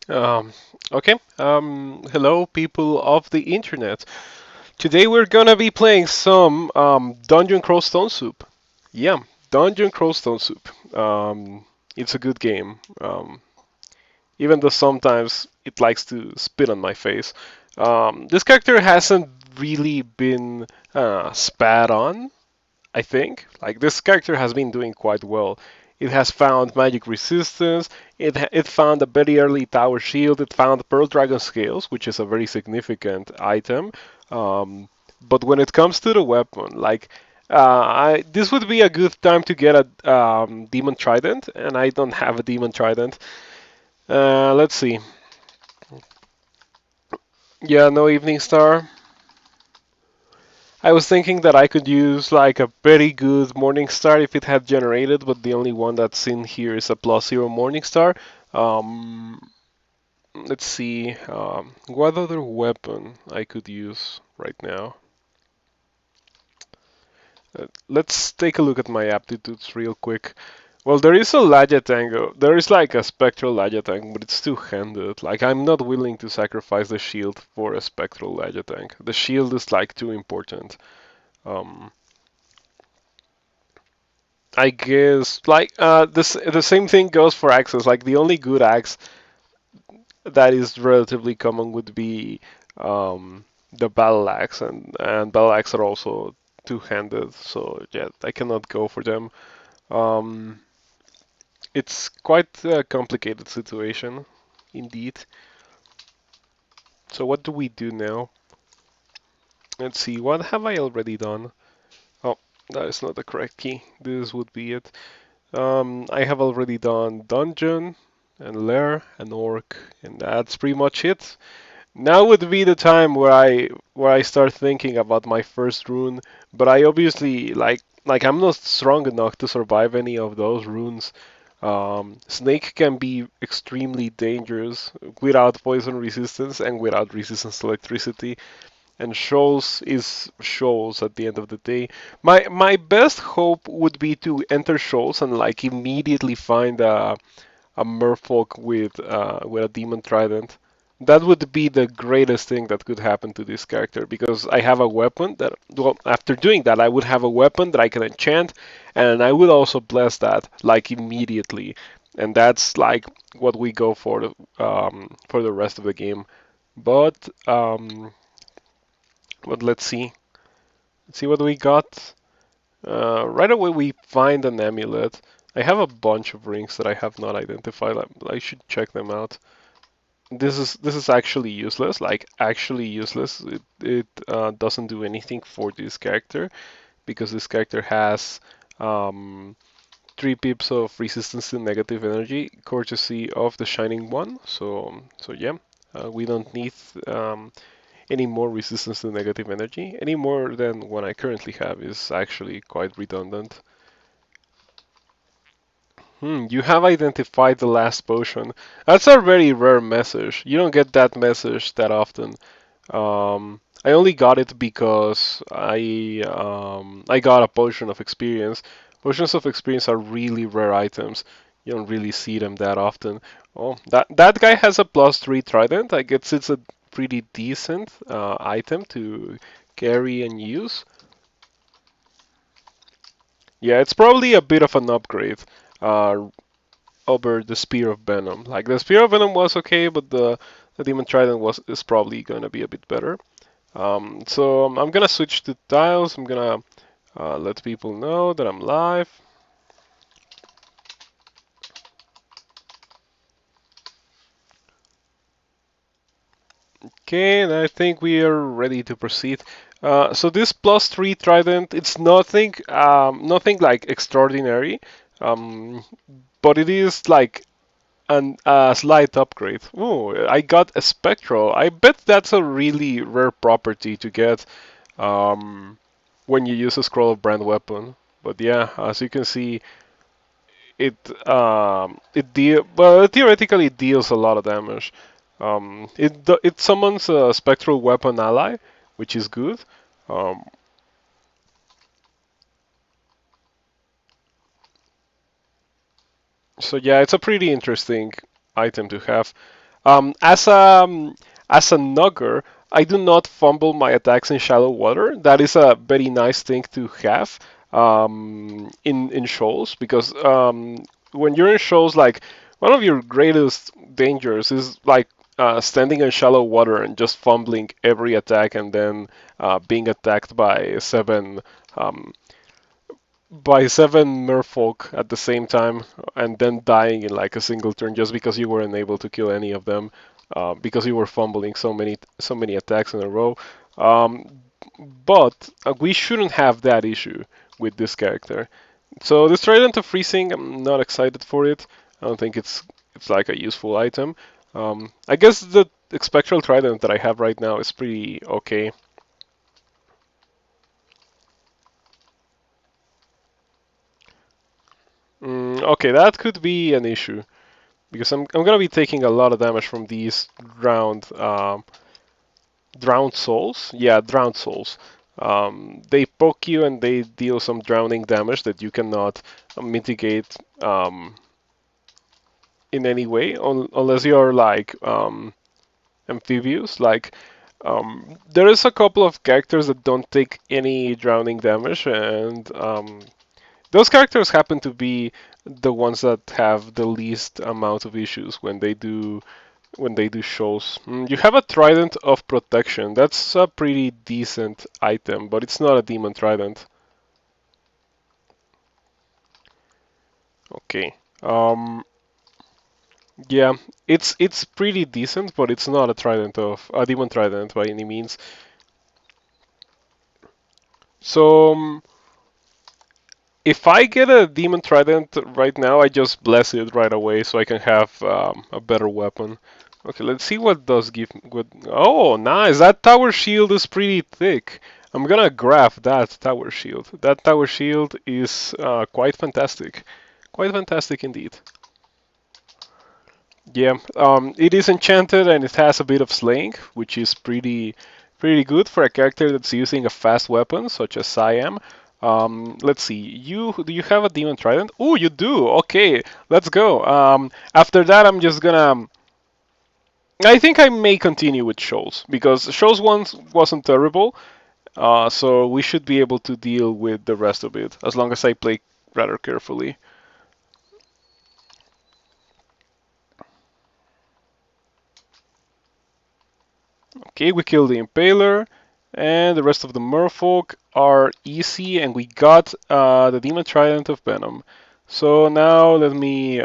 Um, okay. Hello, people of the internet. Today we're gonna be playing some Dungeon Crawl Stone Soup. Yeah, Dungeon Crawl Stone Soup. It's a good game. Even though sometimes it likes to spit on my face. This character hasn't really been spat on, I think. Like this character has been doing quite well. It has found magic resistance. It found a very early tower shield. It found Pearl Dragon scales, which is a very significant item. But when it comes to the weapon, like this would be a good time to get a demon trident, and I don't have a demon trident. Let's see. Yeah, no evening star. I was thinking that I could use like a very good morning star if it had generated, but the only one that's in here is a +0 morning star. Um, let's see, what other weapon I could use right now. Let's take a look at my aptitudes real quick. Well, there is a Lajatango. There is like a spectral Lajatang, but it's two-handed. Like I'm not willing to sacrifice the shield for a spectral Lajatang. The shield is like too important. Um, I guess like the same thing goes for axes. Like the only good axe that is relatively common would be the battle axe, and battle axe are also two-handed. So yeah, I cannot go for them. Um, it's quite a complicated situation, indeed. So what do we do now? Let's see. What have I already done? Oh, that is not the correct key. This would be it. I have already done dungeon and lair and orc, and that's pretty much it. Now would be the time where I start thinking about my first rune, but I obviously like I'm not strong enough to survive any of those runes. Snake can be extremely dangerous without poison resistance and without resistance to electricity, and Shoals is Shoals at the end of the day. My best hope would be to enter Shoals and like immediately find a merfolk with a demon trident. That would be the greatest thing that could happen to this character because I have a weapon that, well, after doing that, I would have a weapon that I can enchant, and I would also bless that like immediately. And that's like what we go for the rest of the game. But let's see. Let's see what we got. Right away we find an amulet. I have a bunch of rings that I have not identified. I should check them out. This is actually useless. Like actually useless. It doesn't do anything for this character because this character has um, 3 pips of resistance to negative energy, courtesy of the Shining One. So yeah, we don't need any more resistance to negative energy. Any more than what I currently have is actually quite redundant. You have identified the last potion. That's a very rare message. You don't get that message that often. I only got it because I got a potion of experience. Potions of experience are really rare items. You don't really see them that often. Oh, that guy has a +3 trident. I guess it's a pretty decent item to carry and use. Yeah, it's probably a bit of an upgrade uh, over the Spear of Venom. Like the Spear of Venom was okay, but the Demon Trident is probably gonna be a bit better. So I'm gonna switch to tiles. I'm gonna let people know that I'm live. Okay, and I think we are ready to proceed. So this +3 trident, it's nothing like extraordinary, um, but it is like a slight upgrade. Oh, I got a spectral. I bet that's a really rare property to get um, when you use a scroll of brand weapon. But yeah, as you can see, it theoretically deals a lot of damage. It summons a spectral weapon ally, which is good. Um, so yeah, it's a pretty interesting item to have. As a nugger, I do not fumble my attacks in shallow water. That is a very nice thing to have in shoals because when you're in shoals, like one of your greatest dangers is like standing in shallow water and just fumbling every attack and then being attacked um, by seven merfolk at the same time and then dying in like a single turn just because you weren't able to kill any of them because you were fumbling so many attacks in a row. Um, but we shouldn't have that issue with this character. So this Trident of Freezing, I'm not excited for it. I don't think it's like a useful item. I guess the Spectral Trident that I have right now is pretty okay. Okay, that could be an issue because I'm gonna be taking a lot of damage from these drowned souls. Yeah, drowned souls. They poke you and they deal some drowning damage that you cannot mitigate in any way unless you're like amphibious. Like there is a couple of characters that don't take any drowning damage, and those characters happen to be the ones that have the least amount of issues when they do shows. You have a Trident of Protection. That's a pretty decent item, but it's not a Demon Trident. Okay. Yeah, it's pretty decent, but it's not a Demon Trident by any means. So if I get a Demon Trident right now, I just bless it right away so I can have a better weapon. Okay, let's see what does give. What? Oh, nice! That tower shield is pretty thick. I'm gonna grab that tower shield. That tower shield is quite fantastic. Quite fantastic indeed. Yeah, it is enchanted and it has a bit of slaying, which is pretty good for a character that's using a fast weapon such as I am. Let's see. Do you have a demon trident? Oh, you do. Okay, let's go. After that, I'm just gonna. I think I may continue with shows because shows once wasn't terrible, so we should be able to deal with the rest of it as long as I play rather carefully. Okay, we killed the Impaler, and the rest of the merfolk are easy, and we got the Demon Trident of Venom. So now let me.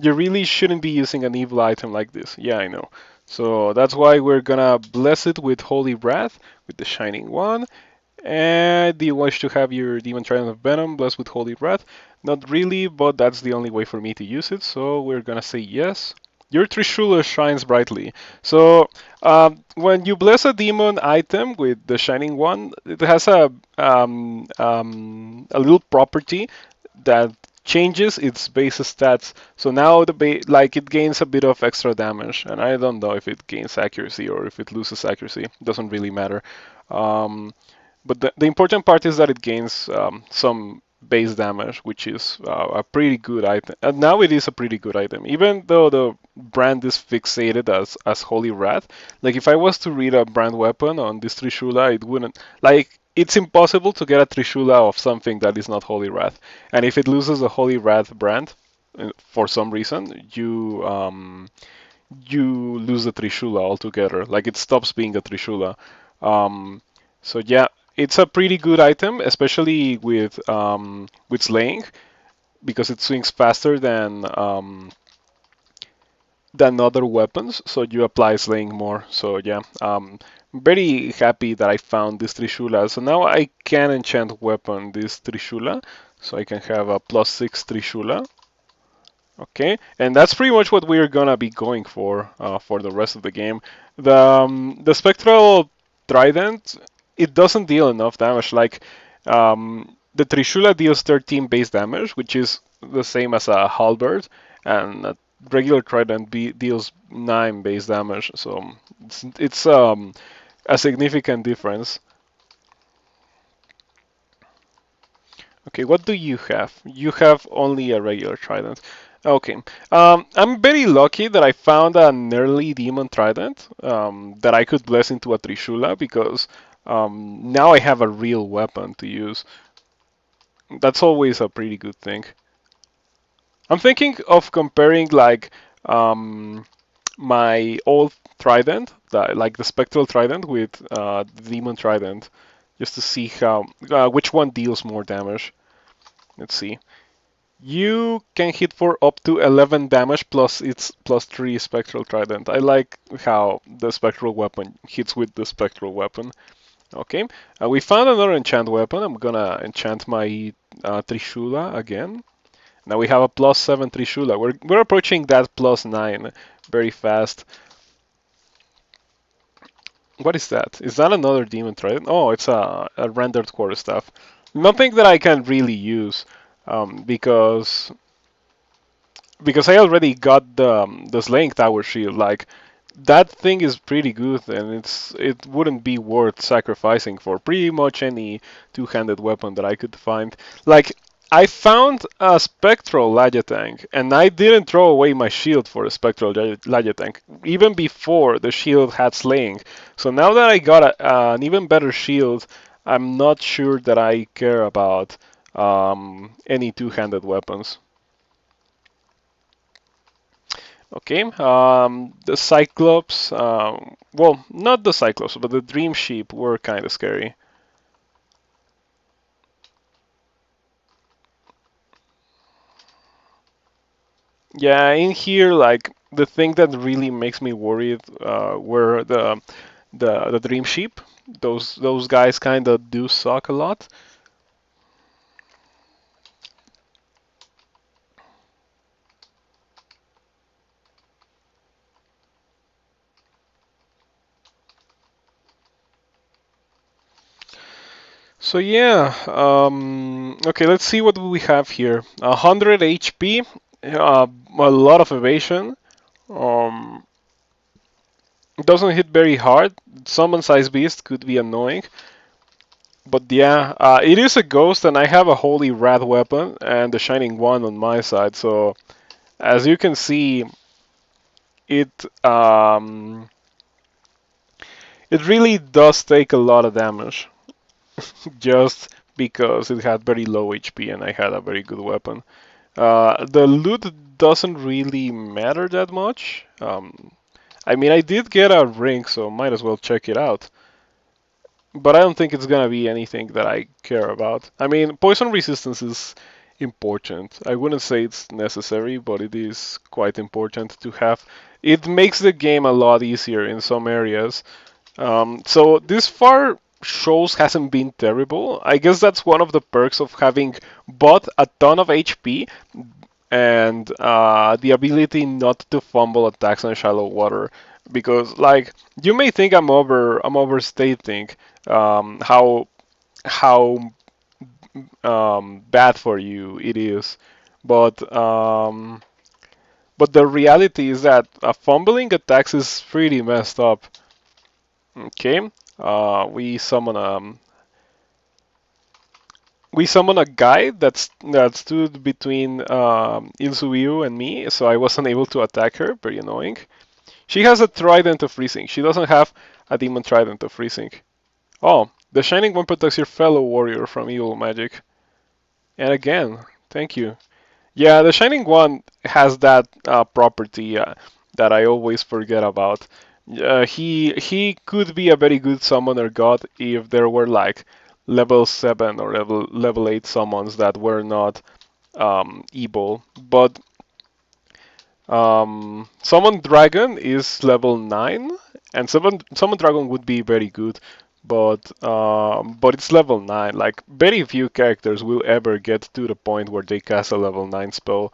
You really shouldn't be using an evil item like this. Yeah, I know. So that's why we're gonna bless it with Holy Wrath, with the Shining One. And do you wish to have your Demon Trident of Venom blessed with Holy Wrath? Not really, but that's the only way for me to use it, so we're gonna say yes. Your Trishula shines brightly. So when you bless a demon item with the Shining One, it has a little property that changes its base stats. So now like it gains a bit of extra damage, and I don't know if it gains accuracy or if it loses accuracy. It doesn't really matter. Um, but the important part is that it gains some base damage, which is a pretty good item. And now it is a pretty good item, even though the brand is fixated as Holy Wrath. Like if I was to read a brand weapon on this Trishula, it wouldn't like. It's impossible to get a Trishula of something that is not Holy Wrath. And if it loses a Holy Wrath brand, for some reason, you lose the Trishula altogether. Like it stops being a Trishula. So yeah, it's a pretty good item, especially with slaying, because it swings faster than other weapons. So you apply slaying more. So yeah, very happy that I found this Trishula. So now I can enchant weapon this Trishula, so I can have a +6 Trishula. Okay, and that's pretty much what we're gonna be going for the rest of the game. The spectral trident, it doesn't deal enough damage. Like the Trishula deals 13 base damage, which is the same as a halberd, and a regular trident deals 9 base damage. So it's a significant difference. Okay, what do you have? You have only a regular trident. Okay. I'm very lucky that I found an early demon trident that I could bless into a Trishula because now I have a real weapon to use. That's always a pretty good thing. I'm thinking of comparing like um, my old trident, like the spectral trident, with the demon trident, just to see how which one deals more damage. Let's see. You can hit for up to 11 damage plus its plus 3 spectral trident. I like how the spectral weapon hits with the spectral weapon. Okay, we found another enchant weapon. I'm gonna enchant my Trishula again. Now we have a plus 7 Trishula. We're approaching that plus 9 very fast. What is that? Is that another demon trident? Oh, it's a rendered quarterstaff. Nothing that I can really use because I already got the slaying tower shield. Like that thing is pretty good, and it wouldn't be worth sacrificing for pretty much any two-handed weapon that I could find. Like I found a spectral Lajatang, and I didn't throw away my shield for a spectral Lajatang, even before the shield had slaying. So now that I got an even better shield, I'm not sure that I care about any two-handed weapons. Okay, the Cyclops, well, not the Cyclops, but the Dream Sheep were kind of scary. Yeah, in here, like the thing that really makes me worried were the Dream Sheep. Those guys kind of do suck a lot. So yeah, okay, let's see what we have here. 100 HP, a lot of evasion. Um, doesn't hit very hard. Summon size beast could be annoying. But yeah, it is a ghost, and I have a holy rat weapon and the shining one on my side. So as you can see, it it really does take a lot of damage, just because it had very low HP and I had a very good weapon. The loot doesn't really matter that much. I mean, I did get a ring, so might as well check it out. But I don't think it's gonna be anything that I care about. I mean, poison resistance is important. I wouldn't say it's necessary, but it is quite important to have. It makes the game a lot easier in some areas. So this far, shows hasn't been terrible. I guess that's one of the perks of having bought a ton of HP and the ability not to fumble attacks on shallow water. Because like you may think I'm overstating how bad for you it is, but the reality is that fumbling attacks is pretty messed up. Okay, we summon a guy that stood between Ilsuiu and me, so I wasn't able to attack her. Very annoying. She has a trident of freezing. She doesn't have a demon trident of freezing. Oh, the shining one protects your fellow warrior from evil magic. And again, thank you. Yeah, the Shining One has that property that I always forget about. He could be a very good summoner god if there were like level 7 or level 8 summons that were not evil. But Summon Dragon is level 9, and Summon Dragon would be very good, but it's level 9. Like very few characters will ever get to the point where they cast a level 9 spell,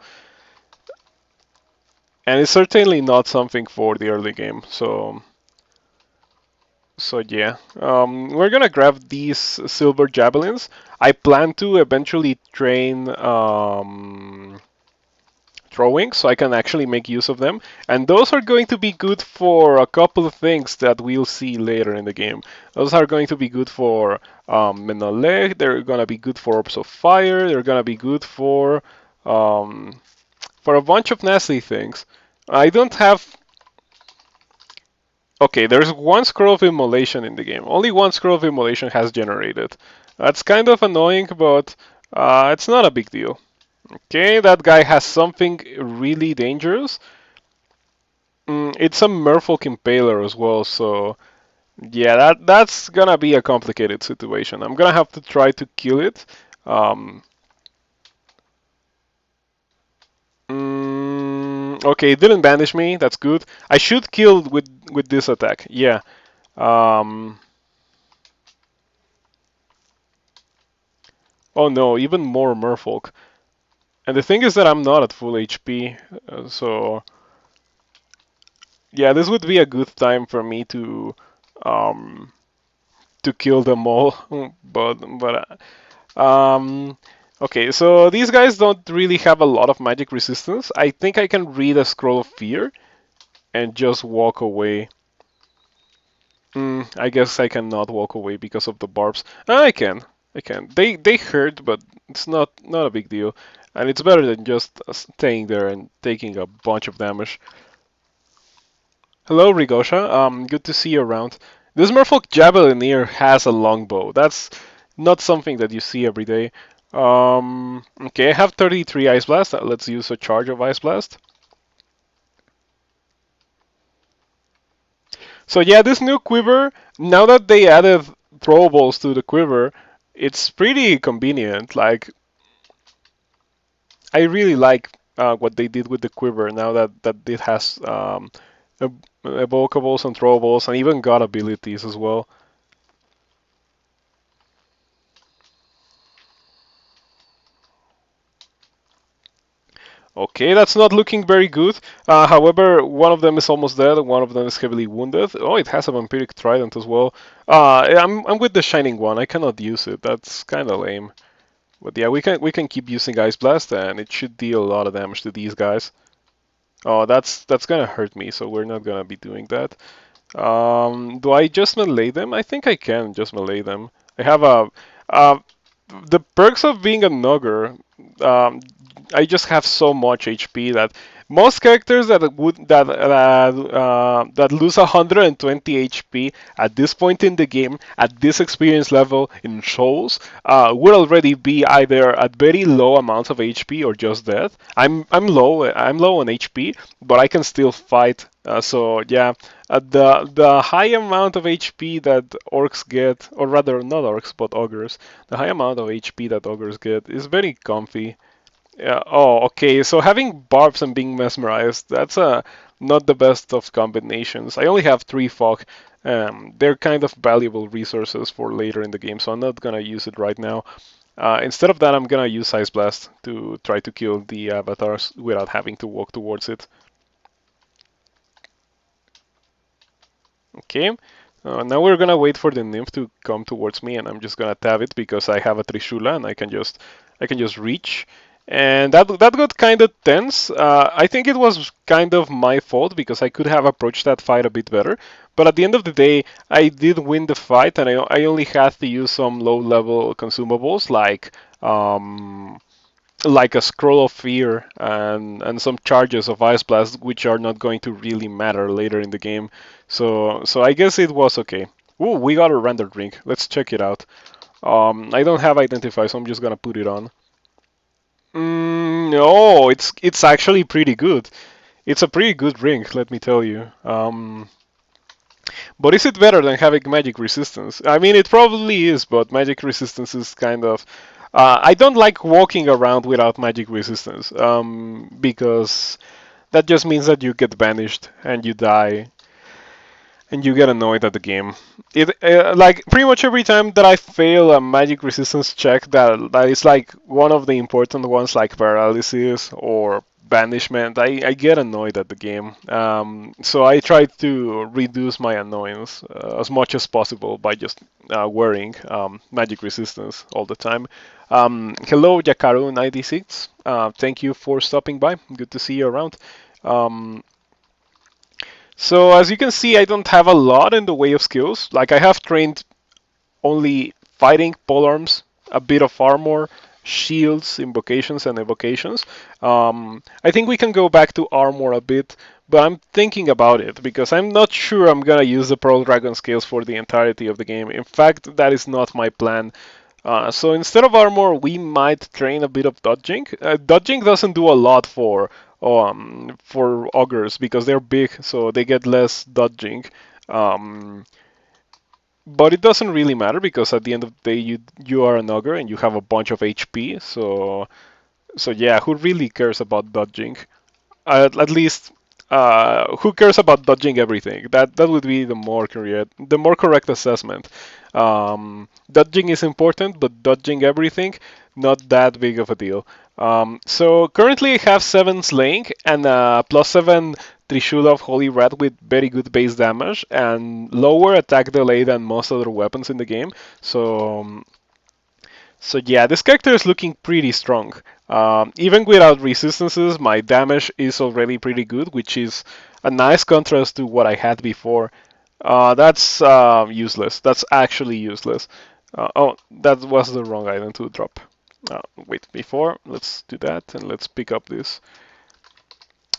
and it's certainly not something for the early game. So yeah, we're gonna grab these silver javelins. I plan to eventually train throwing so I can actually make use of them. And those are going to be good for a couple of things that we'll see later in the game. Those are going to be good for Menole, they're going to be good for Orbs of Fire, they're going to be good for um, for a bunch of nasty things. I don't have. Okay, there's one scroll of immolation in the game. Only one scroll of immolation has generated. That's kind of annoying, but it's not a big deal. Okay, that guy has something really dangerous. It's a Merfolk Impaler as well, so yeah, that's gonna be a complicated situation. I'm gonna have to try to kill it. Um, okay, it didn't banish me. That's good. I should kill with this attack. Yeah. Um, oh no, even more Merfolk. And the thing is that I'm not at full HP, so yeah, this would be a good time for me um, to kill them all. But okay, so these guys don't really have a lot of magic resistance. I think I can read a scroll of fear and just walk away. I guess I cannot walk away because of the barbs. I can. I can. They hurt, but it's not a big deal, and it's better than just staying there and taking a bunch of damage. Hello, Rigosha. Good to see you around. This Merfolk Javelineer has a longbow. That's not something that you see every day. Okay, I have 33 Ice Blast. Let's use a charge of Ice Blast. So yeah, this new quiver, now that they added throwables to the quiver, it's pretty convenient. Like, I really like what they did with the quiver now that it has evocables and throwables and even god abilities as well. Okay, that's not looking very good. However, one of them is almost dead, and one of them is heavily wounded. Oh, it has a vampiric trident as well. I'm with the shining one. I cannot use it. That's kind of lame. But yeah, we can keep using Ice Blast, and it should deal a lot of damage to these guys. Oh, that's gonna hurt me, so we're not gonna be doing that. Do I just melee them? I think I can just melee them. I have a the perks of being an ogre. Um, I just have so much HP that most characters that lose 120 HP at this point in the game, at this experience level in shows, would already be either at very low amounts of HP or just dead. I'm low on HP, but I can still fight. So yeah, the high amount of HP that orcs get, or rather not orcs but ogres, the high amount of HP that ogres get is very comfy. Yeah. Oh, okay. So having barbs and being mesmerized, that's not the best of combinations. I only have 3 fog. They're kind of valuable resources for later in the game, so I'm not gonna use it right now. Instead of that, I'm gonna use Ice Blast to try to kill the avatars without having to walk towards it. Okay. Now we're gonna wait for the nymph to come towards me, and I'm just gonna tab it because I have a Trishula and I can just reach. And that got kind of tense. I think it was kind of my fault because I could have approached that fight a bit better. But at the end of the day, I did win the fight, and I only had to use some low-level consumables like a scroll of fear and some charges of ice blast, which are not going to really matter later in the game. So I guess it was okay. Ooh, we got a rendered ring. Let's check it out. I don't have identify, so I'm just gonna put it on. No, it's actually pretty good. It's a pretty good ring, let me tell you. But is it better than having magic resistance? I mean, it probably is, but magic resistance is kind of. I don't like walking around without magic resistance, because that just means that you get banished and you die and you get annoyed at the game. Like pretty much every time that I fail a magic resistance check that is like one of the important ones, like paralysis or banishment, I get annoyed at the game. So I try to reduce my annoyance as much as possible by just wearing magic resistance all the time. Hello, Jakaru96. Thank you for stopping by. Good to see you around. Um, so as you can see, I don't have a lot in the way of skills. Like I have trained only fighting, polearms, a bit of armor, shields, invocations, and evocations. I think we can go back to armor a bit, but I'm thinking about it because I'm not sure I'm gonna use the Pearl Dragon scales for the entirety of the game. In fact, that is not my plan. So instead of armor, we might train a bit of dodging. Dodging doesn't do a lot for augurs because they're big, so they get less dodging. Um, but it doesn't really matter because at the end of the day, you are an ogre and you have a bunch of HP. So yeah, who really cares about dodging? At least, who cares about dodging everything? That would be the more correct assessment. Dodging is important, but dodging everything, not that big of a deal. So currently I have 7 slaying and +7 Trishula of Holy Rat with very good base damage and lower attack delay than most other weapons in the game. So yeah, this character is looking pretty strong. Even without resistances, my damage is already pretty good, which is a nice contrast to what I had before. That's useless. That's actually useless. Oh, that was the wrong item to drop. Wait, before, let's do that and let's pick up this.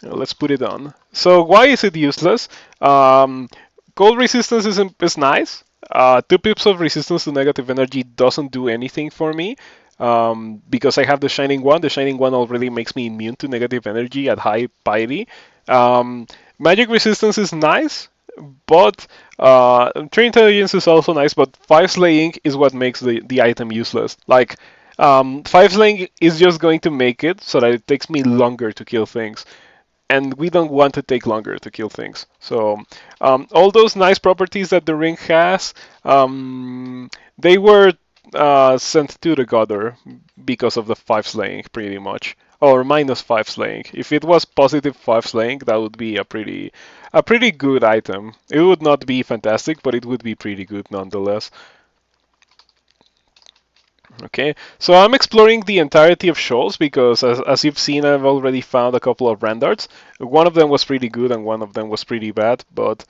Let's put it on. So why is it useless? Cold resistance is nice. 2 pips of resistance to negative energy doesn't do anything for me because I have the Shining One. The Shining One already makes me immune to negative energy at high piety. Magic resistance is nice, but Tree Intelligence is also nice, but 5 Slaying is what makes the item useless. Like, 5 Slaying is just going to make it so that it takes me longer to kill things and we don't want to take longer to kill things. So all those nice properties that the ring has, they were sent to the Godder because of the 5 slaying, pretty much, or -5 slaying. If it was +5 slaying, that would be a pretty good item. It would not be fantastic, but it would be pretty good nonetheless. Okay, so I'm exploring the entirety of shoals because, as you've seen, I've already found a couple of randarts. One of them was pretty good and one of them was pretty bad. But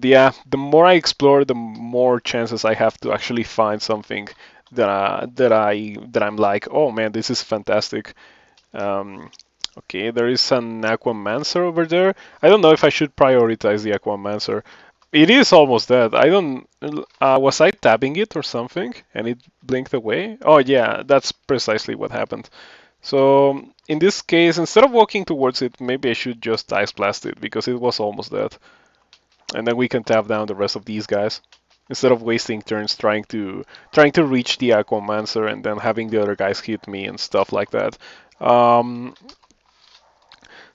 yeah, the more I explore, the more chances I have to actually find something that I'm like, oh man, this is fantastic. Um, okay, there is an Aquamancer over there. I don't know if I should prioritize the Aquamancer. It is almost dead. I don't. Was I tapping it or something and it blinked away? Oh yeah, that's precisely what happened. So in this case, instead of walking towards it, maybe I should just ice blast it because it was almost dead, and then we can tap down the rest of these guys instead of wasting turns trying to reach the Aquamancer and then having the other guys hit me and stuff like that. Um,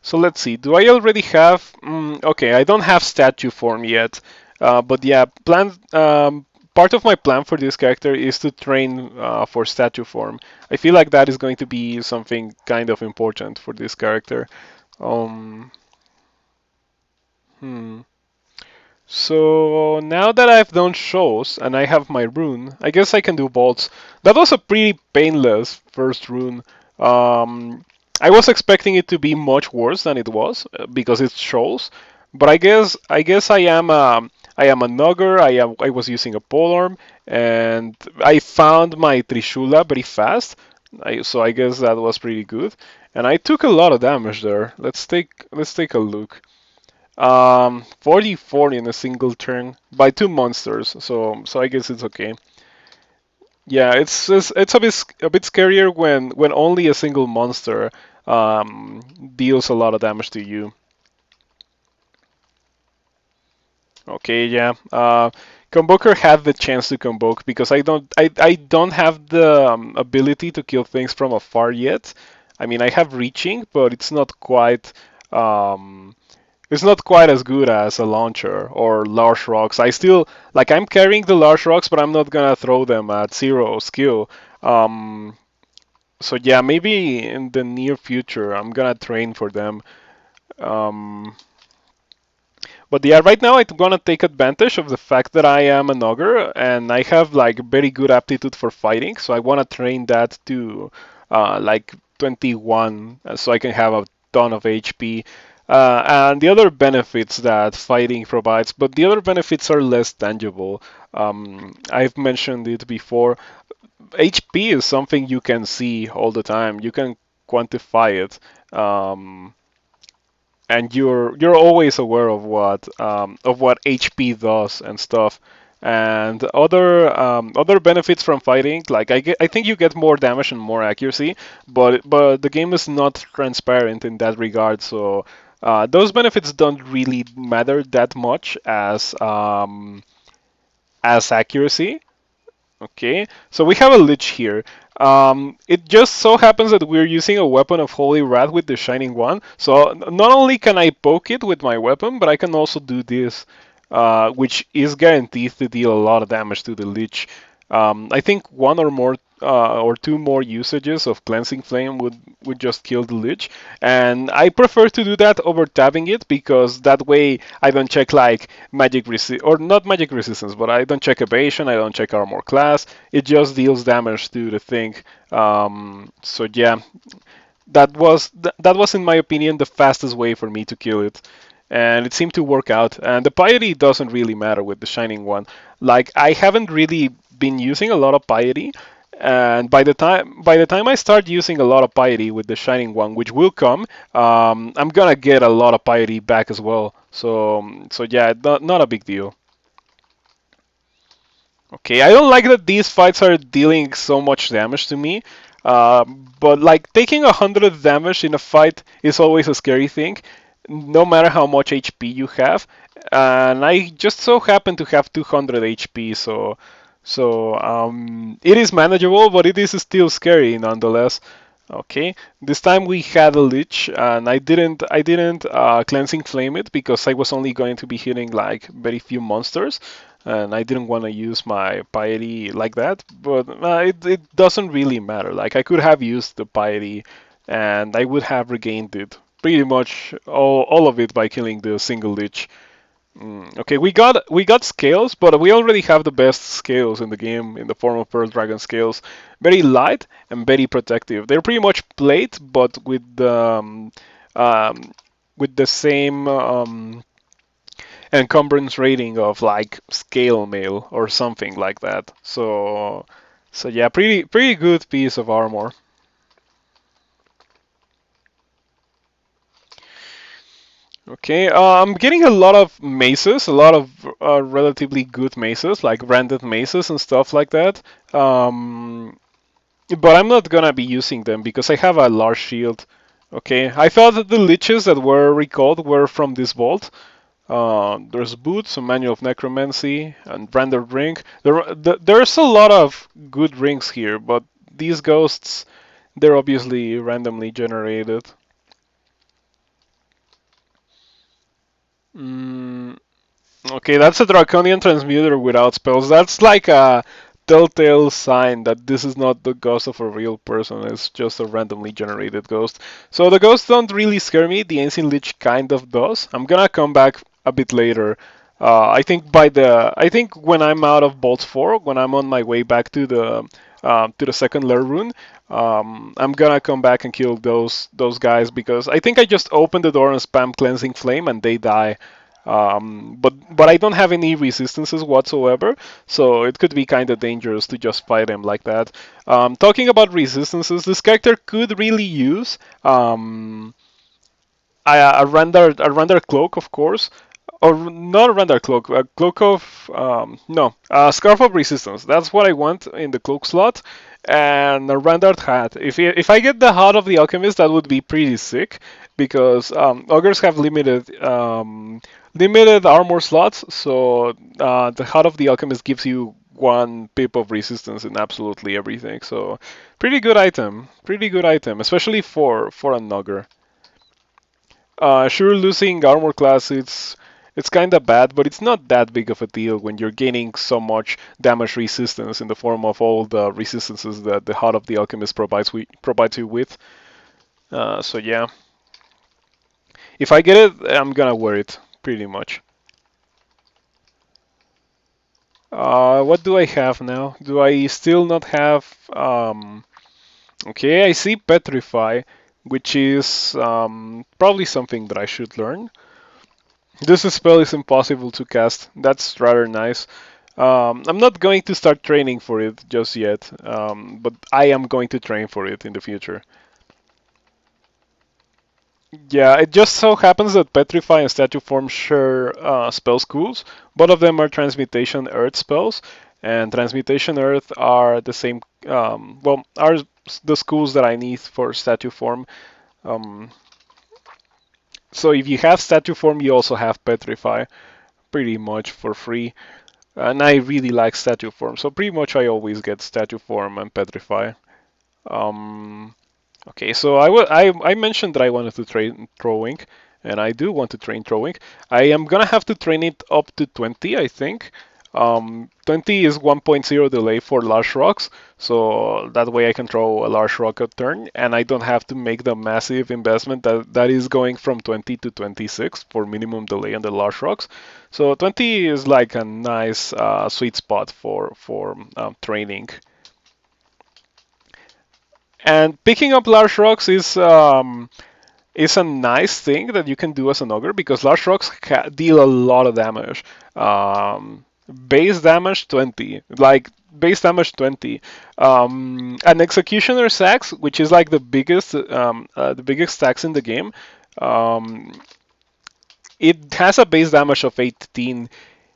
so let's see. Do I already have? Okay, I don't have statue form yet, but yeah, part of my plan for this character is to train for statue form. I feel like that is going to be something kind of important for this character. Um, hmm. So now that I've done shows and I have my rune, I guess I can do bolts. That was a pretty painless first rune. Um, I was expecting it to be much worse than it was because it's shows, but I guess I am a nugger. I was using a polearm and I found my Trishula very fast. So I guess that was pretty good, and I took a lot of damage there. Let's take a look. 44 in a single turn by 2 monsters, so I guess it's okay. Yeah, it's a bit scarier when only a single monster deals a lot of damage to you. Okay, yeah. Convoker had the chance to convoke because I don't have the ability to kill things from afar yet. I mean, I have reaching, but um, it's not quite as good as a launcher or large rocks. I'm carrying the large rocks, but I'm not gonna throw them at 0 skill. Um, so yeah, maybe in the near future I'm gonna train for them. Um, but yeah, right now I'm gonna take advantage of the fact that I am an ogre and I have like very good aptitude for fighting. So I wanna train that to like 21, so I can have a ton of HP. And the other benefits that fighting provides, but the other benefits are less tangible. I've mentioned it before. HP is something you can see all the time. You can quantify it. And you're always aware of what HP does and stuff. And other benefits from fighting, like I think you get more damage and more accuracy, but the game is not transparent in that regard. So those benefits don't really matter that much as accuracy. Okay, so we have a Lich here. It just so happens that we're using a weapon of Holy Wrath with the Shining One. So not only can I poke it with my weapon, but I can also do this, which is guaranteed to deal a lot of damage to the Lich. I think one or two more usages of Cleansing Flame would just kill the Lich, and I prefer to do that over tabbing it because that way I don't check like or not magic resistance, but I don't check evasion, I don't check armor class. It just deals damage to the thing. So yeah, that was in my opinion the fastest way for me to kill it, and it seemed to work out. And the piety doesn't really matter with the shining one. Like I haven't really been using a lot of piety, and by the time I start using a lot of piety with the shining one, which will come, I'm gonna get a lot of piety back as well. So yeah, not a big deal. Okay, I don't like that these fights are dealing so much damage to me. But like taking 100 damage in a fight is always a scary thing, no matter how much HP you have. And I just so happen to have 200 HP, so it is manageable, but it is still scary nonetheless. Okay, this time we had a Lich, and I didn't cleansing flame it because I was only going to be hitting like very few monsters, and I didn't want to use my piety like that. But it doesn't really matter. Like I could have used the piety, and I would have regained it pretty much all of it by killing the single Lich. Okay, we got scales, but we already have the best scales in the game in the form of Pearl Dragon scales. Very light and very protective. They're pretty much plate, but um, with the same encumbrance rating of like scale mail or something like that. So yeah, pretty good piece of armor. Okay, I'm getting a lot of maces, a lot of relatively good maces, like branded maces and stuff like that. But I'm not gonna be using them because I have a large shield. Okay, I thought that the liches that were recalled were from this vault. There's boots, a manual of necromancy, and branded ring. There's a lot of good rings here, but these ghosts, they're obviously randomly generated. Mm, Okay, that's a draconian transmuter without spells. That's like a telltale sign that this is not the ghost of a real person. It's just a randomly generated ghost. So the ghosts don't really scare me. The ancient lich kind of does. I'm gonna come back a bit later. I think when I'm out of Bolts 4, when I'm on my way back to the second lair rune, I'm gonna come back and kill those guys because I think I just opened the door and spam cleansing flame and they die. But I don't have any resistances whatsoever, so it could be kind of dangerous to just fight him like that. Talking about resistances, this character could really use a render cloak, of course, or not a render cloak, a cloak of no, a scarf of resistance. That's what I want in the cloak slot, and a rendered hat. If I get the hat of the alchemist, that would be pretty sick because ogres have limited armor slots, so the hat of the alchemist gives you one pip of resistance in absolutely everything. So pretty good item, especially for an ogre. Sure, losing armor class it's kind of bad, but it's not that big of a deal when you're gaining so much damage resistance in the form of all the resistances that the Heart of the Alchemist provides you with. So yeah, if I get it, I'm gonna wear it pretty much. What do I have now? Do I still not have? Okay, I see Petrify, which is probably something that I should learn. This spell is impossible to cast. That's rather nice. I'm not going to start training for it just yet, but I am going to train for it in the future. Yeah, it just so happens that Petrify and Statue Form share spell schools. Both of them are Transmutation Earth spells, and Transmutation Earth are the same. Well, are the schools that I need for Statue Form. Um, so if you have Statue Form, you also have Petrify, pretty much for free. And I really like Statue Form, so pretty much I always get Statue Form and Petrify. Um, Okay, so I mentioned that I wanted to train throwing, and I do want to train throwing. I am gonna have to train it up to 20, I think. 20 is 1.0 delay for large rocks, so that way I can throw a large rock a turn, and I don't have to make the massive investment that is going from 20 to 26 for minimum delay on the large rocks. So 20 is like a nice sweet spot for training. And picking up large rocks is a nice thing that you can do as an ogre because large rocks deal a lot of damage. Base damage 20, like base damage 20. An executioner's axe, which is like the biggest axe in the game, um, it has a base damage of 18.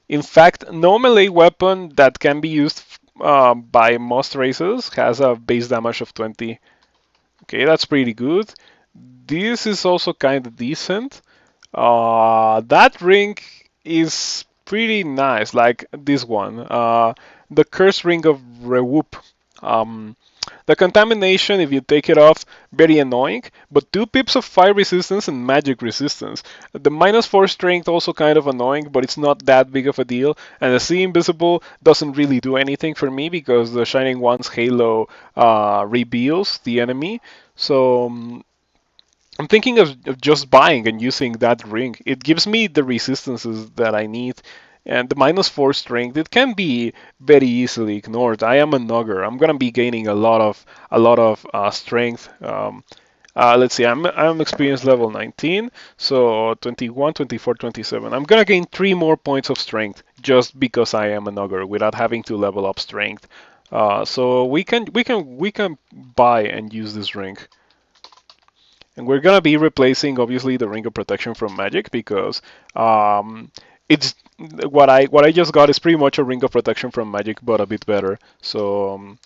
In fact, no melee weapon that can be used by most races has a base damage of 20. Okay, that's pretty good. This is also kind of decent. That ring is pretty nice, like this one. The Curse Ring of Rewoop. Um, the contamination, if you take it off, very annoying, but 2 pips of fire resistance and magic resistance. The -4 strength also kind of annoying, but it's not that big of a deal. And the See Invisible doesn't really do anything for me because the Shining One's Halo reveals the enemy. So I'm thinking of just buying and using that ring. It gives me the resistances that I need. And the -4 strength, it can be very easily ignored. I am an ogre. I'm gonna be gaining a lot of strength. Let's see. I'm experience level 19, so 21, 24, 27. I'm gonna gain 3 more points of strength just because I am an ogre without having to level up strength. So we can buy and use this ring. And we're gonna be replacing obviously the ring of protection from magic because it's what I just got is pretty much a ring of protection from magic but a bit better. So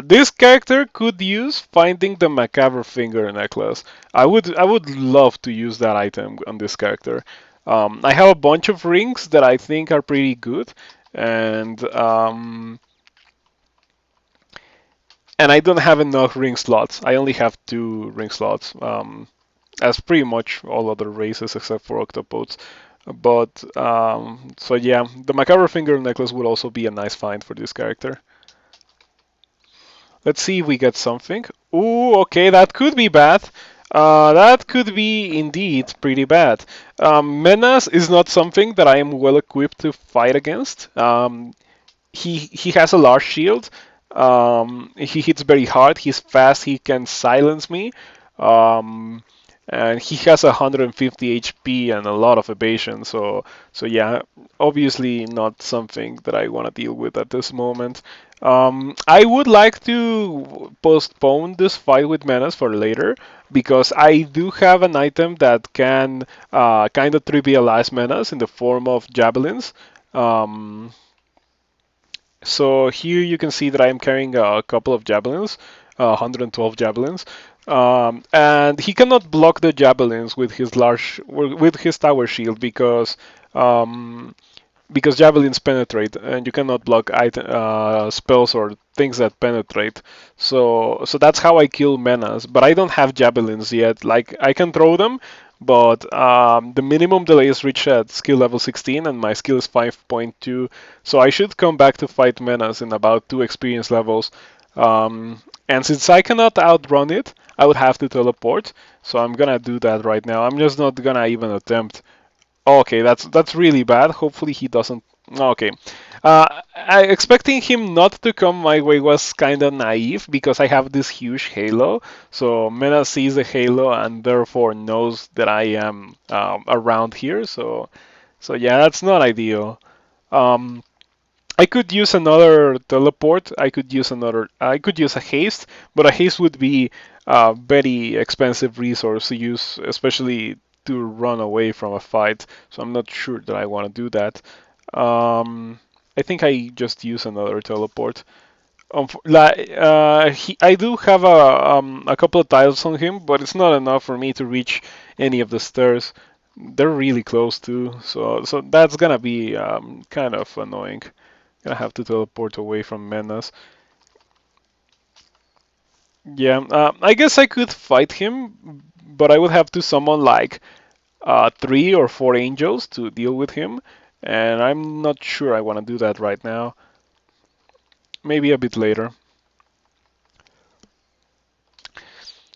this character could use finding the macabre finger necklace. I would love to use that item on this character. I have a bunch of rings that I think are pretty good, and I don't have enough ring slots. I only have 2 ring slots, as pretty much all other races except for octopodes. But so yeah, the macabre finger necklace would also be a nice find for this character. Let's see if we get something. Ooh, okay, that could be bad. That could be indeed pretty bad. Menace is not something that I am well equipped to fight against. He has a large shield. He hits very hard. He's fast. He can silence me. Um, and he has 150 HP and a lot of evasion. So yeah, obviously not something that I want to deal with at this moment. I would like to postpone this fight with Menace for later because I do have an item that can kind of trivialize Menace in the form of javelins. Um, so here you can see that I am carrying a couple of javelins, 112 javelins, and he cannot block the javelins with his tower shield um, because javelins penetrate, and you cannot block spells or things that penetrate. So that's how I kill Menace. But I don't have javelins yet. Like I can throw them, but the minimum delay is reached at skill level 16, and my skill is 5.2. So I should come back to fight Menace in about 2 experience levels. And since I cannot outrun it, I would have to teleport. So I'm gonna do that right now. I'm just not gonna even attempt. Okay, that's really bad. Hopefully he doesn't. Okay. Expecting him not to come my way was kind of naive because I have this huge halo. So Mena sees the halo and therefore knows that I am around here. So yeah, that's not ideal. Um, I could use another teleport. I could use another. I could use a haste, but a haste would be a very expensive resource to use, especially to run away from a fight. So I'm not sure that I want to do that. I think I just use another teleport. I do have a couple of tiles on him, but it's not enough for me to reach any of the stairs. They're really close too, so that's gonna be kind of annoying. Gonna have to teleport away from Menace. Yeah, I guess I could fight him, but I would have to summon like 3 or 4 angels to deal with him, and I'm not sure I want to do that right now. Maybe a bit later.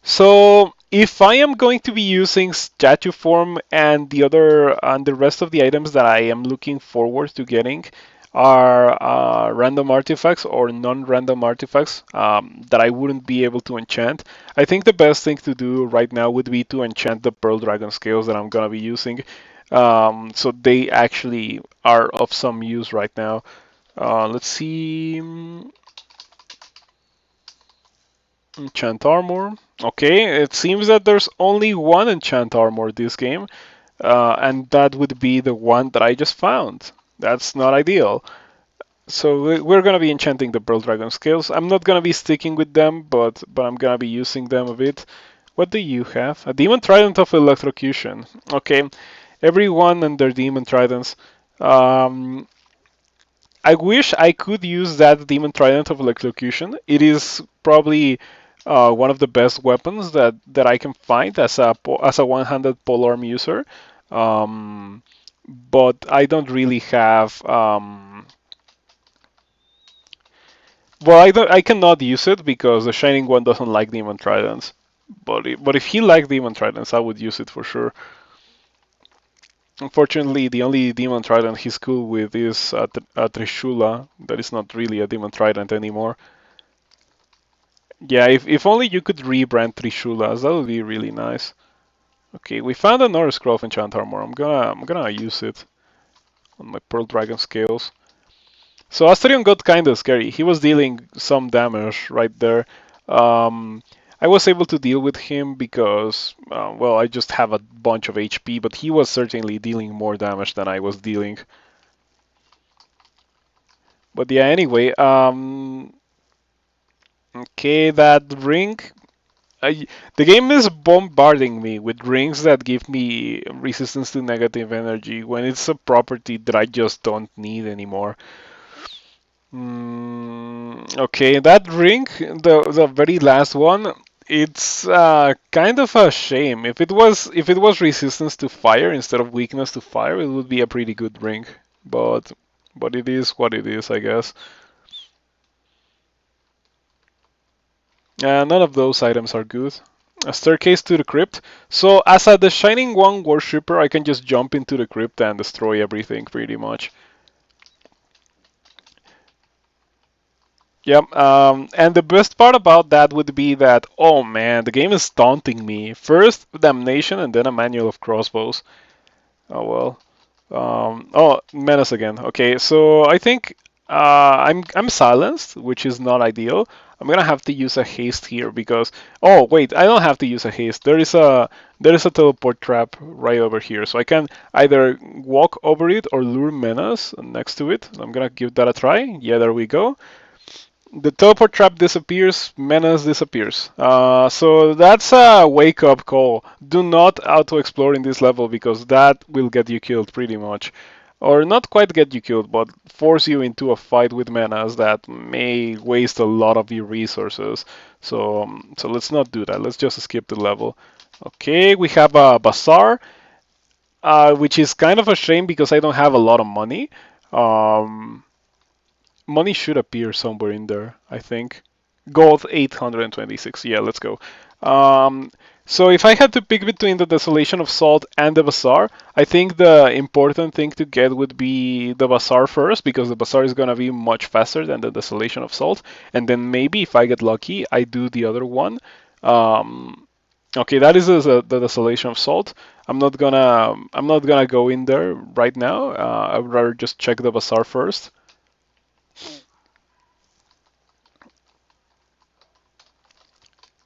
So if I am going to be using statue form and the rest of the items that I am looking forward to getting are random artifacts or non-random artifacts that I wouldn't be able to enchant, I think the best thing to do right now would be to enchant the Pearl Dragon scales that I'm gonna be using, so they actually are of some use right now. Let's see. Enchant armor. Okay, it seems that there's only one enchant armor this game, and that would be the one that I just found. That's not ideal. So we're gonna be enchanting the Pearl Dragon scales. I'm not gonna be sticking with them, but I'm gonna be using them a bit. What do you have? A Demon Trident of Electrocution. Okay, everyone and their Demon Tridents. Um, I wish I could use that Demon Trident of Electrocution. It is probably one of the best weapons that I can find as a one-handed polearm user. Um, but I don't really have. Well, I cannot use it because the Shining One doesn't like Demon Tridents. But if he liked Demon Tridents, I would use it for sure. Unfortunately, the only Demon Trident he's cool with is a Trishula. That is not really a Demon Trident anymore. Yeah, if only you could rebrand Trishulas, that would be really nice. Okay, we found another scroll of enchant armor. I'm gonna use it on my Pearl Dragon scales. So Asterion got kinda scary. He was dealing some damage right there. Um, I was able to deal with him because, well, I just have a bunch of HP, but he was certainly dealing more damage than I was dealing. But yeah, anyway, okay, that ring. The game is bombarding me with rings that give me resistance to negative energy when it's a property that I just don't need anymore. Okay, that ring, the very last one, it's kind of a shame. If it was resistance to fire instead of weakness to fire, it would be a pretty good ring. But but it is what it is, I guess. None of those items are good. A staircase to the crypt. So as the Shining One worshipper, I can just jump into the crypt and destroy everything pretty much. Yep. And the best part about that would be that, oh man, the game is taunting me. First damnation and then a manual of crossbows. Oh well. Oh, menace again. Okay, so I think I'm silenced, which is not ideal. I'm gonna have to use a haste here because oh wait, I don't have to use a haste. There is a teleport trap right over here, so I can either walk over it or lure menace next to it. I'm gonna give that a try. Yeah, there we go. The teleport trap disappears, menace disappears. So that's a wake up call. Do not auto explore in this level because that will get you killed pretty much. Or not quite get you killed, but force you into a fight with menace that may waste a lot of your resources. So let's not do that. Let's just skip the level. Okay, we have a bazaar, which is kind of a shame because I don't have a lot of money. Um, Money should appear somewhere in there, I think. Gold 826. Yeah, let's go. Um, so if I had to pick between the Desolation of Salt and the Bazaar, I think the important thing to get would be the Bazaar first, because the Bazaar is gonna be much faster than the Desolation of Salt. And then maybe if I get lucky, I do the other one. Um, okay, that is the Desolation of Salt. I'm not gonna go in there right now. I would rather just check the Bazaar first.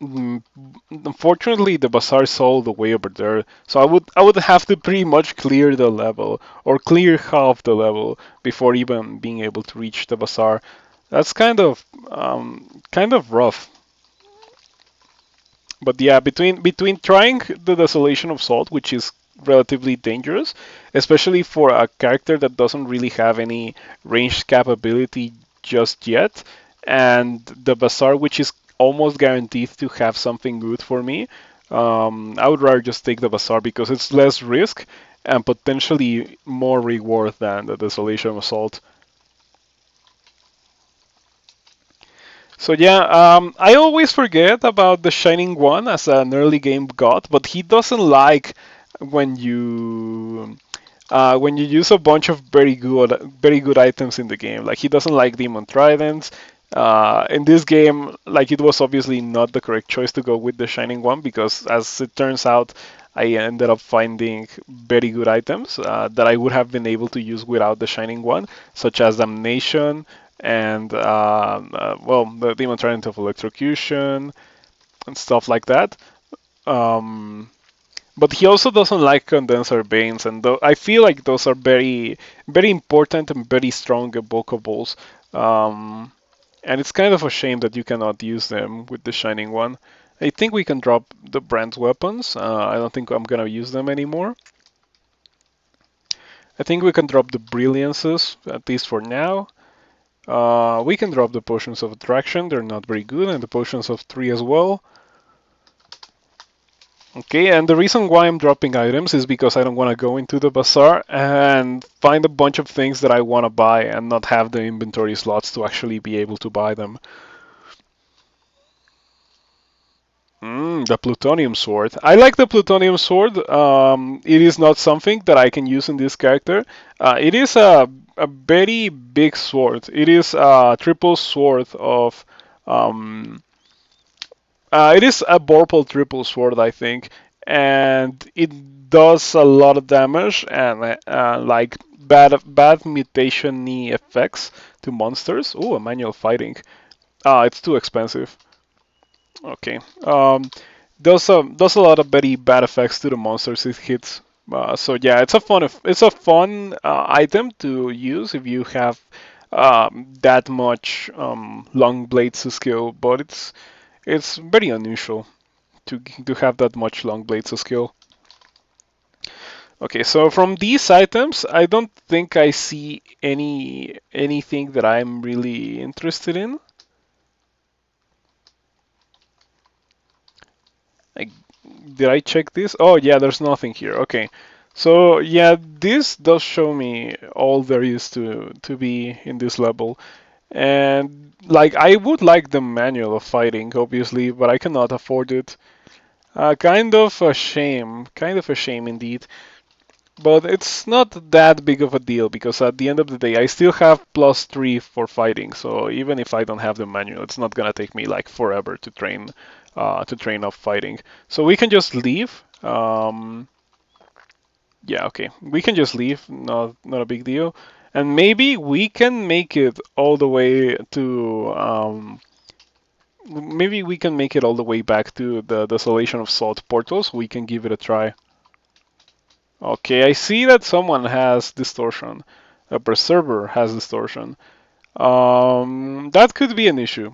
Mm, Unfortunately, the bazaar is all the way over there, so I would have to pretty much clear the level or clear half the level before even being able to reach the bazaar. That's kind of rough. But yeah, between trying the Desolation of Salt, which is relatively dangerous, especially for a character that doesn't really have any ranged capability just yet, and the Bazaar, which is almost guaranteed to have something good for me, I would rather just take the Bazaar because it's less risk and potentially more reward than the Desolation of Salt. So yeah, I always forget about the Shining One as an early game god, but he doesn't like when you use a bunch of very good items in the game. Like he doesn't like Demon Tridents. In this game, like it was obviously not the correct choice to go with the Shining One because, as it turns out, I ended up finding very good items that I would have been able to use without the Shining One, such as Damnation and well, the Demon Trident of Electrocution and stuff like that. Um, but he also doesn't like condenser veins, and I feel like those are very important and very strong evocables. And it's kind of a shame that you cannot use them with the Shining One. I think we can drop the brand's weapons. I don't think I'm gonna use them anymore. I think we can drop the brilliances, at least for now. We can drop the potions of attraction, they're not very good, and the potions of 3 as well. Okay, and the reason why I'm dropping items is because I don't want to go into the bazaar and find a bunch of things that I want to buy and not have the inventory slots to actually be able to buy them. The plutonium sword. I like the plutonium sword. It is not something that I can use in this character. It is a very big sword. It is a triple sword of it is a Vorpal triple sword, I think, and it does a lot of damage and like bad mutation effects to monsters. Oh, a manual fighting. It's too expensive. Okay. Does a lot of very bad effects to the monsters it hits. So yeah, it's a fun item to use if you have that much long blades skill, but it's very unusual to have that much long blades skill. Okay, so from these items, I don't think I see anything that I'm really interested in. I, did I check this? Oh yeah, there's nothing here. Okay. So yeah, this does show me all there is to be in this level. And like I would like the manual of fighting, obviously, but I cannot afford it. Kind of a shame indeed. But it's not that big of a deal because at the end of the day, I still have +3 for fighting. So even if I don't have the manual, it's not gonna take me like forever to train up fighting. So we can just leave. Yeah, okay, we can just leave. Not a big deal. And maybe we can make it all the way to. Maybe we can make it all the way back to the Desolation of Salt portals. We can give it a try. Okay, I see that someone has distortion. A preserver has distortion. That could be an issue.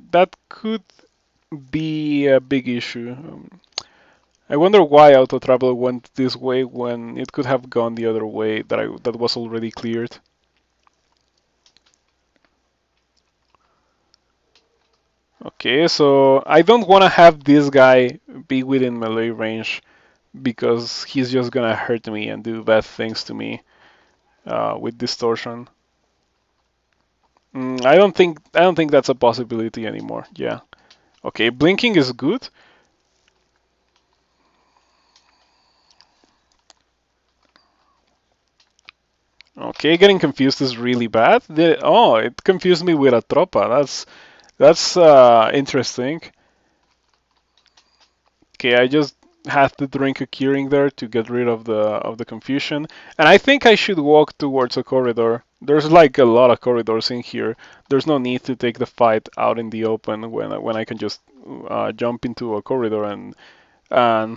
That could be a big issue. I wonder why auto travel went this way when it could have gone the other way that was already cleared. Okay, so I don't want to have this guy be within melee range because he's just gonna hurt me and do bad things to me with distortion. I don't think that's a possibility anymore. Yeah. Okay, blinking is good. Okay, getting confused is really bad. It confused me with a tropa. That's interesting. Okay, I just had to drink a curing there to get rid of the confusion. And I think I should walk towards a corridor. There's like a lot of corridors in here. There's no need to take the fight out in the open when I can just jump into a corridor and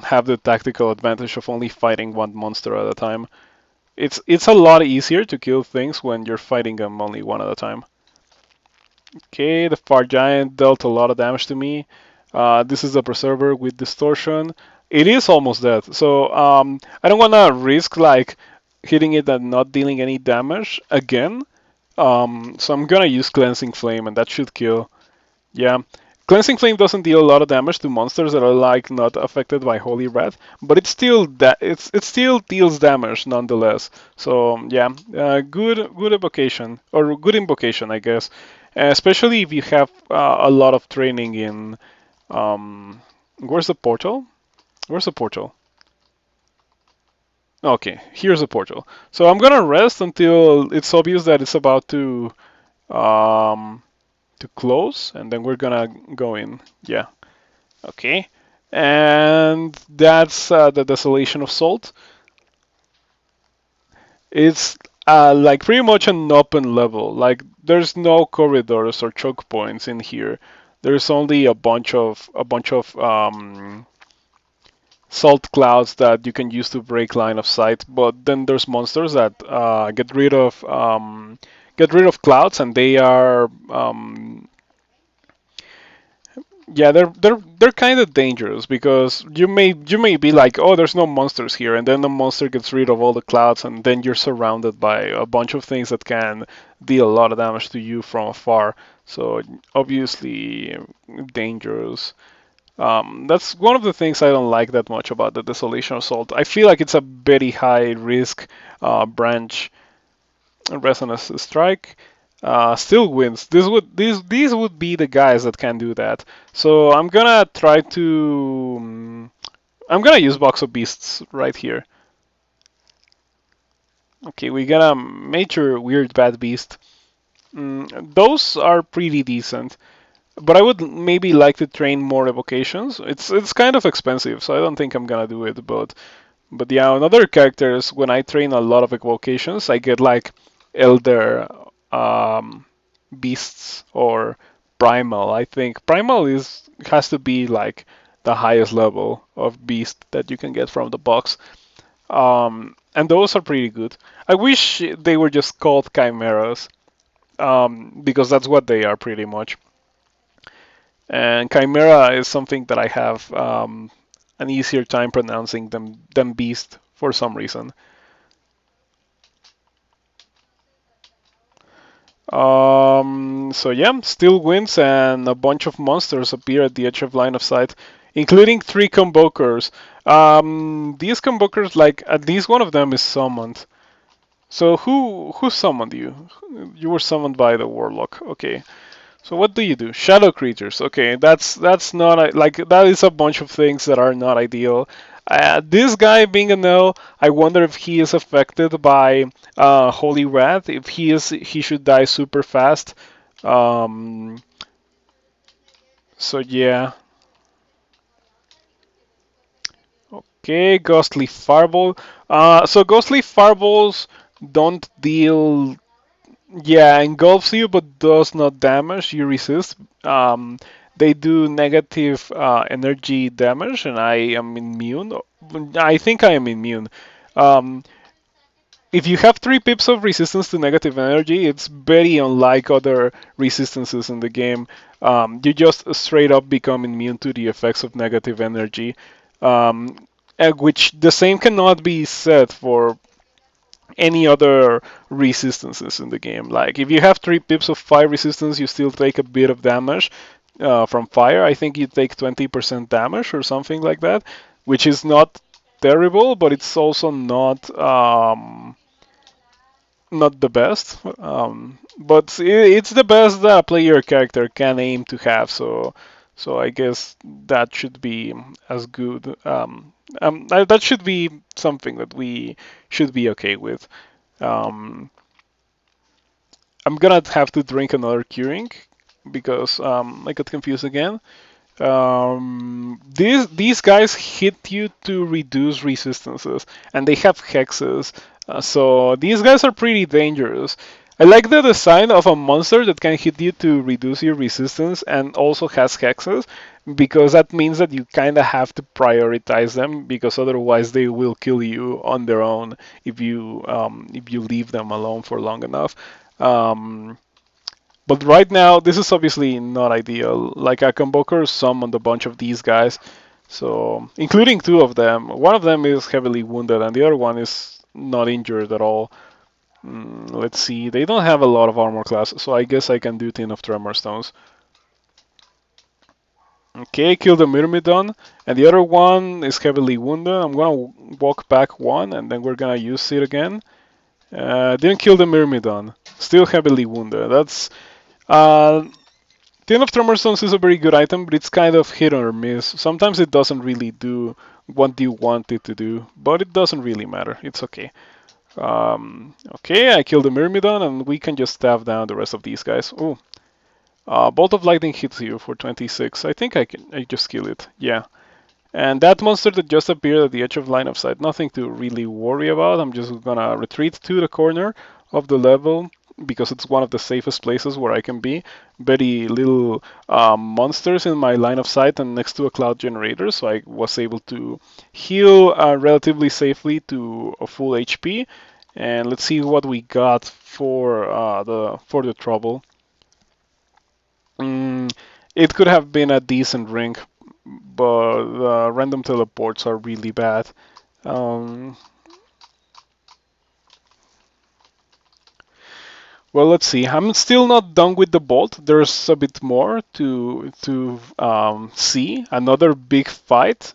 have the tactical advantage of only fighting one monster at a time. It's a lot easier to kill things when you're fighting them only one at a time. Okay, the Far Giant dealt a lot of damage to me. This is the Preserver with Distortion. It is almost dead, so I don't want to risk like hitting it and not dealing any damage again. So I'm gonna use Cleansing Flame, and that should kill. Yeah. Cleansing Flame doesn't deal a lot of damage to monsters that are like not affected by Holy Wrath, but it still deals damage nonetheless. So yeah, good evocation or good invocation, I guess. Especially if you have a lot of training in where's the portal? Where's the portal? Okay, here's the portal. So I'm gonna rest until it's obvious that it's about um, to close, and then we're gonna go in. Yeah. Okay. And that's the Desolation of Salt. It's like pretty much an open level. Like there's no corridors or choke points in here. There's only a bunch of salt clouds that you can use to break line of sight. But then there's monsters that get rid of clouds, and they are yeah, they're kind of dangerous because you may be like, oh, there's no monsters here, and then the monster gets rid of all the clouds, and then you're surrounded by a bunch of things that can deal a lot of damage to you from afar. So obviously dangerous. That's one of the things I don't like that much about the Desolation Assault. I feel like it's a very high risk branch. Resonance Strike still wins. These would be the guys that can do that. So I'm gonna try to I'm gonna use Box of Beasts right here. Okay, we got a major weird bad beast. Those are pretty decent, but I would maybe like to train more evocations. It's kind of expensive, so I don't think I'm gonna do it. But yeah, on other characters, when I train a lot of evocations, I get like elder beasts or primal. I think primal is has to be like the highest level of beast that you can get from the box. And those are pretty good. I wish they were just called chimeras, because that's what they are pretty much. And chimera is something that I have an easier time pronouncing than beast for some reason. So yeah, still wins, and a bunch of monsters appear at the edge of line of sight, including three convokers. These convokers, like at least one of them is summoned. So who summoned you? You were summoned by the warlock. Okay. So what do you do? Shadow creatures. Okay, that's not like that is a bunch of things that are not ideal. This guy being a no, I wonder if he is affected by Holy Wrath. If he is, he should die super fast. Um, so yeah. Okay, Ghostly Fireball. So Ghostly Fireballs don't deal. Yeah, engulfs you but does not damage. You resist. They do negative energy damage, and I am immune. I think I am immune. Um, if you have 3 pips of resistance to negative energy, it's very unlike other resistances in the game. You just straight up become immune to the effects of negative energy, um, which the same cannot be said for any other resistances in the game. Like if you have 3 pips of fire resistance, you still take a bit of damage from fire. I think you take 20% damage or something like that, which is not terrible, but it's also not the best. But it's the best that a player character can aim to have. So I guess that should be as good. That should be something that we should be okay with. Um, I'm gonna have to drink another curing because I got confused again. These guys hit you to reduce resistances, and they have hexes. So these guys are pretty dangerous. I like the design of a monster that can hit you to reduce your resistance and also has hexes, because that means that you kind of have to prioritize them, because otherwise they will kill you on their own if you leave them alone for long enough. Um, but right now, this is obviously not ideal. Like a Convoker summoned a bunch of these guys, so including two of them. One of them is heavily wounded, and the other one is not injured at all. Let's see. They don't have a lot of armor class, so I guess I can do Tin of Tremor Stones. Okay, kill the Myrmidon, and the other one is heavily wounded. I'm gonna walk back one, and then we're gonna use it again. Didn't kill the Myrmidon. Still heavily wounded. That's Tin of Tremor Stones is a very good item, but it's kind of hit or miss. Sometimes it doesn't really do what you want it to do, but it doesn't really matter. It's okay. Okay, I killed the Myrmidon, and we can just stab down the rest of these guys. Oh, Bolt of Lightning hits you for 26. I think I just kill it. Yeah. And that monster that just appeared at the edge of line of sight, nothing to really worry about. I'm just gonna retreat to the corner of the level because it's one of the safest places where I can be. Very little monsters in my line of sight and next to a cloud generator, so I was able to heal relatively safely to a full HP. And let's see what we got for the trouble. Mm, it could have been a decent ring, but random teleports are really bad. Um, well, let's see. I'm still not done with the bolt. There's a bit more to see. Another big fight,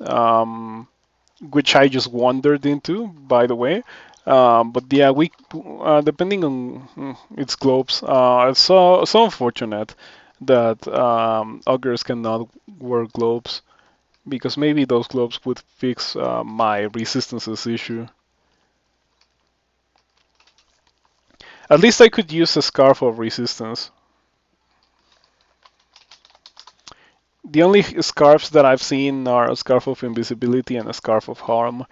which I just wandered into, by the way. But yeah, we depending on its globes, it's so unfortunate that augurs cannot wear globes, because maybe those globes would fix my resistances issue. At least I could use a Scarf of Resistance. The only scarves that I've seen are a Scarf of Invisibility and a Scarf of Harm,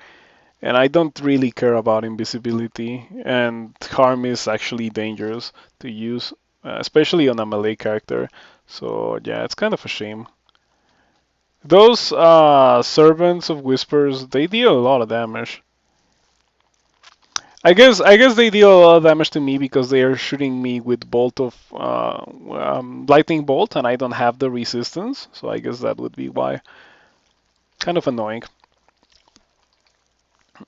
and I don't really care about invisibility, and Harm is actually dangerous to use, especially on a melee character. So yeah, it's kind of a shame. Those Servants of Whispers, they deal a lot of damage. I guess they deal a lot of damage to me because they are shooting me with lightning bolt, and I don't have the resistance. So I guess that would be why. Kind of annoying.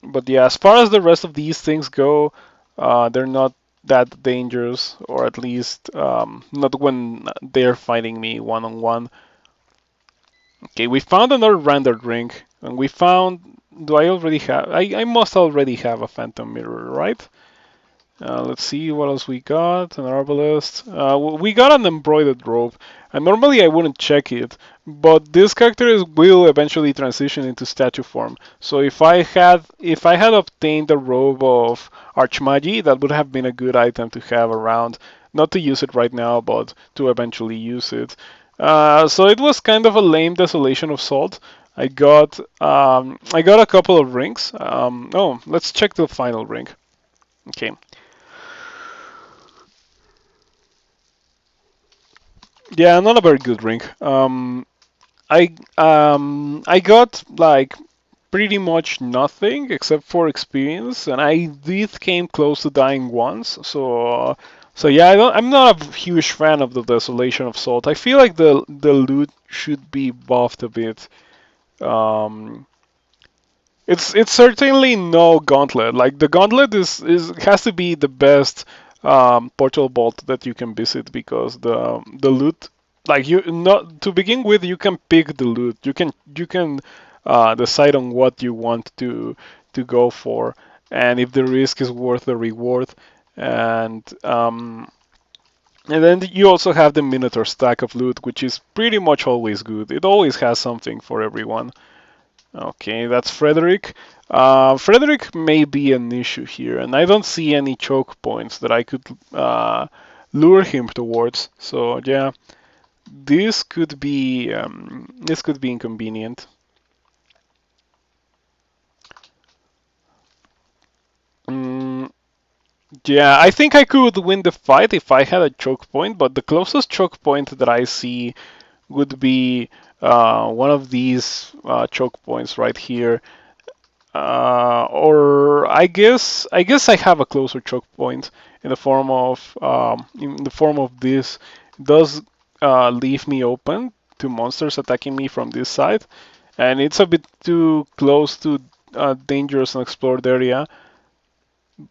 But yeah, as far as the rest of these things go, they're not that dangerous, or at least not when they're fighting me one on one. Okay, we found another rendered ring, and we found. Do I already have? I must already have a phantom mirror, right? Let's see what else we got. An arbalest. We got an embroidered robe, and normally I wouldn't check it, but this character will eventually transition into statue form. So if I had obtained the robe of Archmagi, that would have been a good item to have around. Not to use it right now, but to eventually use it. So it was kind of a lame desolation of salt. I got a couple of rings. Oh, let's check the final ring. Okay. Yeah, not a very good ring. I got like pretty much nothing except for experience, and I did came close to dying once. So yeah, I'm not a huge fan of the Desolation of Salt. I feel like the loot should be buffed a bit. Um, it's certainly no gauntlet. Like the gauntlet is has to be the best portal vault that you can visit, because the loot, like you not to begin with, you can pick the loot. You can decide on what you want to go for, and if the risk is worth the reward. And um, and then you also have the Minotaur stack of loot, which is pretty much always good. It always has something for everyone. Okay, that's Frederick. Frederick may be an issue here, and I don't see any choke points that I could lure him towards. So yeah, this could be inconvenient. Mm, Yeah, I think I could win the fight if I had a choke point, but the closest choke point that I see would be one of these choke points right here. Or I guess I have a closer choke point in the form of this. It does leave me open to monsters attacking me from this side, and it's a bit too close to dangerous and explored area.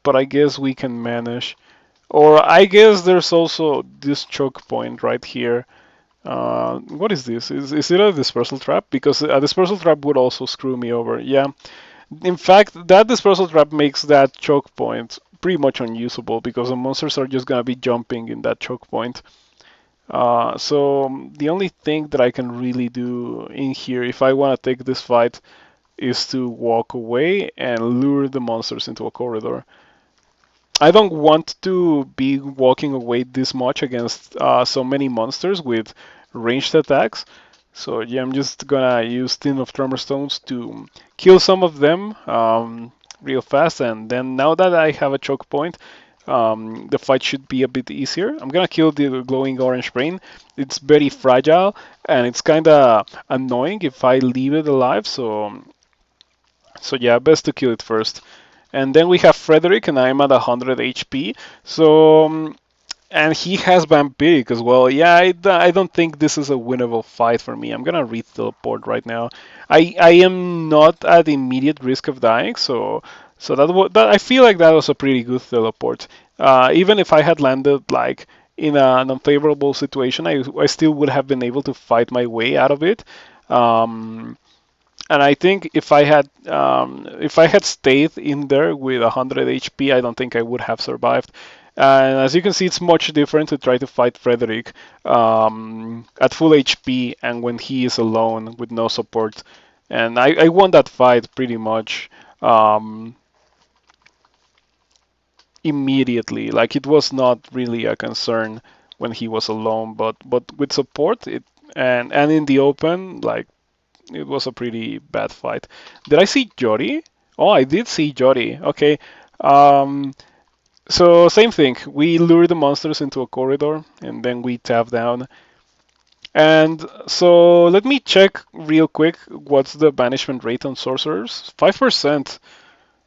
But I guess we can manage. Or I guess there's also this choke point right here. What is this? Is it a dispersal trap? Because a dispersal trap would also screw me over. Yeah. In fact, that dispersal trap makes that choke point pretty much unusable because the monsters are just gonna be jumping in that choke point. So the only thing that I can really do in here, if I want to take this fight, is to walk away and lure the monsters into a corridor. I don't want to be walking away this much against so many monsters with ranged attacks. So yeah, I'm just gonna use Tin of Tremor Stones to kill some of them real fast, and then now that I have a choke point, the fight should be a bit easier. I'm gonna kill the glowing orange brain. It's very fragile, and it's kind of annoying if I leave it alive. So yeah, best to kill it first. And then we have Frederick, and I'm at 100 HP. So, and he has Vampiric as well. Yeah, I don't think this is a winnable fight for me. I'm gonna re-teleport right now. I am not at immediate risk of dying, so that I feel like that was a pretty good teleport. Even if I had landed like in an unfavorable situation, I still would have been able to fight my way out of it. Um, and I think if I had stayed in there with 100 HP, I don't think I would have survived. And as you can see, it's much different to try to fight Frederick at full HP and when he is alone with no support. And I won that fight pretty much immediately. Like it was not really a concern when he was alone, but with support, it and in the open, like it was a pretty bad fight. Did I see Jody? Oh, I did see Jody. Okay. Um, so same thing. We lure the monsters into a corridor and then we tap down. And so let me check real quick what's the banishment rate on sorcerers. 5%.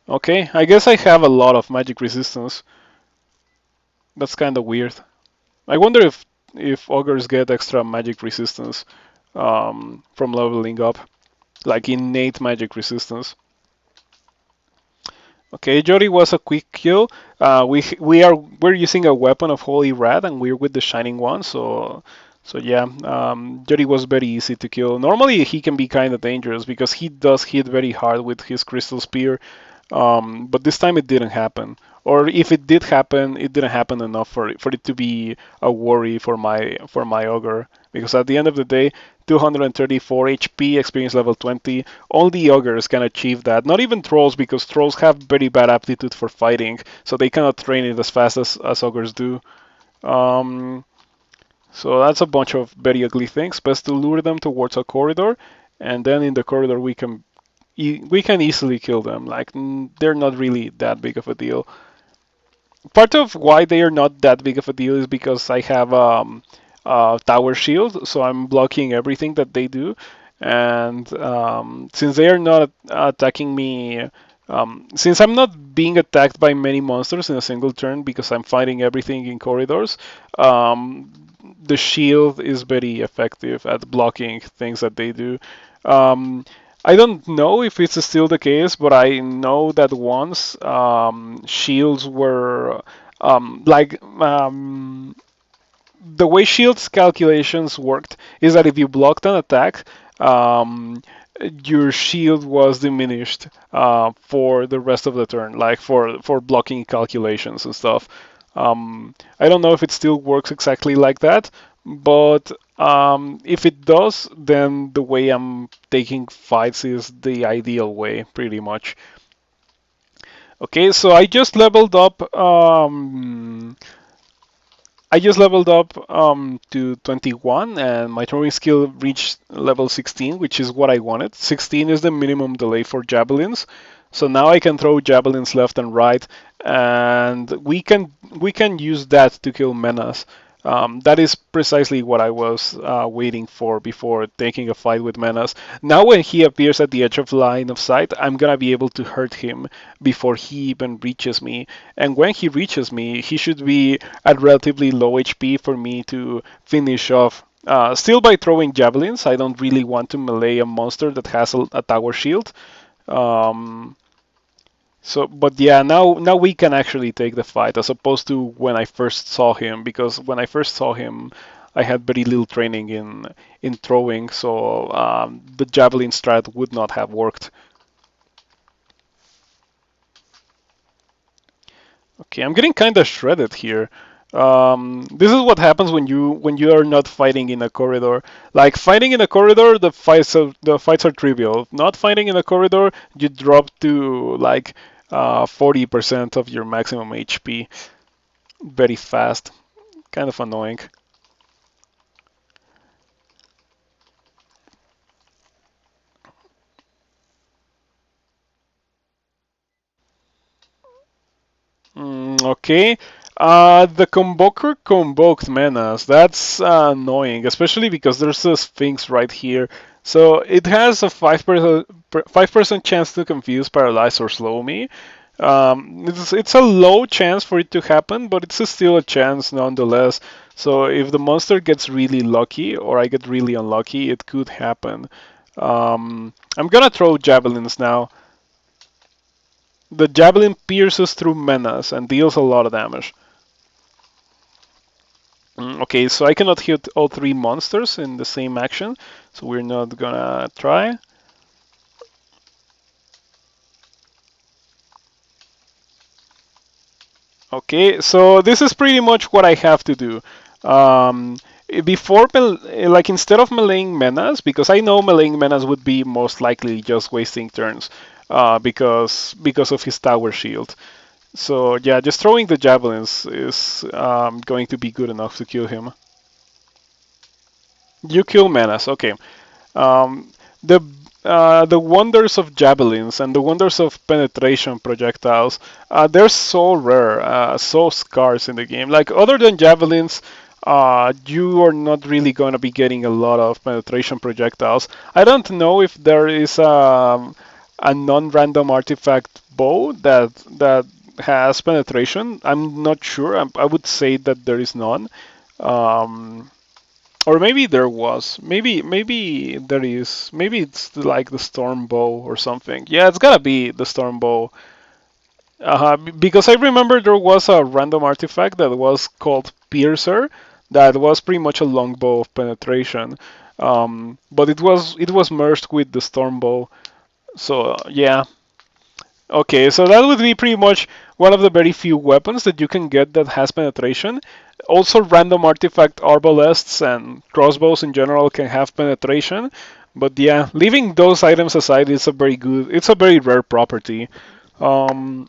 Okay, I guess I have a lot of magic resistance. That's kind of weird. I wonder if ogres get extra magic resistance from leveling up, like innate magic resistance. Okay, Jody was a quick kill. We're using a weapon of Holy Rat, and we're with the Shining One. So yeah, Jody was very easy to kill. Normally he can be kind of dangerous because he does hit very hard with his Crystal Spear, but this time it didn't happen. Or if it did happen, it didn't happen enough for it to be a worry for my ogre. Because at the end of the day, 234 HP, experience level 20. Only ogres can achieve that. Not even trolls, because trolls have very bad aptitude for fighting, so they cannot train it as fast as ogres do. Um, so that's a bunch of very ugly things. Best to lure them towards a corridor, and then in the corridor we can easily kill them. Like they're not really that big of a deal. Part of why they are not that big of a deal is because I have tower shield, so I'm blocking everything that they do. And since they are not attacking me, since I'm not being attacked by many monsters in a single turn because I'm fighting everything in corridors, the shield is very effective at blocking things that they do. Um, I don't know if it's still the case, but I know that once shields were like the way shields calculations worked is that if you blocked an attack, um, your shield was diminished for the rest of the turn, like for blocking calculations and stuff. I don't know if it still works exactly like that, but if it does, then the way I'm taking fights is the ideal way, pretty much. Okay, so I just leveled up to 21, and my throwing skill reached level 16, which is what I wanted. 16 is the minimum delay for javelins, so now I can throw javelins left and right, and we can use that to kill Menace. That is precisely what I was waiting for before taking a fight with Menace. Now when he appears at the edge of line of sight, I'm gonna be able to hurt him before he even reaches me. And when he reaches me, he should be at relatively low HP for me to finish off. Still by throwing javelins, I don't really want to melee a monster that has a tower shield. Um, but yeah, now we can actually take the fight as opposed to when I first saw him, because when I first saw him, I had very little training in throwing, so the javelin strat would not have worked. Okay, I'm getting kind of shredded here. This is what happens when you are not fighting in a corridor. Like fighting in a corridor, the fights are trivial. Not fighting in a corridor, you drop to like 40% of your maximum HP very fast. Kind of annoying. Okay. The Convoker convoked Menace. That's annoying, especially because there's a Sphinx right here. So it has a 5% chance to confuse, paralyze, or slow me. It's a low chance for it to happen, but it's still a chance nonetheless. So if the monster gets really lucky, or I get really unlucky, it could happen. I'm gonna throw javelins now. The javelin pierces through Menace and deals a lot of damage. Okay, so I cannot hit all three monsters in the same action, so we're not gonna try. Okay, so this is pretty much what I have to do. Um, like instead of meleeing Menace, because I know meleeing Menace would be most likely just wasting turns, because of his tower shield. So yeah, just throwing the javelins is going to be good enough to kill him. You kill Menace, okay. Um, the the wonders of javelins and the wonders of penetration projectiles, they're so rare, so scarce in the game. Like other than javelins, you are not really going to be getting a lot of penetration projectiles. I don't know if there is a non-random artifact bow that has penetration. I'm not sure. I would say that there is none. Um, or maybe there was. Maybe there is. Maybe it's like the storm bow or something. Yeah, it's gotta be the storm bow. Because I remember there was a random artifact that was called Piercer that was pretty much a longbow of penetration. But it was merged with the storm bow. So yeah. Okay, so that would be pretty much one of the very few weapons that you can get that has penetration. Also, random artifact arbalests and crossbows in general can have penetration. But yeah, leaving those items aside, it's a very rare property. Um,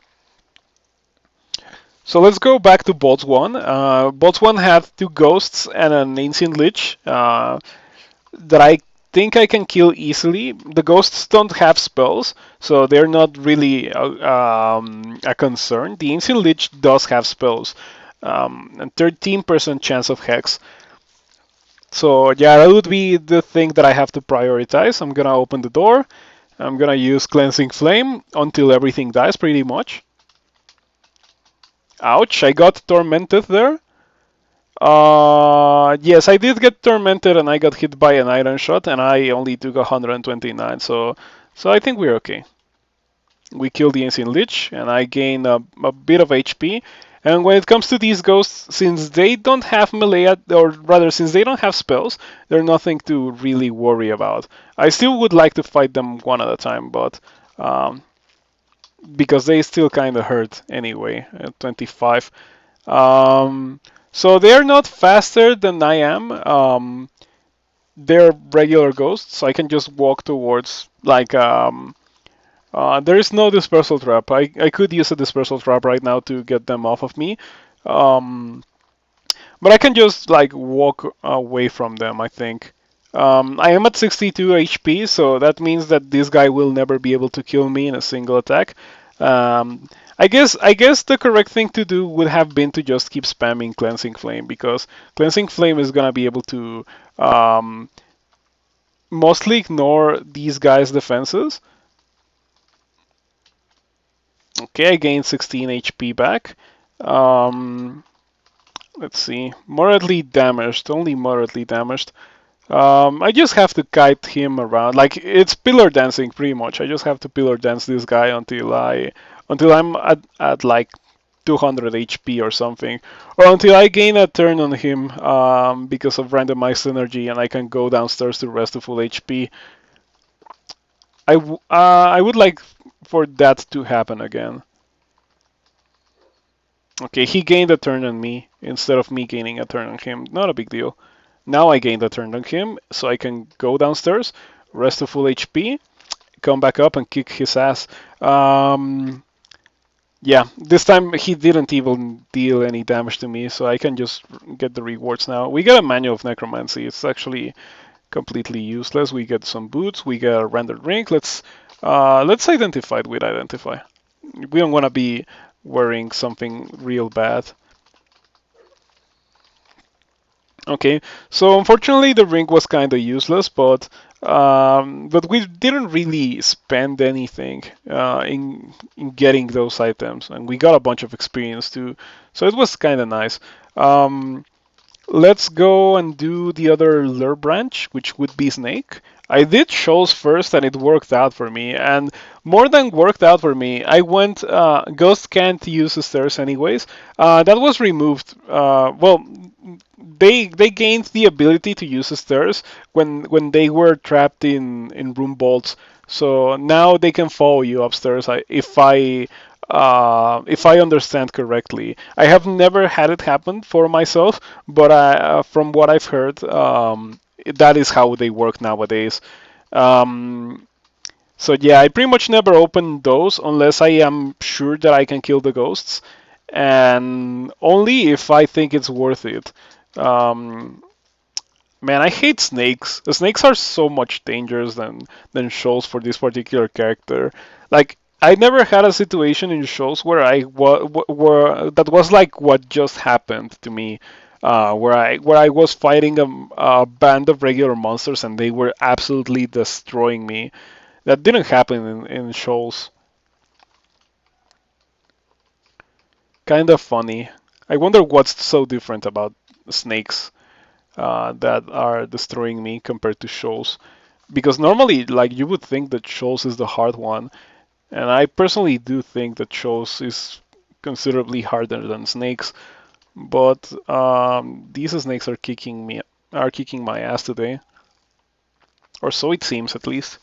so let's go back to Bots 1. Bots 1 had two ghosts and an ancient lich. That I think I can kill easily. The ghosts don't have spells, so they're not really a concern. The ancient lich does have spells, and 13% chance of hex. So yeah, that would be the thing that I have to prioritize. I'm gonna open the door. I'm gonna use cleansing flame until everything dies, pretty much. Ouch! I got tormented there. Yes, I did get tormented and I got hit by an iron shot and I only took 129, so I think we're okay. We killed the ancient lich and I gained a bit of HP. And when it comes to these ghosts, since they don't have melee, or rather, since they don't have spells, they're nothing to really worry about. I still would like to fight them one at a time, but um, because they still kind of hurt anyway at 25. Um, so they're not faster than I am. They're regular ghosts. So I can just walk towards like there is no dispersal trap. I could use a dispersal trap right now to get them off of me. Um, but I can just like walk away from them, I think. I am at 62 HP, so that means that this guy will never be able to kill me in a single attack. Um, I guess the correct thing to do would have been to just keep spamming Cleansing Flame, because Cleansing Flame is gonna be able to um, mostly ignore these guys' defenses. Okay, I gained 16 HP back. Um, let's see, moderately damaged, only moderately damaged. I just have to kite him around. Like, it's pillar dancing pretty much. I just have to pillar dance this guy until I'm at like 200 HP or something, or until I gain a turn on him because of randomized energy, and I can go downstairs to rest to full HP. I would like for that to happen again. Okay, he gained a turn on me instead of me gaining a turn on him. Not a big deal. Now I gained a turn on him, so I can go downstairs, rest to full HP, come back up and kick his ass. Yeah, this time he didn't even deal any damage to me, so I can just get the rewards now. We get a manual of necromancy. It's actually completely useless. We get some boots. We get a rendered ring. Let's identify it with identify. We don't want to be wearing something real bad. Okay, so unfortunately the ring was kind of useless, but we didn't really spend anything in getting those items, and we got a bunch of experience too, so it was kind of nice. Um, Let's go and do the other lure branch, which would be Snake. I did shows first and it worked out for me. And more than worked out for me, I went. Ghost can't use the stairs anyways. That was removed. Well, they gained the ability to use the stairs when they were trapped in room bolts. So now they can follow you upstairs. If I understand correctly. I have never had it happen for myself, but from what I've heard, that is how they work nowadays. Um, so yeah, I pretty much never open those unless I am sure that I can kill the ghosts, and only if I think it's worth it. Um, Man, I hate snakes. The snakes are so much dangerous than shows for this particular character. Like, I never had a situation in shows where where that was like what just happened to me, where I was fighting a band of regular monsters and they were absolutely destroying me. That didn't happen in shows. Kind of funny. I wonder what's so different about snakes that are destroying me compared to shoals. Because normally, like, you would think that shoals is the hard one, and I personally do think that shoals is considerably harder than snakes. But these snakes are kicking my ass today, or so it seems at least.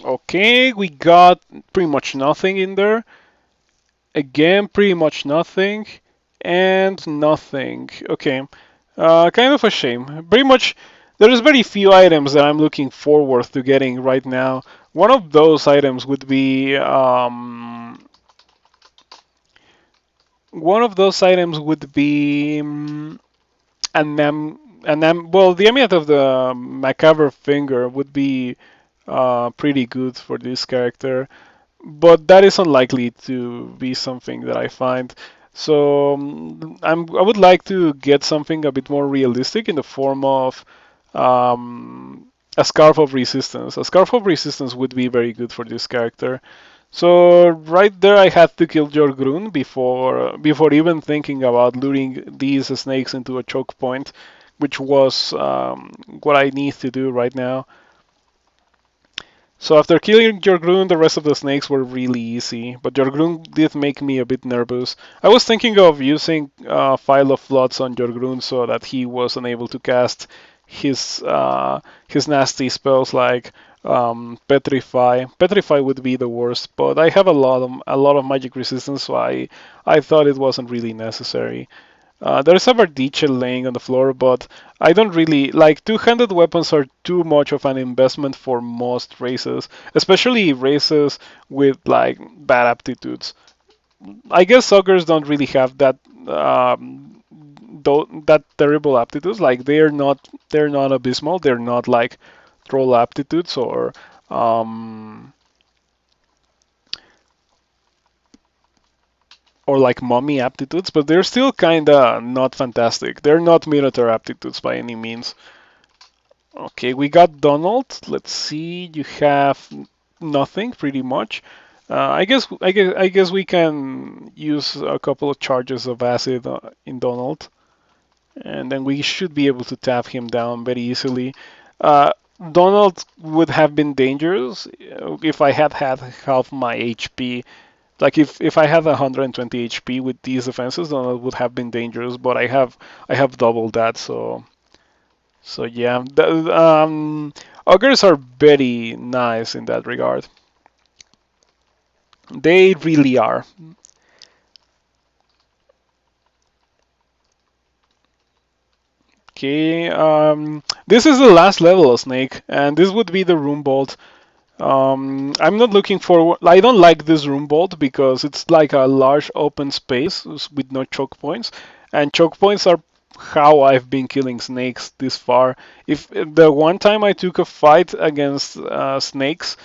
Okay, we got pretty much nothing in there. Again, pretty much nothing. And nothing. Okay. Kind of a shame. Pretty much, there's very few items that I'm looking forward to getting right now. One of those items would be one of those items would be well, the amulet of the macabre finger would be pretty good for this character, but that is unlikely to be something that I find. So I would like to get something a bit more realistic in the form of a Scarf of Resistance. A Scarf of Resistance would be very good for this character. So right there, I had to kill Jorgrun before even thinking about luring these snakes into a choke point, which was what I need to do right now. So after killing Jorgrun, the rest of the snakes were really easy, but Jorgrun did make me a bit nervous. I was thinking of using File of Floods on Jorgrun so that he was unable to cast his nasty spells like Petrify. Petrify would be the worst, but I have a lot of magic resistance, so I thought it wasn't really necessary. There's a Verdiche laying on the floor, but I don't really like two-handed weapons are too much of an investment for most races, especially races with like bad aptitudes. I guess Ogres don't really have that terrible aptitudes. Like they're not abysmal. They're not like troll aptitudes um, or like mummy aptitudes, but they're still kinda not fantastic. They're not Minotaur aptitudes by any means. Okay, we got Donald. Let's see. You have nothing, pretty much. I guess we can use a couple of charges of acid in Donald, and then we should be able to tap him down very easily. Uh, Donald would have been dangerous if I had had half my HP. Like if I had 120 HP with these defenses, Donald would have been dangerous. But I have doubled that, so yeah. Ogres are very nice in that regard. They really are. Okay, this is the last level of Snake, and this would be the Room Bolt. I'm not looking forward. I don't like this room bolt because it's like a large open space with no choke points, and choke points are how I've been killing snakes this far. If the one time I took a fight against snakes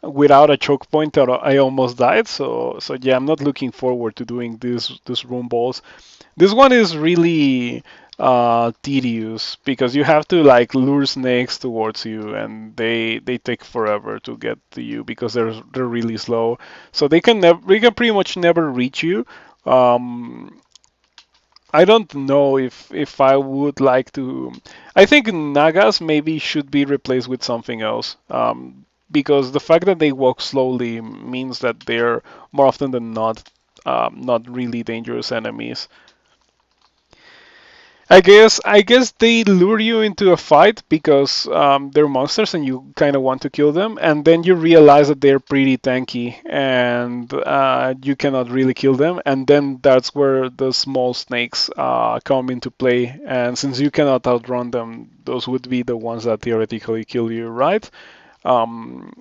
without a choke point, I almost died. So yeah, I'm not looking forward to doing this room balls. This one is really tedious because you have to like lure snakes towards you, and they take forever to get to you because they're really slow. So they can pretty much never reach you. Um, I don't know if I would like to. I think Nagas maybe should be replaced with something else. Because the fact that they walk slowly means that they're more often than not really dangerous enemies. I guess they lure you into a fight because they're monsters and you kind of want to kill them, and then you realize that they're pretty tanky and you cannot really kill them, and then that's where the small snakes come into play. And since you cannot outrun them, those would be the ones that theoretically kill you, right? I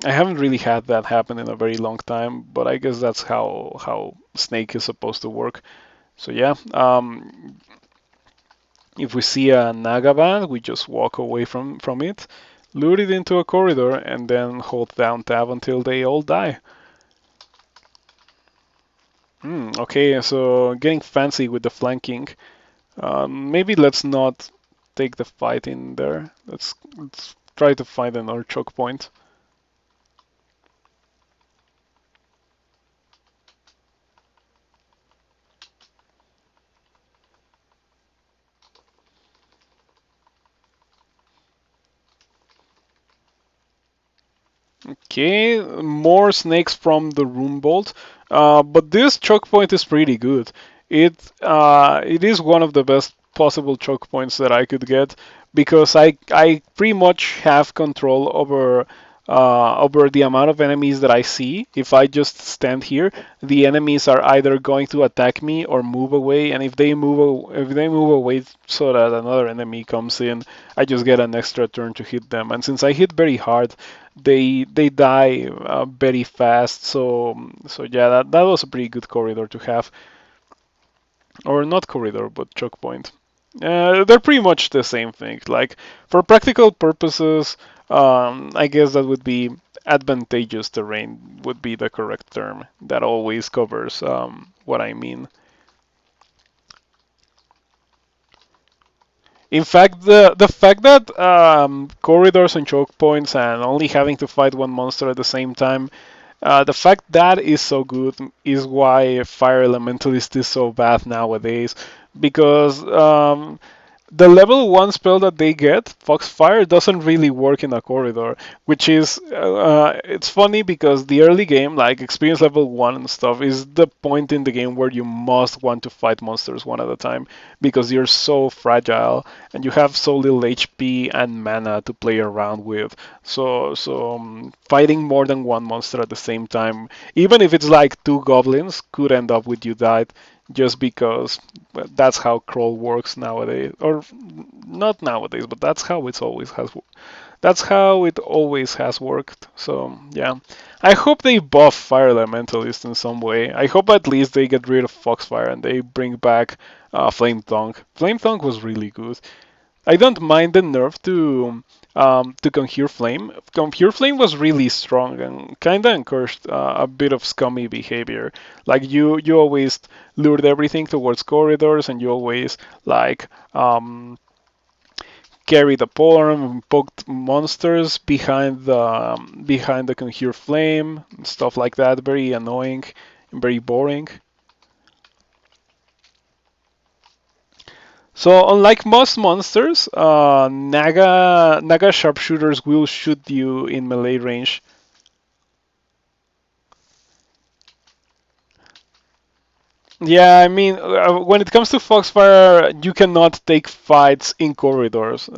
haven't really had that happen in a very long time, but I guess that's how Snake is supposed to work. So yeah, if we see a Naga band, we just walk away from it, lure it into a corridor, and then hold down tab until they all die. Okay, so getting fancy with the flanking. Maybe let's not take the fight in there. Let's try to find another choke point. Okay, more snakes from the room bolt, but this choke point is pretty good. It is one of the best possible choke points that I could get because I pretty much have control over the amount of enemies that I see. If I just stand here, the enemies are either going to attack me or move away, and if they move away so that another enemy comes in, I just get an extra turn to hit them. And since I hit very hard, they die very fast. So yeah, that was a pretty good corridor to have, or not corridor, but choke point. They're pretty much the same thing. Like for practical purposes, I guess that would be advantageous terrain would be the correct term. That always covers what I mean. In fact, the fact that corridors and choke points and only having to fight one monster at the same time, the fact that is so good is why Fire Elementalist is so bad nowadays. Because the level 1 spell that they get, Foxfire, doesn't really work in a corridor, which is it's funny because the early game, like experience level 1 and stuff, is the point in the game where you must want to fight monsters one at a time because you're so fragile and you have so little HP and mana to play around with. So fighting more than one monster at the same time, even if it's like two goblins, could end up with you died just because that's how crawl works nowadays, or not nowadays, but that's how it always has worked. So yeah, I hope they buff Fire Elementalist in some way. I hope at least they get rid of Foxfire and they bring back Flame Tongue. Flame Tongue was really good. I don't mind the nerf to Conjure Flame. Conjure Flame was really strong and kind of encouraged a bit of scummy behavior. Like you always lured everything towards corridors, and you always like carried a polearm and poked monsters behind the Conjure Flame, stuff like that. Very annoying and very boring. So unlike most monsters, Naga sharpshooters will shoot you in melee range. Yeah, I mean, when it comes to Foxfire, you cannot take fights in corridors,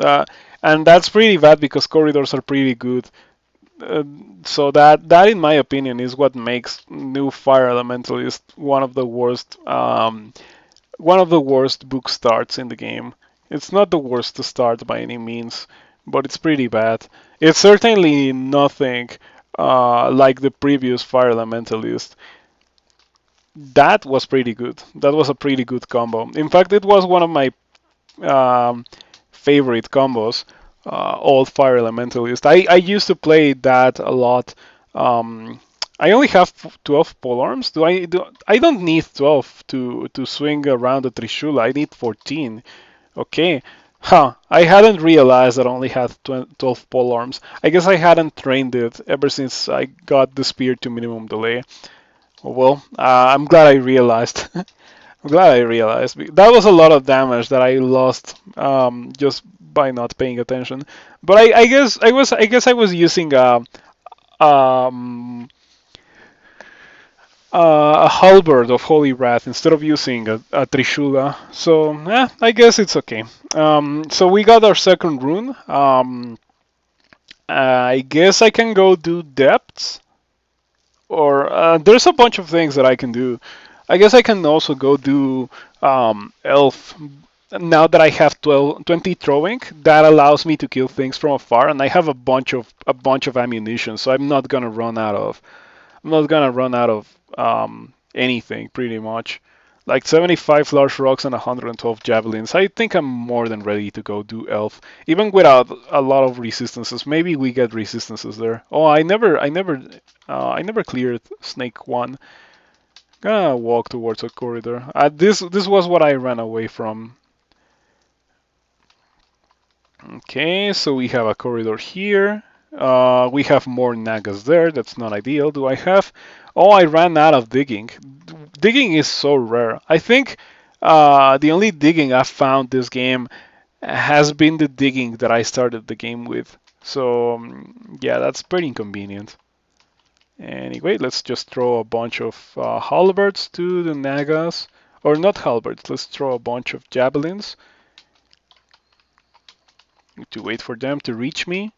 and that's pretty bad because corridors are pretty good. Uh, so that, in my opinion, is what makes new Fire Elementalist one of the worst book starts in the game. It's not the worst to start by any means, but it's pretty bad. It's certainly nothing like the previous Fire Elementalist. That was pretty good. That was a pretty good combo. In fact, it was one of my um, favorite combos. Old Fire Elementalist. I used to play that a lot. I only have 12 polearms. I don't need 12 to swing around the Trishula. I need 14. Okay. Huh. I hadn't realized that I only had 12 polearms. I guess I hadn't trained it ever since I got the spear to minimum delay. Well, I'm glad I realized. I'm glad I realized. That was a lot of damage that I lost just by not paying attention. But I guess I was using um, a halberd of Holy Wrath instead of using a Trishula. So I guess it's okay. So we got our second rune. I guess I can go do depths. Or there's a bunch of things that I can do. I guess I can also go do elf. Now that I have 20 throwing, that allows me to kill things from afar, and I have a bunch of ammunition, so I'm not gonna run out of anything pretty much. Like 75 large rocks and 112 javelins. I think I'm more than ready to go do elf, even without a lot of resistances. Maybe we get resistances there. Oh, I never cleared Snake One. Gonna walk towards a corridor. This was what I ran away from. Okay, so we have a corridor here. We have more Nagas there. That's not ideal. Do I have? Oh, I ran out of digging. Digging is so rare. I think the only digging I've found this game has been the digging that I started the game with. So yeah, that's pretty inconvenient. Anyway, let's just throw a bunch of halberds to the Nagas. Or not halberds, let's throw a bunch of javelins to wait for them to reach me.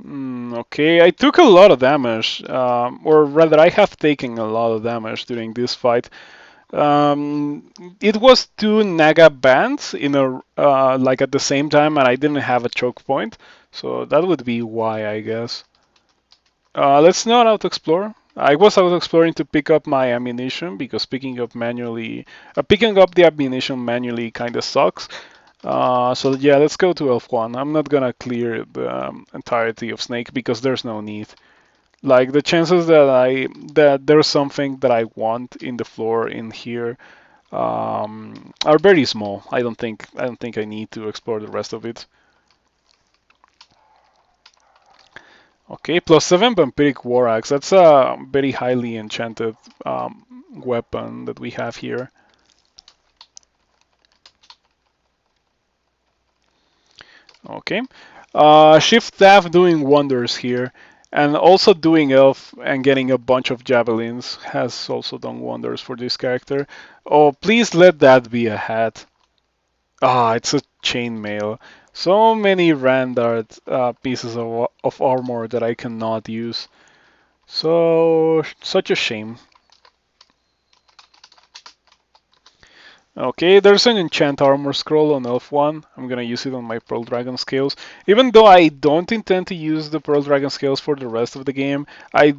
Okay, I took a lot of damage, or rather, I have taken a lot of damage during this fight. It was two Naga bands in a like at the same time, and I didn't have a choke point, so that would be why, I guess. Let's not out explore. I was out exploring to pick up my ammunition because picking up the ammunition manually kind of sucks. So yeah, let's go to Elf One. I'm not gonna clear the entirety of Snake because there's no need. Like the chances that there's something that I want in the floor in here are very small. I don't think I need to explore the rest of it. Okay, +7 Vampiric War Axe. That's a very highly enchanted weapon that we have here. Okay. Shift Staff doing wonders here. And also doing Elf and getting a bunch of javelins has also done wonders for this character. Oh, please let that be a hat. Ah, it's a chainmail. So many Randart pieces of armor that I cannot use. So, such a shame. Okay, there's an enchant armor scroll on Elf 1. I'm gonna use it on my Pearl Dragon scales. Even though I don't intend to use the Pearl Dragon scales for the rest of the game, I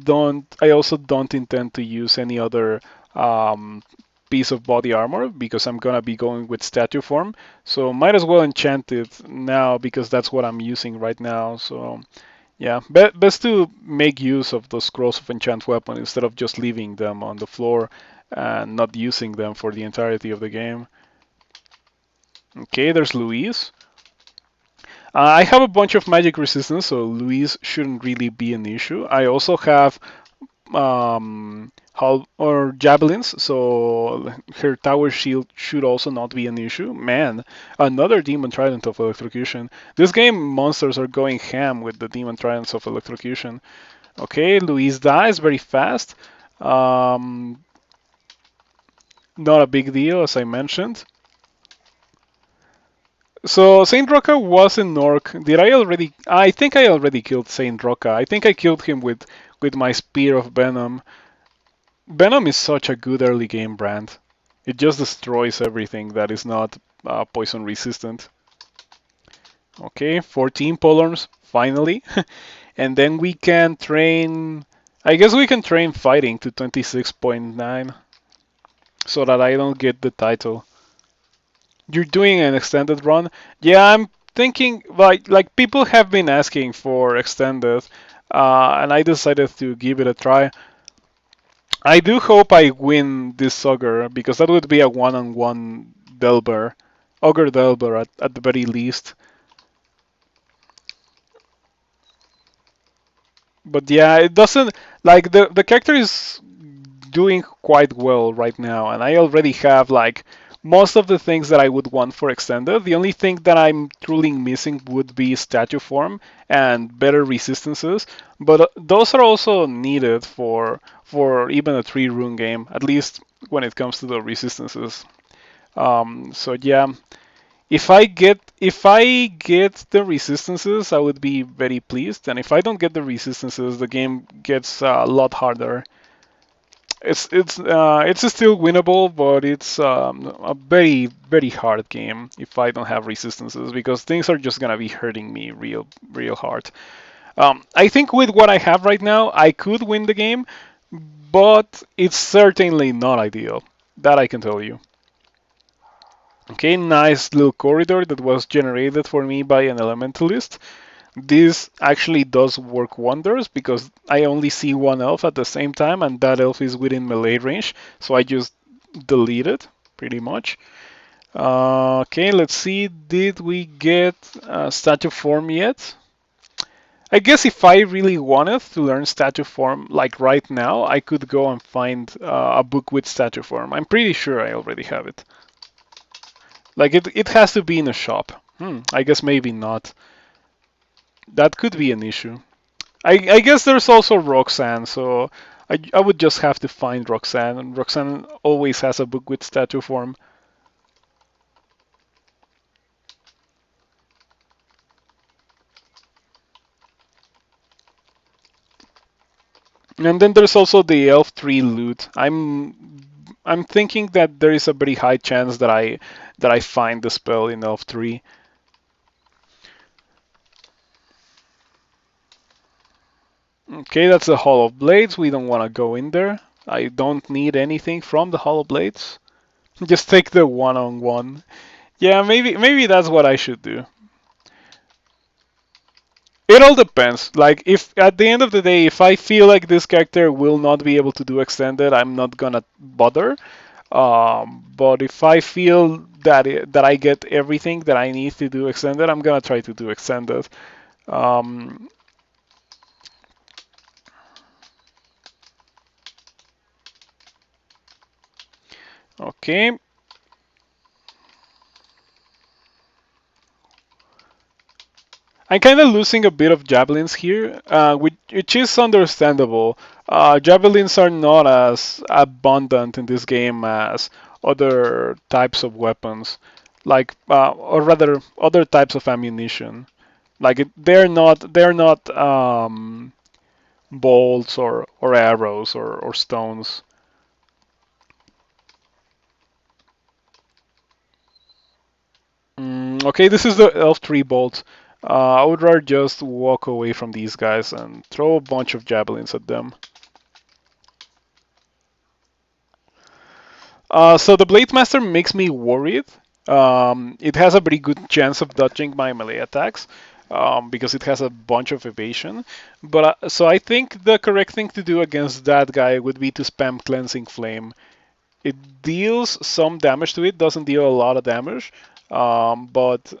also don't intend to use any other um, piece of body armor because I'm gonna be going with statue form. So might as well enchant it now because that's what I'm using right now. So yeah, best to make use of the scrolls of enchant weapon instead of just leaving them on the floor and not using them for the entirety of the game. Okay, there's Louise. I have a bunch of magic resistance, so Louise shouldn't really be an issue. I also have javelins, so her tower shield should also not be an issue. Man, another demon trident of electrocution. This game monsters are going ham with the demon tridents of electrocution. Okay, Louise dies very fast. Um, Not a big deal, as I mentioned. So Saint Roca was in Nork. Did I already? I think I already killed Saint Roca. I think I killed him with my Spear of Venom. Venom is such a good early game brand. It just destroys everything that is not poison resistant. Okay, 14 polearms finally, and then we can train. I guess we can train fighting to 26.9 so that I don't get the title. You're doing an extended run? Yeah, I'm thinking like people have been asking for extended, and I decided to give it a try. I do hope I win this Ogre because that would be a one-on-one Delver, Ogre Delver at the very least. But yeah, it doesn't like the character is doing quite well right now, and I already have like most of the things that I would want for extended. The only thing that I'm truly missing would be statue form and better resistances, but those are also needed for even a 3 rune game, at least when it comes to the resistances. So yeah, if I get the resistances, I would be very pleased, and if I don't get the resistances, the game gets a lot harder. It's still winnable, but it's a very hard game if I don't have resistances because things are just gonna be hurting me real hard. I think with what I have right now, I could win the game, but it's certainly not ideal. That I can tell you. Okay, nice little corridor that was generated for me by an elementalist. This actually does work wonders because I only see one elf at the same time, and that elf is within melee range, so I just delete it pretty much. Okay, let's see. Did we get statue form yet? I guess if I really wanted to learn statue form, like right now, I could go and find a book with statue form. I'm pretty sure I already have it. Like it has to be in a shop. I guess maybe not. That could be an issue. I guess there's also Roxanne, so I would just have to find Roxanne, and Roxanne always has a book with statue form. And then there's also the Elf Tree loot. I'm thinking that there is a very high chance that I find the spell in Elf Tree. Okay, that's the Hall of Blades. We don't want to go in there. I don't need anything from the Hall of Blades. Just take the one-on-one. Yeah, maybe that's what I should do. It all depends. Like, if at the end of the day, if I feel like this character will not be able to do extended, I'm not gonna bother. But if I feel that I get everything that I need to do extended, I'm gonna try to do extended. Um, okay, I'm kind of losing a bit of javelins here, which is understandable. Javelins are not as abundant in this game as other types of weapons, like or rather other types of ammunition. Like they're not bolts or arrows or stones. Okay, this is the Elf Tree Bolt. I would rather just walk away from these guys and throw a bunch of javelins at them. So the Blade Master makes me worried. It has a pretty good chance of dodging my melee attacks because it has a bunch of evasion. But so I think the correct thing to do against that guy would be to spam Cleansing Flame. It deals some damage to it, doesn't deal a lot of damage, but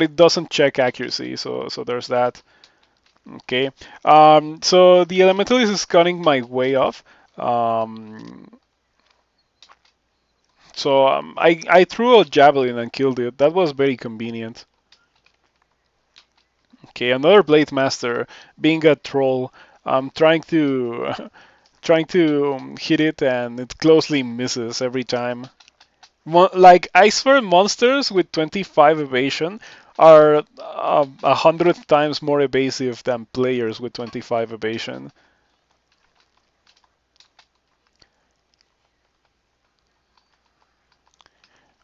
it doesn't check accuracy. So there's that. Okay. So the Elementalist is cutting my way off. Um, So I threw a javelin and killed it. That was very convenient. Okay, another blade master, being a troll, trying to trying to hit it and it closely misses every time. Like I swear, monsters with 25 evasion are 100 times more evasive than players with 25 evasion.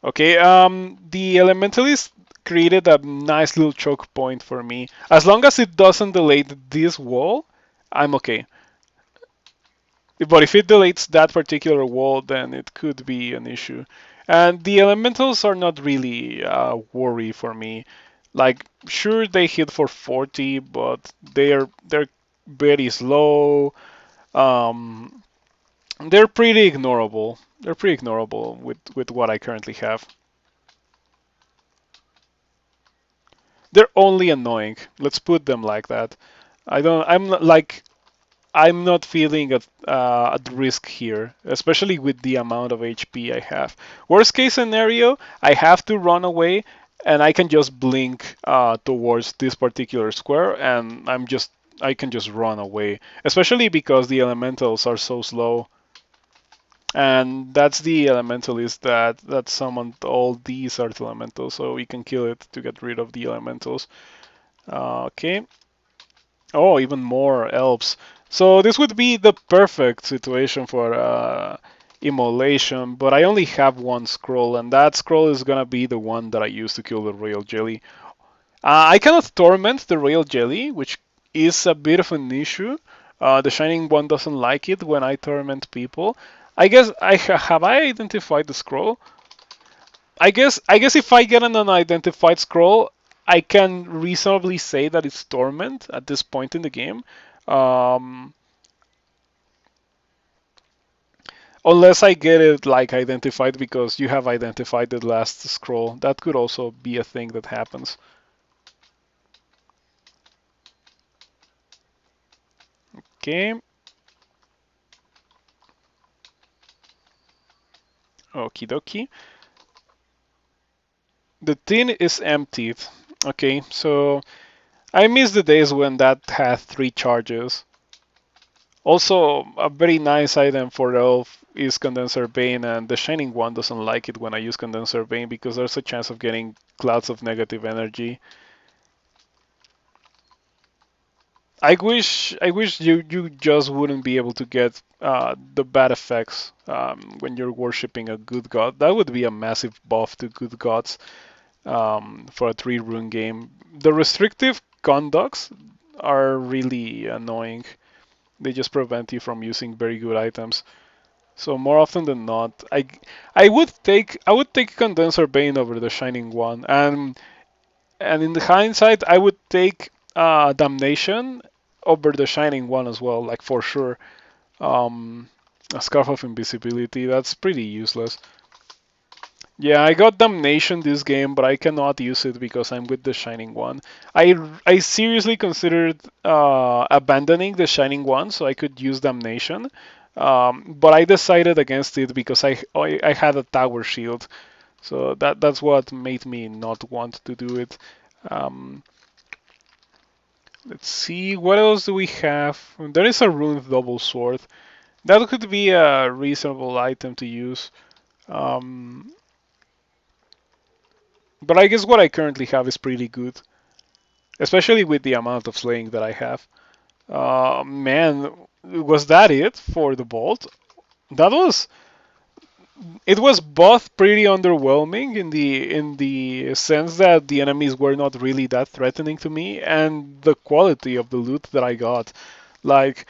Okay, the Elementalist created a nice little choke point for me. As long as it doesn't delay this wall, I'm okay. But if it delays that particular wall, then it could be an issue. And the elementals are not really a worry for me. Like, sure they hit for 40, but they're very slow. Um, they're pretty ignorable. They're pretty ignorable with what I currently have. They're only annoying. Let's put them like that. I don't. I'm not, like I'm not feeling at risk here, especially with the amount of HP I have. Worst case scenario, I have to run away, and I can just blink towards this particular square, and I can just run away. Especially because the elementals are so slow, and that's the elementalist that summoned all these earth elementals, so we can kill it to get rid of the elementals. Okay. Oh, even more elves. So this would be the perfect situation for immolation, but I only have one scroll, and that scroll is gonna be the one that I use to kill the royal jelly. I cannot torment the royal jelly, which is a bit of an issue. The shining one doesn't like it when I torment people. I guess have I identified the scroll? I guess if I get an unidentified scroll, I can reasonably say that it's torment at this point in the game. Um, Unless I get it like identified because you have identified the last scroll. That could also be a thing that happens. Okay. Okie dokie. The tin is emptied. Okay, so I miss the days when that had 3 charges. Also, a very nice item for Elf is Condenser Bane, and the Shining One doesn't like it when I use Condenser Bane because there's a chance of getting clouds of negative energy. I wish you just wouldn't be able to get the bad effects when you're worshipping a good god. That would be a massive buff to good gods for a 3 rune game. The restrictive conducts are really annoying. They just prevent you from using very good items. So more often than not, I would take Condenser Bane over the Shining One, and in the hindsight, I would take Damnation over the Shining One as well, like for sure. Um, a Scarf of Invisibility, that's pretty useless. Yeah, I got Damnation this game, but I cannot use it because I'm with the Shining One. I seriously considered abandoning the Shining One so I could use Damnation, but I decided against it because I had a Tower Shield, so that's what made me not want to do it. Um, let's see, what else do we have? There is a Runed Double Sword. That could be a reasonable item to use. Um, but I guess what I currently have is pretty good, especially with the amount of slaying that I have. Man, was that it for the bolt? That was it was both pretty underwhelming in the sense that the enemies were not really that threatening to me, and the quality of the loot that I got. Like,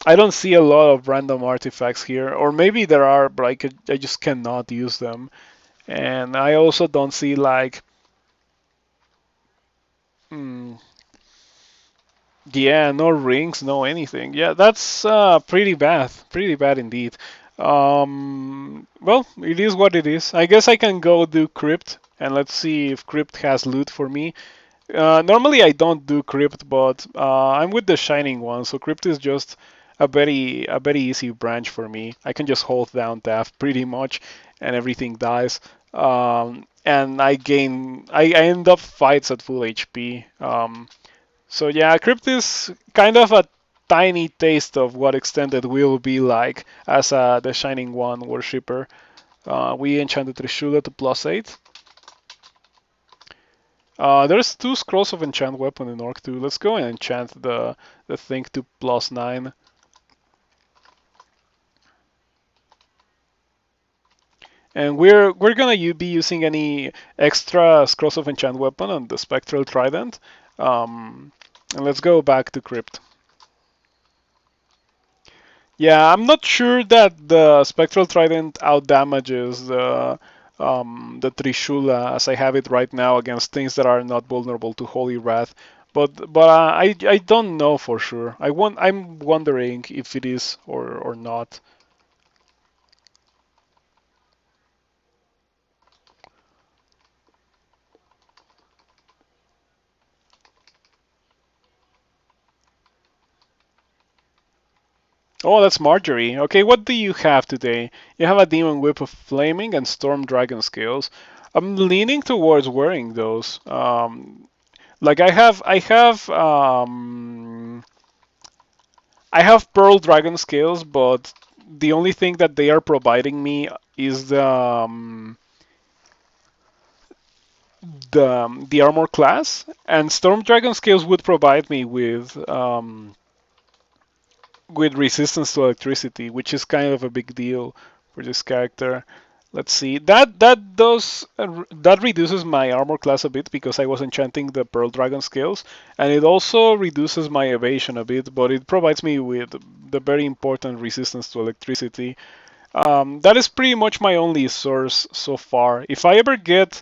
I don't see a lot of random artifacts here, or maybe there are, but I just cannot use them. And I also don't see like, mm, yeah, no rings, no anything. Yeah, that's pretty bad indeed. Well, it is what it is. I guess I can go do crypt, and let's see if crypt has loot for me. Normally I don't do crypt, but I'm with the shining one, so crypt is just a very easy branch for me. I can just hold down tab pretty much, and everything dies. And I end up fights at full HP. So yeah, crypt is kind of a tiny taste of what extended will be like as the shining one worshipper. We enchanted Trishula to +8. There's 2 scrolls of enchant weapon in Orc 2. Let's go and enchant the thing to +9. And we're gonna be using any extra scrolls of enchant weapon on the spectral trident. And let's go back to crypt. Yeah, I'm not sure that the spectral trident outdamages the Trishula as I have it right now against things that are not vulnerable to Holy Wrath. But I don't know for sure. I'm wondering if it is or not. Oh, that's Marjorie. Okay, what do you have today? You have a Demon Whip of Flaming and Storm Dragon Scales. I'm leaning towards wearing those. Like I have Pearl Dragon Scales, but the only thing that they are providing me is the armor class, and Storm Dragon Scales would provide me with resistance to electricity, which is kind of a big deal for this character. Let's see. That reduces my armor class a bit because I was enchanting the Pearl Dragon Scales, and it also reduces my evasion a bit, but it provides me with the very important resistance to electricity. That is pretty much my only source so far. If I ever get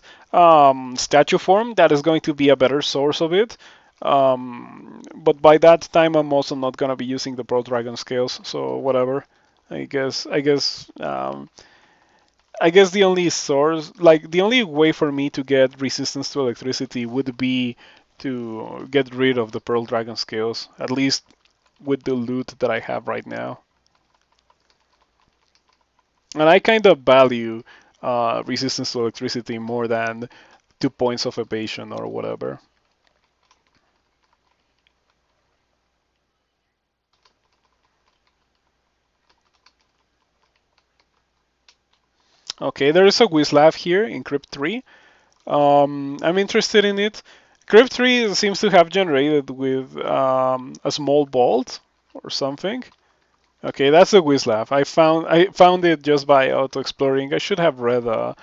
statue form, that is going to be a better source of it. But by that time, I'm also not gonna be using the Pro Dragon scales, so whatever. I guess. I guess. I guess the only source, like the only way for me to get resistance to electricity would be to get rid of the Pearl Dragon scales, at least with the loot that I have right now. And I kind of value resistance to electricity more than 2 points of evasion or whatever. Okay, there is a Wizlav here in Crypt 3. I'm interested in it. Crypt 3 seems to have generated with a small bolt or something. Okay, that's a Wizlav. I found it just by auto exploring. I should have read a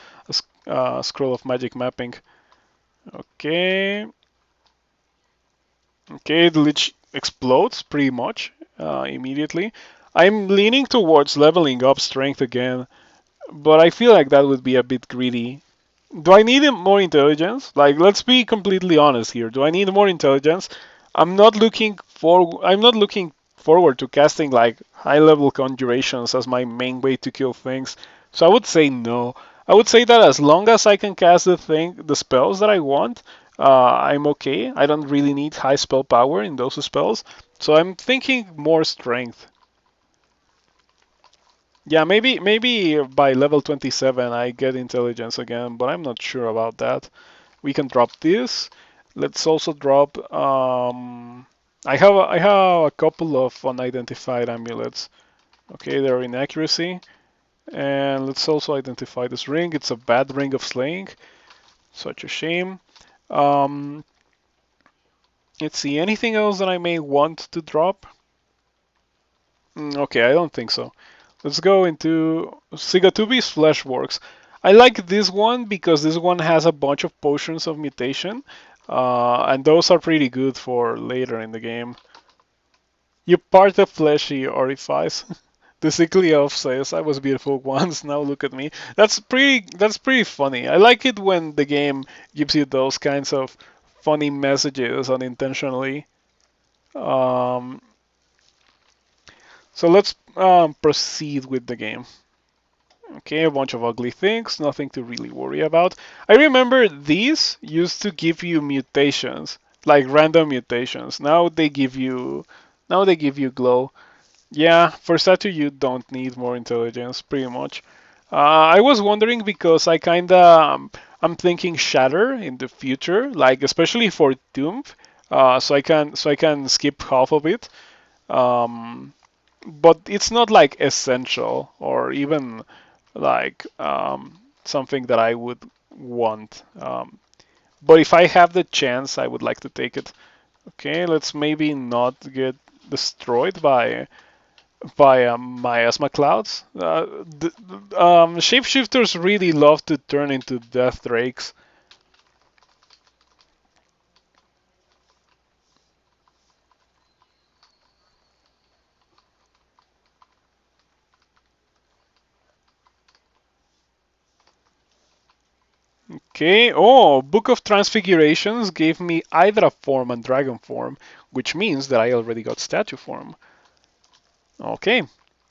scroll of magic mapping. Okay, okay, the lich explodes pretty much immediately. I'm leaning towards leveling up strength again, but I feel like that would be a bit greedy. Do I need more intelligence? Like, let's be completely honest here. Do I need more intelligence? I'm not looking forward to casting like high-level conjurations as my main way to kill things. So I would say no. I would say that as long as I can cast the spells that I want, I'm okay. I don't really need high spell power in those spells. So I'm thinking more strength. Yeah, maybe by level 27 I get intelligence again, but I'm not sure about that. We can drop this. Let's also drop. I have a couple of unidentified amulets. Okay, they're in accuracy, and let's also identify this ring. It's a bad ring of slaying. Such a shame. Um, let's see. Anything else that I may want to drop? Okay, I don't think so. Let's go into Sigatubi's Fleshworks. I like this one because this one has a bunch of potions of mutation, and those are pretty good for later in the game. You part the fleshy orifice. The sickly elf says, "I was beautiful once. Now look at me." That's pretty funny. I like it when the game gives you those kinds of funny messages unintentionally. Um, so let's proceed with the game. Okay, a bunch of ugly things, nothing to really worry about. I remember these used to give you mutations, like random mutations. Now they give you glow. Yeah, for statue you don't need more intelligence, pretty much. I was wondering because I'm thinking shatter in the future, like especially for Doom, so I can skip half of it. Um, but it's not like essential or even like something that I would want. But if I have the chance, I would like to take it. Okay, let's maybe not get destroyed by miasma clouds. Shapeshifters really love to turn into death drakes. Okay, oh, Book of Transfigurations gave me Hydra form and Dragon form, which means that I already got statue form. Okay,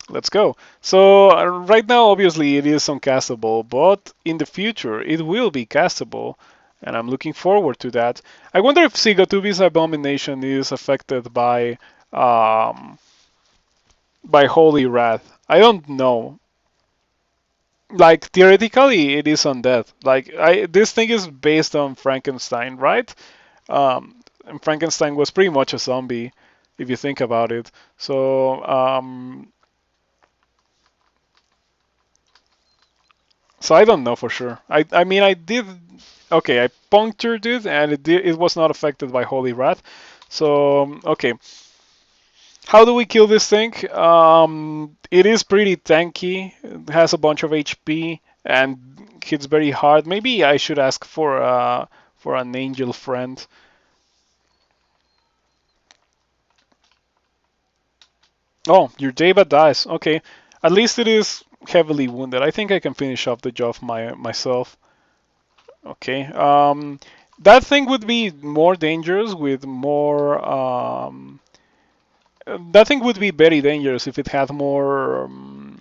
let's go. So right now, obviously, it is uncastable, but in the future, it will be castable, and I'm looking forward to that. I wonder if Sigatubi's Abomination is affected um, by Holy Wrath. I don't know. Like theoretically, it is undead. This thing is based on Frankenstein, right? And Frankenstein was pretty much a zombie, if you think about it. So I don't know for sure. I mean I did okay. I punctured it and it was not affected by Holy Wrath. So okay, how do we kill this thing? It is pretty tanky. It has a bunch of HP and hits very hard. Maybe I should ask for an angel friend. Oh, your Deva dies. Okay, at least it is heavily wounded. I think I can finish off the job myself. Okay. That thing would be more dangerous with more. That thing would be very dangerous if it had mm,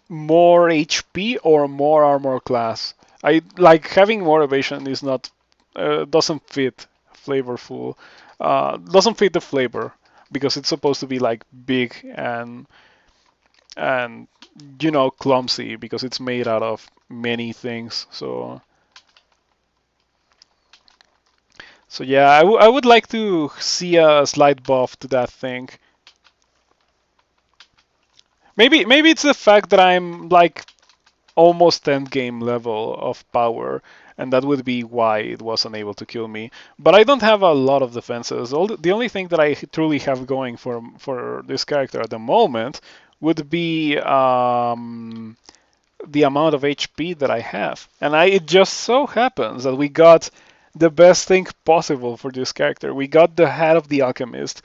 more HP or more armor class. I like having more evasion is not doesn't fit flavorful. Doesn't fit the flavor because it's supposed to be like big and clumsy because it's made out of many things. So yeah, I would like to see a slight buff to that thing. Maybe it's the fact that I'm like almost end game level of power, and that would be why it wasn't able to kill me. But I don't have a lot of defenses. The only thing that I truly have going for this character at the moment would be the amount of HP that I have. And it just so happens that we got the best thing possible for this character. We got the Hat of the Alchemist,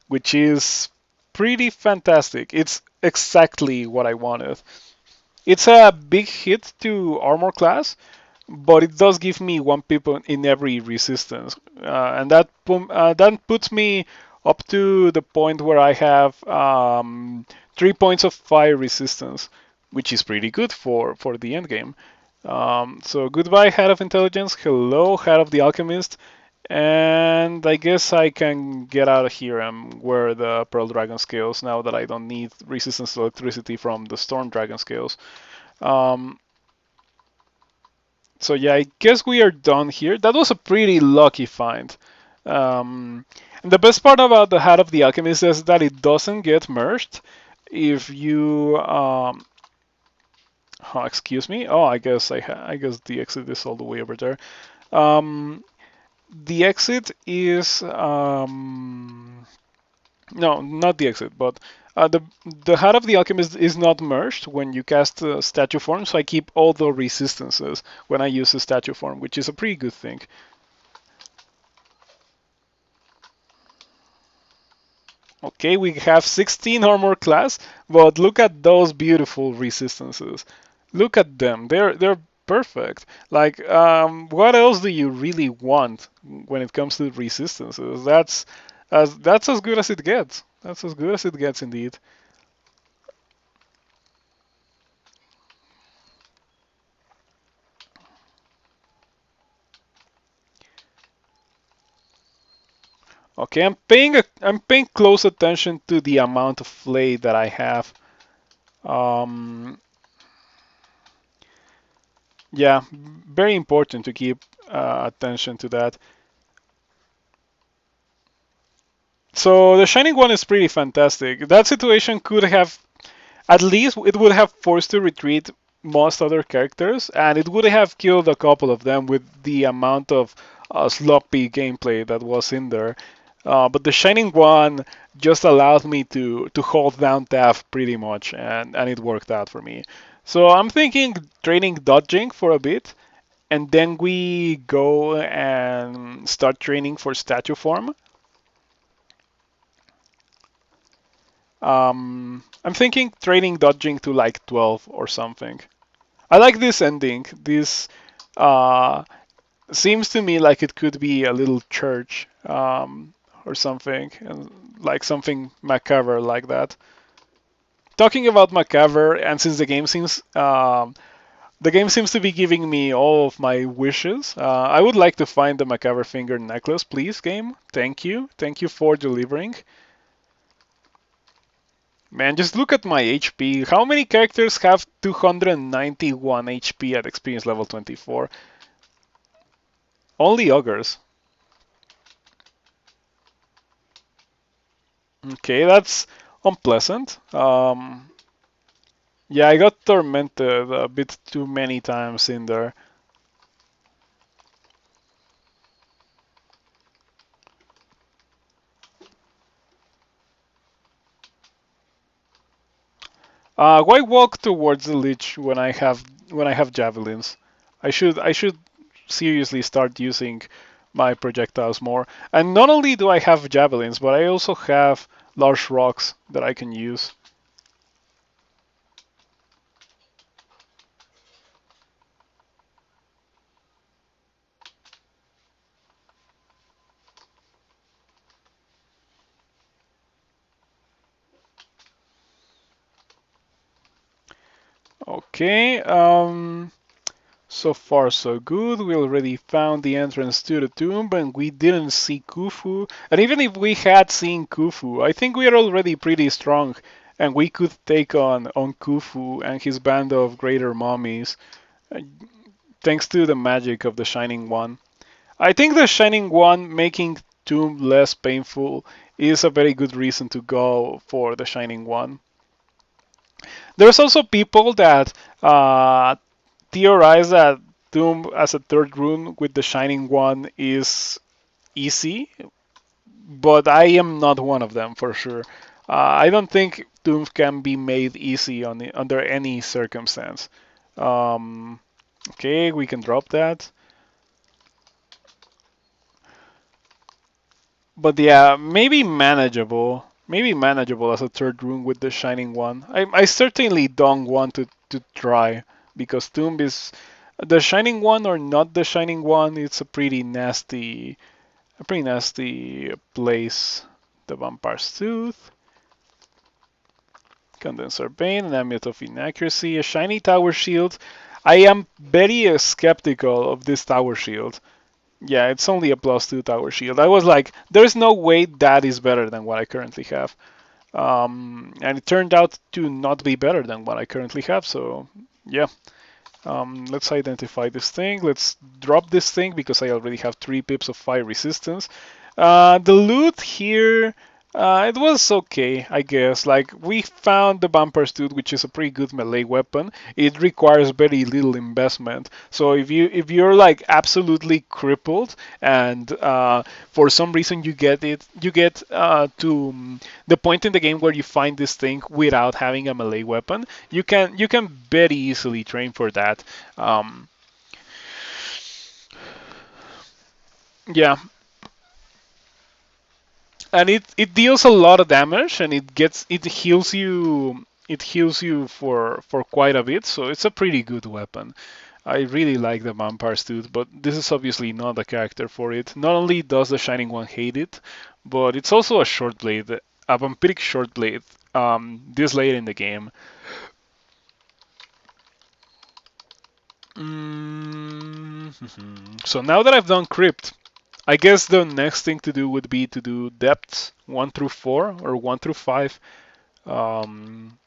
which is pretty fantastic. It's exactly what I wanted. It's a big hit to armor class, but it does give me one pip in every resistance, and that puts me up to the point where I have 3 points of fire resistance, which is pretty good for the end game. So goodbye, Hat of Intelligence. Hello, Hat of the Alchemist. And I guess I can get out of here and wear the Pearl Dragon scales now that I don't need resistance to electricity from the Storm Dragon scales. Um, so yeah, I guess we are done here. That was a pretty lucky find. And the best part about the Hat of the Alchemist is that it doesn't get merged if you oh, excuse me. Oh, I guess the exit is all the way over there. Um, the exit is No, not the exit, but the Heart of the Alchemist is not merged when you cast statue form, so I keep all the resistances when I use a statue form, which is a pretty good thing. Okay, we have 16 armor class, but look at those beautiful resistances. Look at them. They're perfect. Like, what else do you really want when it comes to resistances? That's as good as it gets. That's as good as it gets indeed. Okay, I'm paying close attention to the amount of flay that I have. Um, yeah, very important to keep attention to that. So the Shining One is pretty fantastic. That situation could have, at least it would have forced to retreat most other characters, and it would have killed a couple of them with the amount of sloppy gameplay that was in there. But the Shining One just allowed me to hold down Taff pretty much, and it worked out for me. So I'm thinking training dodging for a bit, and then we go and start training for statue form. I'm thinking training dodging to like 12 or something. I like this ending. This uh, seems to me like it could be a little church or something, and like something macabre like that. Talking about macabre, and since the game seems to be giving me all of my wishes, I would like to find the macabre finger necklace, please, game. Thank you for delivering. Man, just look at my HP. How many characters have 291 HP at experience level 24? Only ogres. Okay, that's unpleasant. Yeah, I got tormented a bit too many times in there. Why walk towards the lich when I have javelins? I should seriously start using my projectiles more. And not only do I have javelins, but I also have large rocks that I can use. Okay, so far so good. We already found the entrance to the tomb, and we didn't see Khufu. And even if we had seen Khufu, I think we are already pretty strong, and we could take on Khufu and his band of greater mummies, uh, thanks to the magic of the Shining One. I think the Shining One making tomb less painful is a very good reason to go for the Shining One. There's also people that theorize that Doom as a third rune with the Shining One is easy, but I am not one of them for sure. I don't think Doom can be made easy under any circumstance. Um, okay, we can drop that. But yeah, maybe manageable. Maybe manageable as a third rune with the Shining One. I certainly don't want to try because Tomb is the Shining One or not the Shining One. It's a pretty nasty place. The Vampire's Tooth, Condenser Bane, an Amulet of Inaccuracy, a Shiny Tower Shield. I am very skeptical of this Tower Shield. Yeah, it's only a +2 tower shield. I was like, there's no way that is better than what I currently have. And it turned out to not be better than what I currently have. So, yeah. Let's identify this thing. Let's drop this thing because I already have 3 pips of fire resistance. The loot here It was okay, I guess. Like we found the bumper suit, which is a pretty good melee weapon. It requires very little investment. So if you're like absolutely crippled and for some reason you get to the point in the game where you find this thing without having a melee weapon, you can very easily train for that. Um, yeah, and it deals a lot of damage and it heals you for quite a bit, so it's a pretty good weapon. I really like the vampire suit, but this is obviously not the character for it. Not only does the Shining One hate it, but it's also a short blade, a vampiric short blade. This late in the game. So now that I've done crypt, I guess the next thing to do would be to do depths 1 through 4 or 1 through 5. Um,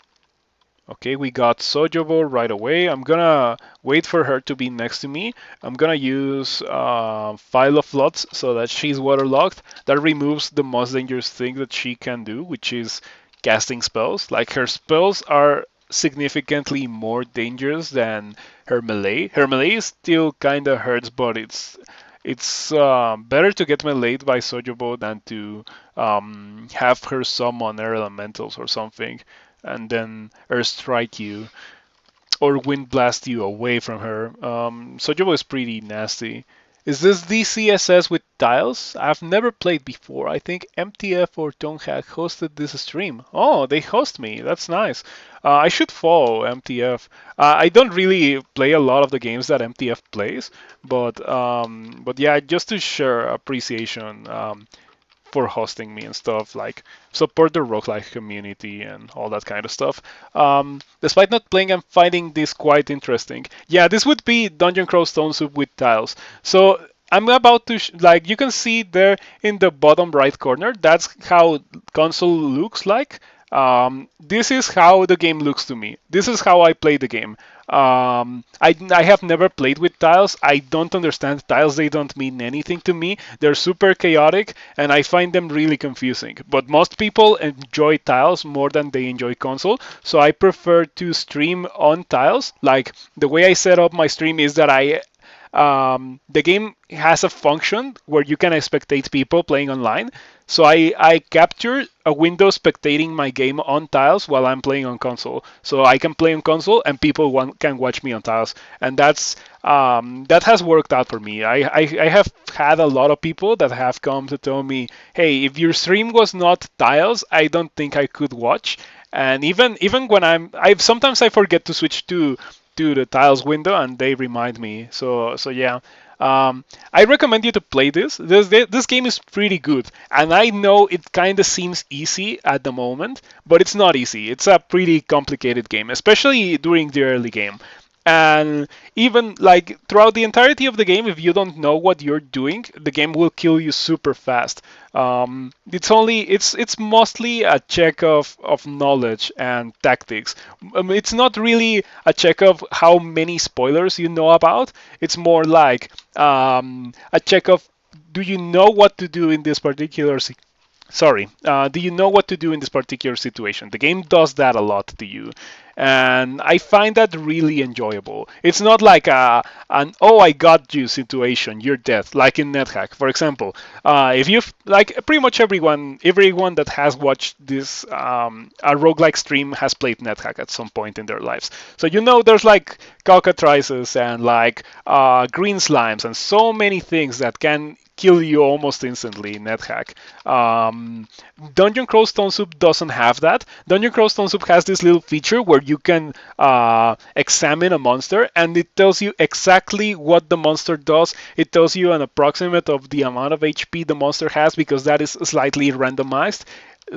okay, we got Sojobo right away. I'm gonna wait for her to be next to me. I'm gonna use File of Floods so that she's waterlogged. That removes the most dangerous thing that she can do, which is casting spells. Like her spells are significantly more dangerous than her melee. Her melee still kinda hurts, but it's better to get meleeed by Sojobo than to have her summon air elementals or something and then Earth Strike you or Wind Blast you away from her. Sojobo is pretty nasty. Is this DCSS with tiles? I've never played before. I think MTF or Tonhack hosted this stream. Oh, they host me. That's nice. I should follow MTF. I don't really play a lot of the games that MTF plays, but yeah, just to share appreciation. For hosting me and stuff, like support the roguelike community and all that kind of stuff. Despite not playing, I'm finding this quite interesting. Yeah, this would be Dungeon Crawl Stone Soup with tiles. So I'm about to, like, you can see there in the bottom right corner, that's how console looks like. This is how the game looks to me. This is how I play the game. I have never played with tiles. I don't understand tiles. They don't mean anything to me. They're super chaotic, and I find them really confusing. But most people enjoy tiles more than they enjoy console, so I prefer to stream on tiles. Like the way I set up my stream is that the game has a function where you can spectate people playing online. So I capture a window spectating my game on tiles while I'm playing on console. So I can play on console and people can watch me on tiles, and that has worked out for me. I have had a lot of people that have come to tell me, hey, if your stream was not tiles, I don't think I could watch. And even when I sometimes I forget to switch to the tiles window and they remind me. So yeah. I recommend you to play this. This game is pretty good, and I know it kind of seems easy at the moment, but it's not easy. It's a pretty complicated game, especially during the early game. And even like throughout the entirety of the game, if you don't know what you're doing, the game will kill you super fast. It's mostly a check of knowledge and tactics. It's not really a check of how many spoilers you know about. It's more like a check of, do you know what to do in this particular Sorry, do you know what to do in this particular situation? The game does that a lot to you, and I find that really enjoyable. It's not like an "oh, I got you" situation, you're dead, like in NetHack, for example. If you've like pretty much everyone that has watched this a roguelike stream has played NetHack at some point in their lives. So you know there's like cockatrices and like green slimes and so many things that can kill you almost instantly in NetHack. Dungeon Crawl Stone Soup doesn't have that. Dungeon Crawl Stone Soup has this little feature where you can examine a monster and it tells you exactly what the monster does. It tells you an approximate of the amount of HP the monster has because that is slightly randomized.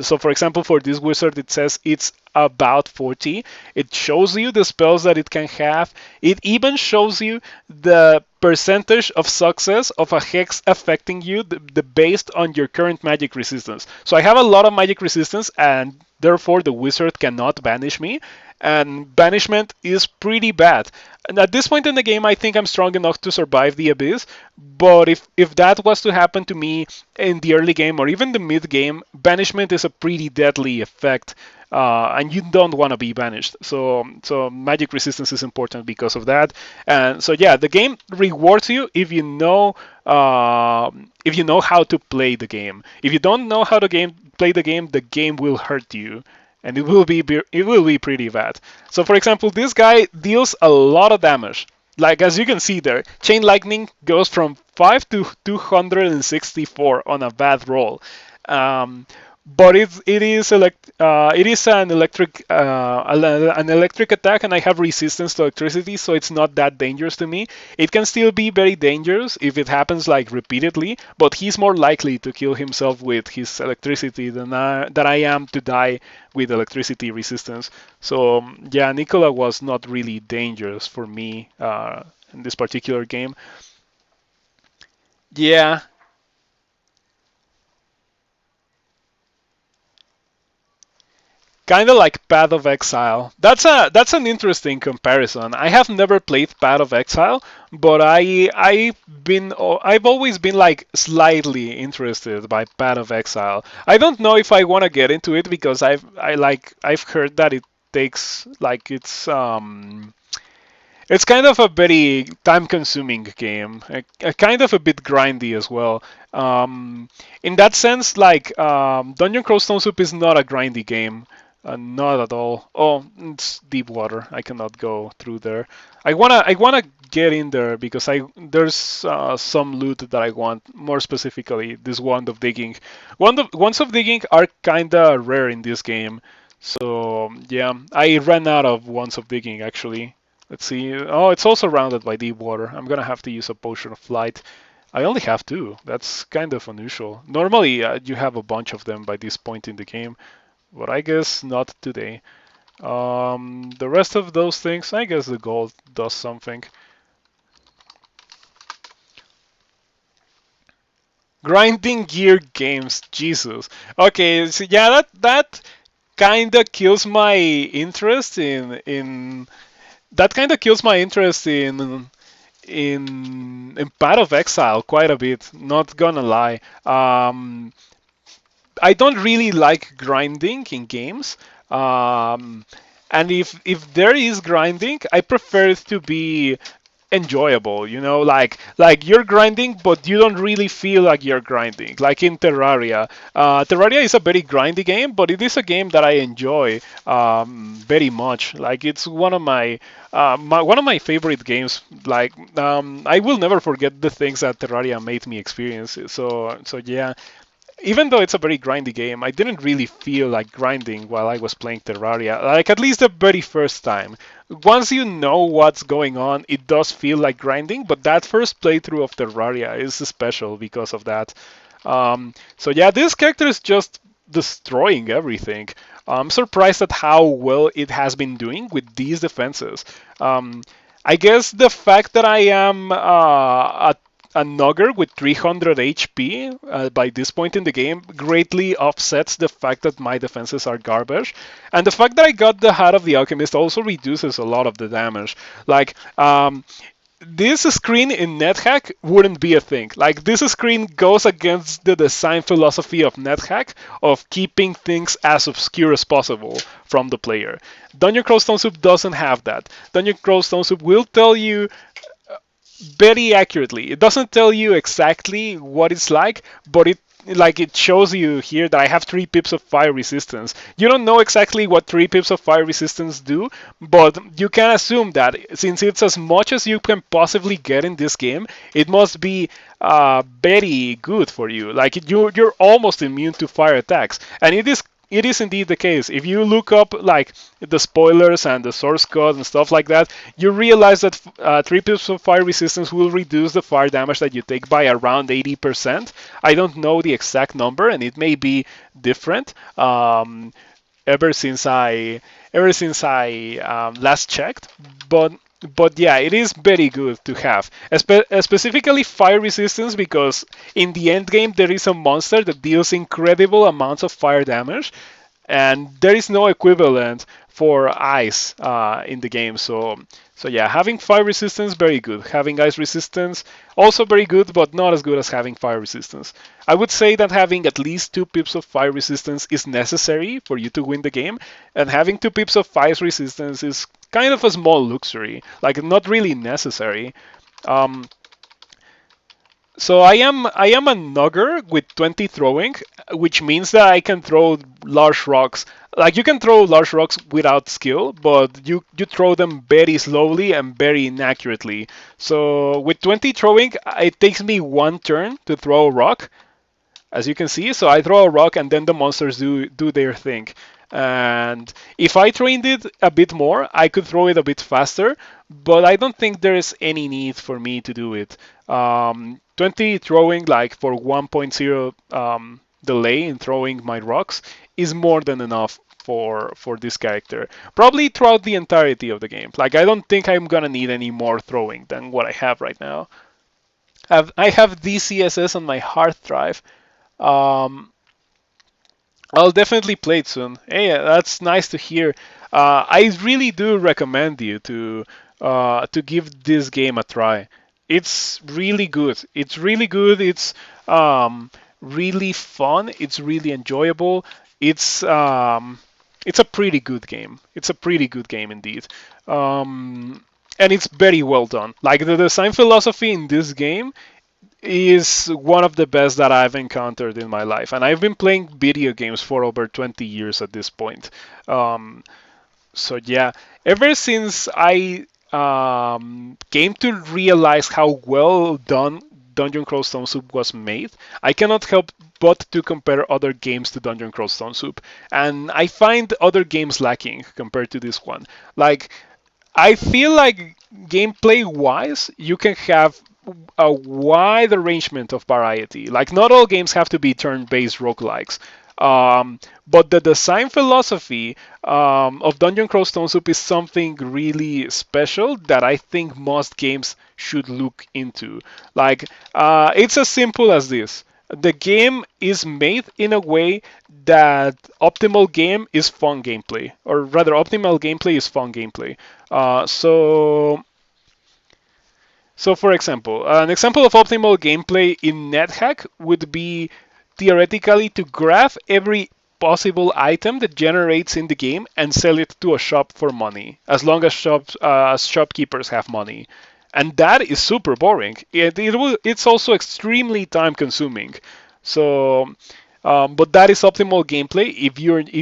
So, for example, for this wizard, it says it's about 40. It shows you the spells that it can have. It even shows you the percentage of success of a hex affecting you based on your current magic resistance. So I have a lot of magic resistance, and therefore the wizard cannot banish me. and banishment is pretty bad. And at this point in the game, I think I'm strong enough to survive the abyss. But if that was to happen to me in the early game or even the mid game, banishment is a pretty deadly effect, and you don't want to be banished. So magic resistance is important because of that. And so yeah, the game rewards you if you know how to play the game. If you don't know how to play the game will hurt you, and it will be pretty bad. So for example, this guy deals a lot of damage. Like as you can see there, Chain Lightning goes from 5 to 264 on a bad roll. Um, but it is an electric attack, and I have resistance to electricity, so it's not that dangerous to me. It can still be very dangerous if it happens like repeatedly, but he's more likely to kill himself with his electricity than I am to die with electricity resistance. So yeah, Nicola was not really dangerous for me in this particular game. Yeah, kind of like Path of Exile. That's an interesting comparison. I have never played Path of Exile, but I've always been like slightly interested by Path of Exile. I don't know if I want to get into it because I've heard that it takes like it's kind of a very time-consuming game, a kind of a bit grindy as well. In that sense, like Dungeon Crawl Stone Soup is not a grindy game, not at all. Oh, it's deep water. I cannot go through there. I wanna get in there because there's some loot that I want. More specifically, this wand of digging. Wands of digging are kinda rare in this game. So yeah, I ran out of wands of digging actually. Let's see. Oh, it's also surrounded by deep water. I'm gonna have to use a potion of flight. I only have two. That's kind of unusual. Normally, you have a bunch of them by this point in the game, but I guess not today. The rest of those things, I guess the gold does something. Grinding gear games, Jesus. Okay, so yeah, that kind of kills my interest in that kind of kills my interest in Path of Exile quite a bit. Not gonna lie. I don't really like grinding in games. Um, and if there is grinding, I prefer it to be enjoyable, like you're grinding but you don't really feel like you're grinding, like in Terraria. Terraria is a very grindy game, but it is a game that I enjoy very much. Like it's one of my favorite games. Like I will never forget the things that Terraria made me experience. So yeah, even though it's a very grindy game, I didn't really feel like grinding while I was playing Terraria. Like at least the very first time. Once you know what's going on, it does feel like grinding, but that first playthrough of Terraria is special because of that. So yeah, this character is just destroying everything. I'm surprised at how well it has been doing with these defenses. I guess the fact that I am a Nugger with 300 HP by this point in the game greatly offsets the fact that my defenses are garbage. And the fact that I got the Hat of the Alchemist also reduces a lot of the damage. Like, this screen in NetHack wouldn't be a thing. Like, this screen goes against the design philosophy of NetHack of keeping things as obscure as possible from the player. Dungeon Crawl Stone Soup doesn't have that. Dungeon Crawl Stone Soup will tell you very accurately. It doesn't tell you exactly what it's like, but it shows you here that I have 3 pips of fire resistance. You don't know exactly what 3 pips of fire resistance do, but you can assume that since it's as much as you can possibly get in this game, it must be very good for you. Like you're almost immune to fire attacks, and it is indeed the case. If you look up like the spoilers and the source code and stuff like that, you realize that 3 pips of fire resistance will reduce the fire damage that you take by around 80%. I don't know the exact number, and it may be different. Ever since I last checked, but yeah, it is very good to have, specifically fire resistance, because in the end game there is a monster that deals incredible amounts of fire damage, and there is no equivalent for ice in the game. So yeah, having fire resistance very good. Having ice resistance also very good, but not as good as having fire resistance. I would say that having at least 2 pips of fire resistance is necessary for you to win the game, and having 2 pips of fire resistance is kind of a small luxury, like not really necessary. Um, so I am a nugger with 20 throwing, which means that I can throw large rocks. Like you can throw large rocks without skill, but you throw them very slowly and very inaccurately. So with 20 throwing, it takes me 1 turn to throw a rock, as you can see. So I throw a rock and then the monsters do their thing. And if I trained it a bit more, I could throw it a bit faster, but I don't think there's any need for me to do it. 20 throwing, like for 1.0 delay in throwing my rocks, is more than enough for this character. Probably throughout the entirety of the game. Like I don't think I'm gonna need any more throwing than what I have right now. I have DCSS on my hard drive. Um, I'll definitely play it soon. Hey, that's nice to hear. I really do recommend you to give this game a try. It's really good. It's really good. It's really fun. It's really enjoyable. It's um, it's a pretty good game. It's a pretty good game indeed. And it's very well done. Like the design philosophy in this game is one of the best that I've encountered in my life. And I've been playing video games for over 20 years at this point. Um, so yeah, ever since I came to realize how well done Dungeon Crawl Stone Soup was made, I cannot help but to compare other games to Dungeon Crawl Stone Soup. And I find other games lacking compared to this one. Like, I feel like gameplay wise, you can have a wide arrangement of variety. Like, not all games have to be turn based roguelikes. But the design philosophy of Dungeon Crawl Stone Soup is something really special that I think most games should look into. Like, it's as simple as this. The game is made in a way that optimal game is fun gameplay, or rather, optimal gameplay is fun gameplay. So, for example, an example of optimal gameplay in NetHack would be theoretically to grab every possible item that generates in the game and sell it to a shop for money, as long as shopkeepers have money. And that is super boring. It's also extremely time consuming. So, but that is optimal gameplay if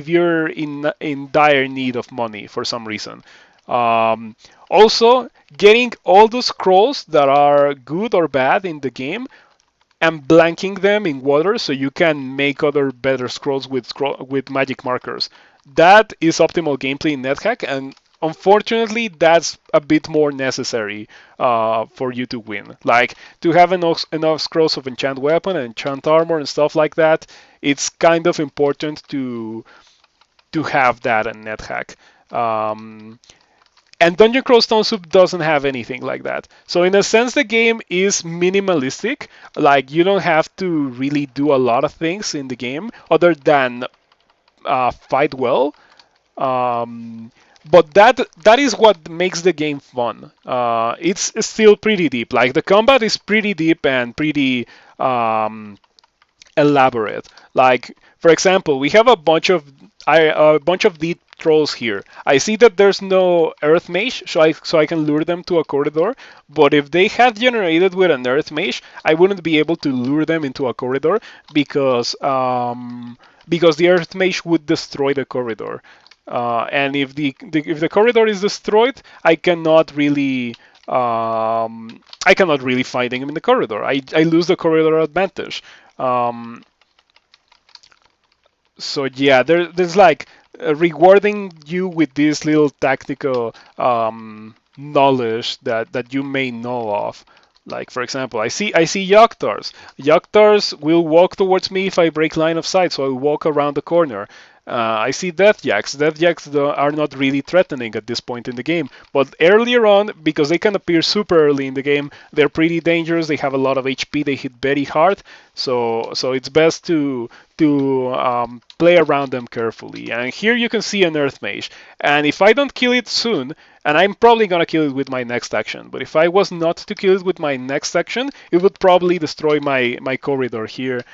you're in dire need of money for some reason. Um, Also, getting all the scrolls that are good or bad in the game and blanking them in water so you can make other better scrolls with magic markers. That is optimal gameplay in NetHack, and unfortunately, that's a bit more necessary for you to win. Like to have enough scrolls of enchant weapon and enchant armor and stuff like that. It's kind of important to have that in NetHack. Um, and Dungeon Crawl Stone Soup doesn't have anything like that. So in a sense, the game is minimalistic. Like you don't have to really do a lot of things in the game other than fight well. Um, but that is what makes the game fun. It's still pretty deep. Like the combat is pretty deep and pretty elaborate. Like for example, we have a bunch of deep trolls here. I see that there's no earth mage, so I can lure them to a corridor. But if they had generated with an earth mage, I wouldn't be able to lure them into a corridor because the earth mage would destroy the corridor. And if the corridor is destroyed, I cannot really fight him in the corridor. I lose the corridor advantage. Um, so yeah, there's like rewarding you with this little tactical knowledge that you may know of. Like for example, I see Yoctars. Yoctars will walk towards me if I break line of sight, so I walk around the corner. I see Death Jacks. Death Jacks are not really threatening at this point in the game, but earlier on, because they can appear super early in the game, they're pretty dangerous. They have a lot of HP. They hit very hard, so it's best to play around them carefully. And here you can see an Earth Mage, and if I don't kill it soon, and I'm probably gonna kill it with my next action, but if I was not to kill it with my next action, it would probably destroy my corridor here.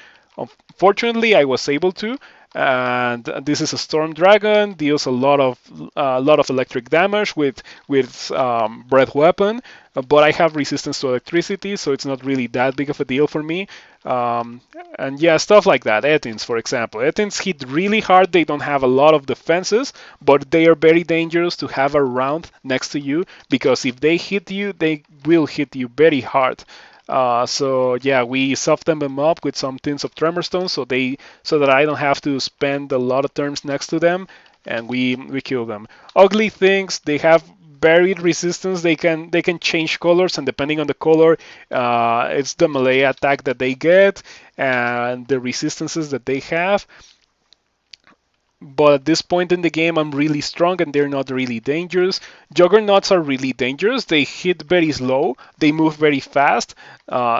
Fortunately, I was able to, and this is a storm dragon. Deals a lot of electric damage with breath weapon, but I have resistance to electricity, so it's not really that big of a deal for me. Um, and yeah, stuff like that. Etins, for example, Etins hit really hard. They don't have a lot of defenses, but they are very dangerous to have around next to you because if they hit you, they will hit you very hard. So yeah, we soften them up with some tins of tremor stones, so that I don't have to spend a lot of turns next to them, and we kill them. Ugly things, they have varied resistance. They can change colors, and depending on the color, it's the melee attack that they get and the resistances that they have. But at this point in the game, I'm really strong and they're not really dangerous. Juggernauts are really dangerous. They hit very slow. They move very fast,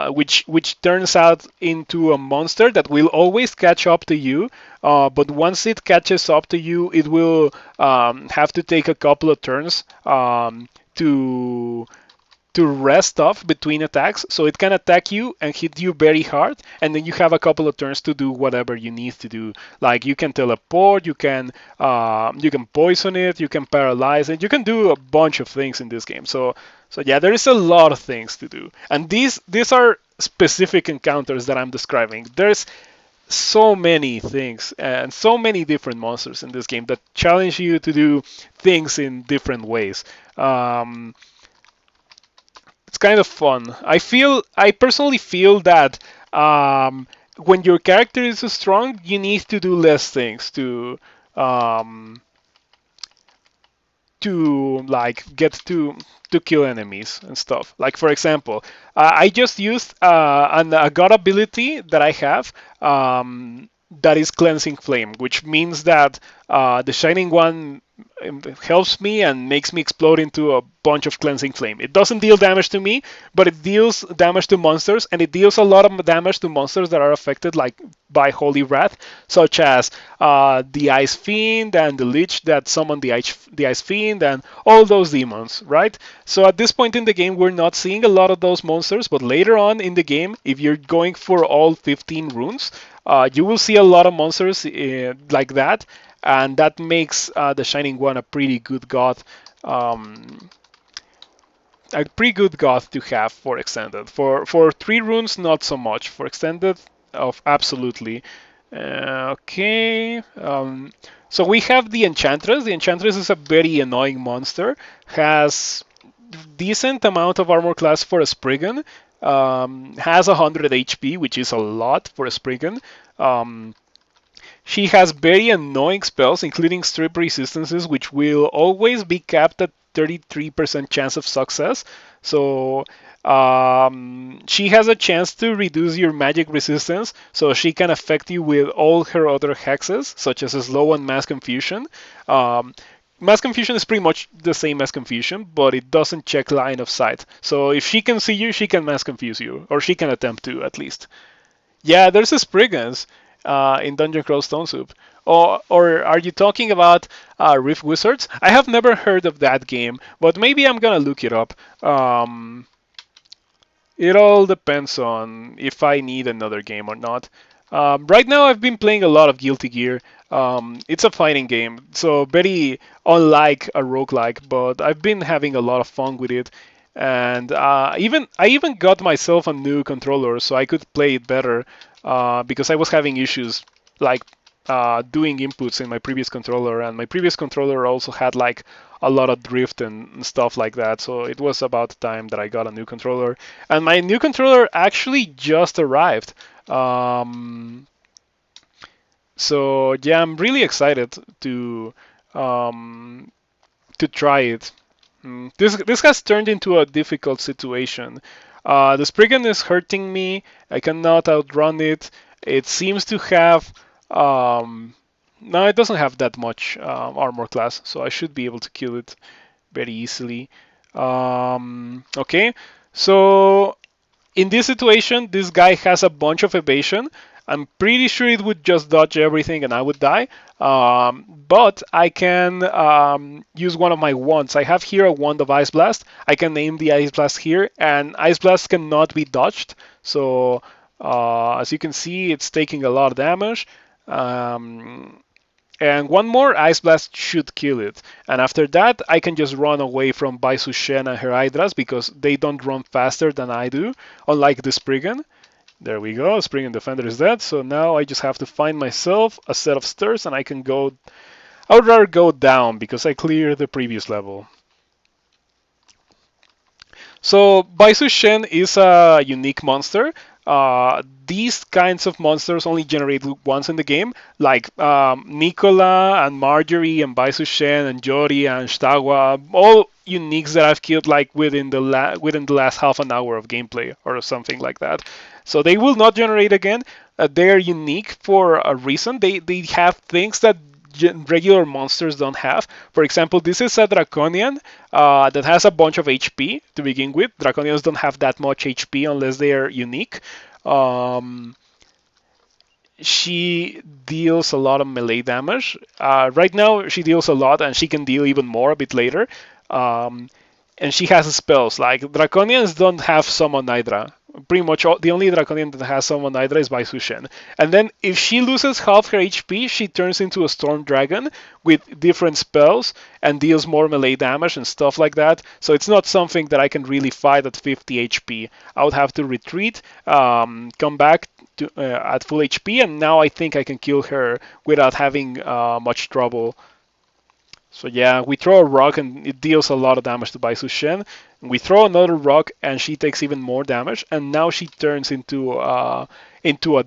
which turns out into a monster that will always catch up to you. But once it catches up to you, it will have to take a couple of turns to rest off between attacks, so it can attack you and hit you very hard, and then you have a couple of turns to do whatever you need to do. Like you can teleport, you can poison it, you can paralyze it, you can do a bunch of things in this game. So yeah, there is a lot of things to do, and these are specific encounters that I'm describing. There's so many things and so many different monsters in this game that challenge you to do things in different ways. It's kind of fun. I personally feel that when your character is strong, you need to do less things um, to like get to kill enemies and stuff. Like for example, I just used a god ability that I have that is cleansing flame, which means that the shining one helps me and makes me explode into a bunch of cleansing flame. It doesn't deal damage to me, but it deals damage to monsters, and it deals a lot of damage to monsters that are affected like by holy wrath, such as the ice fiend and the lich that summon the ice fiend and all those demons, right? So at this point in the game, we're not seeing a lot of those monsters, but later on in the game, if you're going for all 15 runes, you will see a lot of monsters like that, and that makes the Shining One um, a pretty good god to have for extended. For 3 runes, not so much. For extended, of absolutely. Okay. So we have the Enchantress. The Enchantress is a very annoying monster. Has decent amount of armor class for a Spriggan. Has 100 HP, which is a lot for a Spriggan. She has very annoying spells, including strip resistances, which will always be capped at 33% chance of success. So she has a chance to reduce your magic resistance, so she can affect you with all her other hexes, such as Slow and Mass Confusion. Mass Confusion is pretty much the same as Confusion, but it doesn't check line of sight. So if she can see you, she can Mass Confuse you, or she can attempt to at least. Yeah, there's a Spriggans in Dungeon Crawl Stone Soup. Or are you talking about Rift Wizards? I have never heard of that game, but maybe I'm gonna look it up. It all depends on if I need another game or not. Right now, I've been playing a lot of Guilty Gear. It's a fighting game, so very unlike a roguelike, but I've been having a lot of fun with it. And I even got myself a new controller so I could play it better because I was having issues like doing inputs in my previous controller, and my previous controller also had like a lot of drift and stuff like that. So it was about the time that I got a new controller, and my new controller actually just arrived. Um, so yeah, I'm really excited um, to try it. This has turned into a difficult situation. The Spriggan is hurting me. I cannot outrun it. It seems to have um, No, it doesn't have that much armor class, so I should be able to kill it very easily. Okay, so in this situation, this guy has a bunch of evasion. I'm pretty sure it would just dodge everything and I would die. But I can use one of my wands. I have here a wand of Ice Blast. I can aim the Ice Blast here, and Ice Blast cannot be dodged. So as you can see, it's taking a lot of damage. Um, and one more Ice Blast should kill it. And after that, I can just run away from Baisu Shen and her Hydras because they don't run faster than I do, unlike the Spriggan. There we go, Spriggan Defender is dead. So now I just have to find myself a set of stairs and I can go. I would rather go down because I cleared the previous level. So Baisu Shen is a unique monster. These kinds of monsters only generate once in the game, like Nicola and Marjorie and Baisu Shen and Jori and Shtawa, all uniques that I've killed like within the last half an hour of gameplay or something like that. So they will not generate again. They're unique for a reason. They have things that regular monsters don't have. For example, this is a Draconian that has a bunch of HP to begin with. Draconians don't have that much HP unless they are unique. Um, she deals a lot of melee damage. Right now, she deals a lot, and she can deal even more a bit later. Um, and she has spells. Like Draconians don't have Summon Hydra. Pretty much the only Draconian that has Summon Hydra is Baisu Shen. And then if she loses half her HP, she turns into a Storm Dragon with different spells and deals more melee damage and stuff like that. So it's not something that I can really fight at 50 HP. I would have to retreat, come back at full HP, and now I think I can kill her without having much trouble. So yeah, we throw a rock and it deals a lot of damage to Baisu Shen. We throw another rock and she takes even more damage, and now she turns into a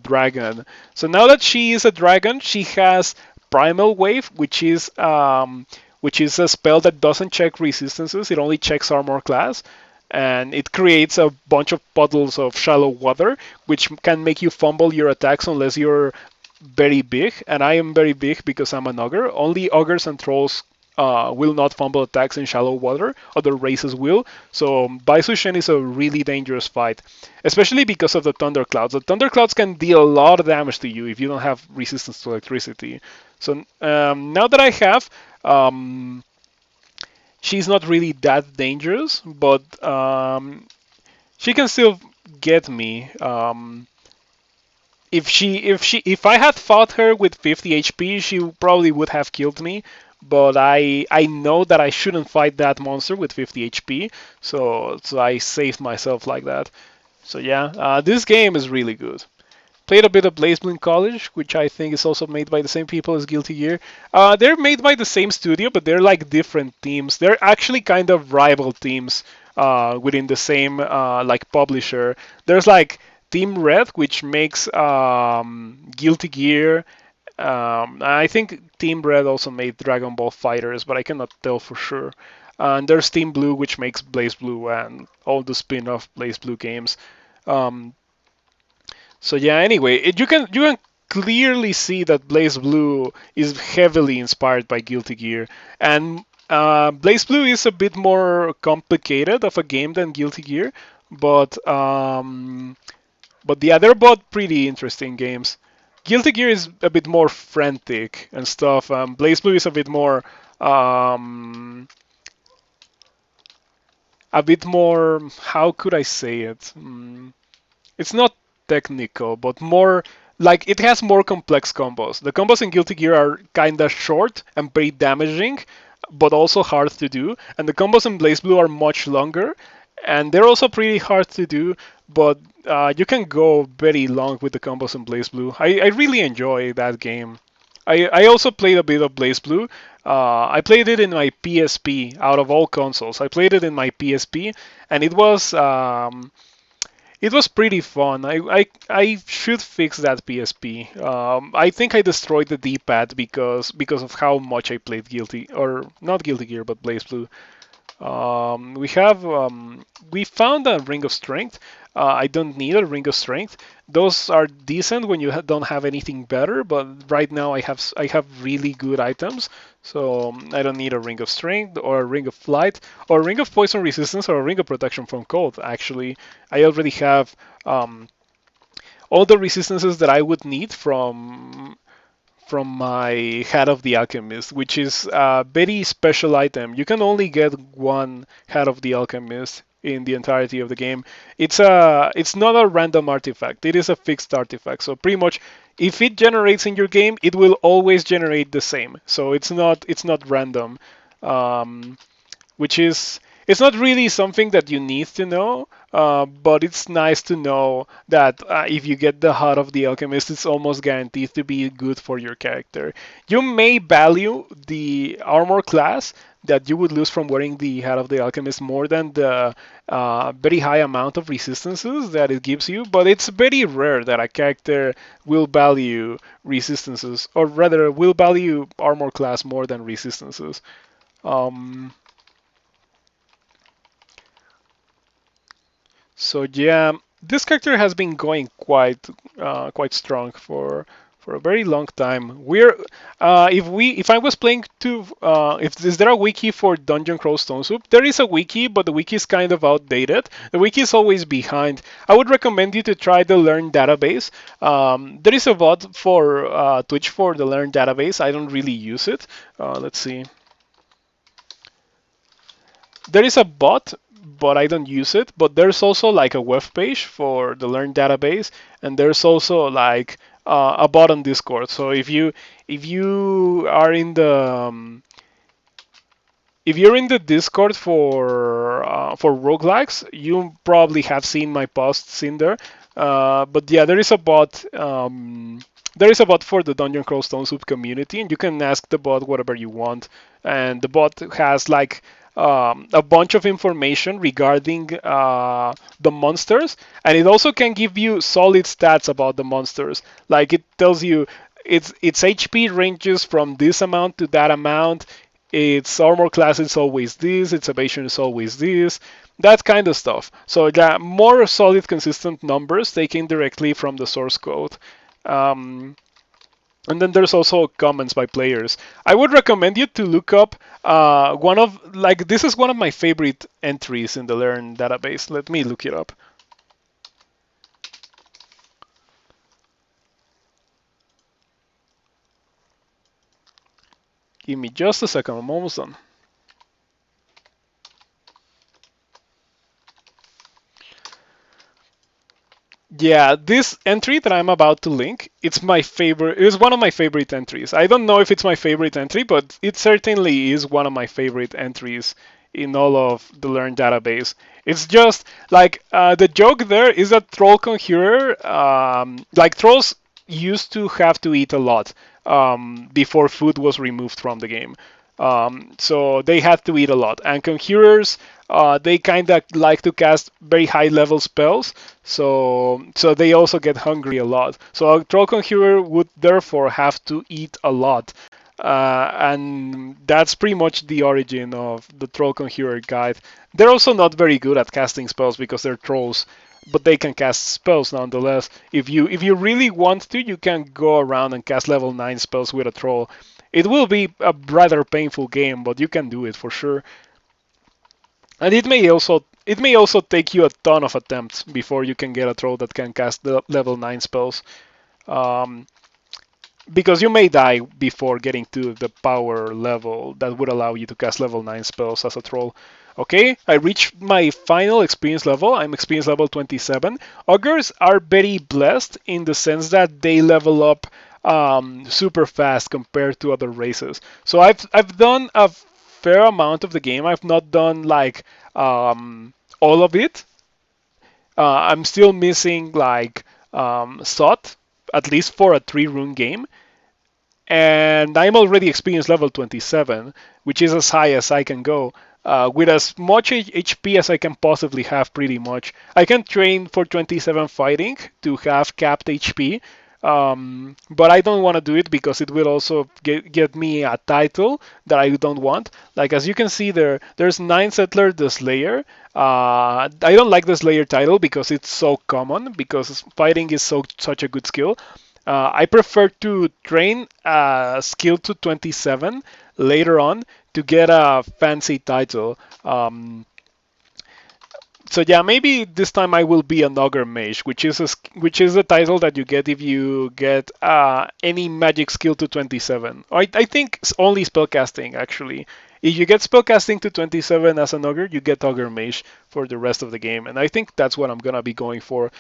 dragon. So now that she is a dragon, she has Primal Wave, which is a spell that doesn't check resistances. It only checks armor class, and it creates a bunch of puddles of shallow water, which can make you fumble your attacks unless you're very big. And I am very big because I'm an ogre. Only ogres and trolls will not fumble attacks in shallow water. Other races will. So Baisu Shen is a really dangerous fight, especially because of the thunderclouds. The thunderclouds can deal a lot of damage to you if you don't have resistance to electricity. So now that I have, she's not really that dangerous, but she can still get me. If I had fought her with 50 HP, she probably would have killed me. But I know that I shouldn't fight that monster with 50 HP, so I saved myself like that. So yeah, this game is really good. Played a bit of BlazBlue College, which I think is also made by the same people as Guilty Gear. They're made by the same studio, but they're like different teams. They're actually kind of rival teams within the same like publisher. There's like Team Red, which makes Guilty Gear. I think Team Red also made Dragon Ball Fighters, but I cannot tell for sure. And there's Team Blue, which makes BlazBlue and all the spin-off BlazBlue games. Um, so yeah, anyway, you can clearly see that Blaze Blue is heavily inspired by Guilty Gear, and Blaze Blue is a bit more complicated of a game than Guilty Gear, but yeah, they're both pretty interesting games. Guilty Gear is a bit more frantic and stuff. Blaze Blue is um, a bit more. How could I say it? It's not technical, but more like it has more complex combos. The combos in Guilty Gear are kinda short and very damaging, but also hard to do. And the combos in BlazBlue are much longer, and they're also pretty hard to do. But you can go very long with the combos in BlazBlue. I really enjoy that game. I also played a bit of BlazBlue. I played it in my PSP out of all consoles. I played it in my PSP, and it was pretty fun. I should fix that PSP. I think I destroyed the D-pad because of how much I played Guilty or not Guilty Gear but BlazBlue. We found a ring of strength. I don't need a ring of strength. Those are decent when you don't have anything better, but right now I have really good items, so I don't need a ring of strength or a ring of flight or a ring of poison resistance or a ring of protection from cold. Actually, I already have all the resistances that I would need from my Hat of the Alchemist, which is a very special item. You can only get one Hat of the Alchemist in the entirety of the game. It's not a random artifact. It is a fixed artifact. So pretty much if it generates in your game, it will always generate the same. So it's not random. Um, which is it's not really something that you need to know, but it's nice to know that if you get the Heart of the Alchemist, it's almost guaranteed to be good for your character. You may value the armor class that you would lose from wearing the Hat of the Alchemist more than the very high amount of resistances that it gives you, but it's very rare that a character will value resistances, or rather, will value armor class more than resistances. Um, So yeah, this character has been going quite strong for a very long time. If I was playing to if is there a wiki for Dungeon Crawl Stone Soup? There is a wiki, but the wiki is kind of outdated. The wiki is always behind. I would recommend you to try the Learn database. There is a bot for Twitch for the Learn database. I don't really use it. Let's see. There is a bot, but I don't use it. But there's also like a web page for the Learn database, and there's also like a bot on Discord. So if you are in the if you're in the Discord for roguelikes, you probably have seen my posts in there. But yeah, there is a bot. There is a bot for the Dungeon Crawl Stone Soup community, and you can ask the bot whatever you want. And the bot has like a bunch of information regarding the monsters, and it also can give you solid stats about the monsters. Like it tells you its HP ranges from this amount to that amount. Its armor class is always this. Its evasion is always this. That kind of stuff. So yeah, more solid, consistent numbers taken directly from the source code. Um, and then there's also comments by players. I would recommend you to look up one of like this is one of my favorite entries in the Learn database. Let me look it up. Give me just a second. I'm almost done. Yeah, this entry that I'm about to link, it's my favorite. It's one of my favorite entries. I don't know if it's my favorite entry, but it certainly is one of my favorite entries in all of the Learn database. It's just like the joke there is that Troll Conjurer, like trolls used to have to eat a lot before food was removed from the game. So they had to eat a lot. And conjurers, they kind of like to cast very high level spells, so they also get hungry a lot. So a troll conjurer would therefore have to eat a lot. And that's pretty much the origin of the Troll Conjurer guide. They're also not very good at casting spells because they're trolls, but they can cast spells nonetheless. If you really want to, you can go around and cast level 9 spells with a troll. It will be a rather painful game, but you can do it for sure. And it may also take you a ton of attempts before you can get a troll that can cast the level 9 spells. Um, because you may die before getting to the power level that would allow you to cast level 9 spells as a troll. Okay, I reached my final experience level. I'm experience level 27. Ogres are very blessed in the sense that they level up super fast compared to other races. So I've done a fair amount of the game. I've not done like all of it. I'm still missing like Sot, at least for a 3 rune game, and I'm already experience level 27, which is as high as I can go. With as much HP as I can possibly have, pretty much. I can train for 27 fighting to have capped HP, But I don't want to do it because it will also get me a title that I don't want. Like as you can see there, there's Nine Settler the Slayer. I don't like the Slayer title because it's so common because fighting is such a good skill. I prefer to train skill to 27 later on to get a fancy title. So yeah, maybe this time I will be an Ogre Mage, which is a title that you get if you get any magic skill to 27. I think it's only spellcasting actually. If you get spellcasting to 27 as an Ogre, you get Ogre Mage for the rest of the game, and I think that's what I'm gonna be going for.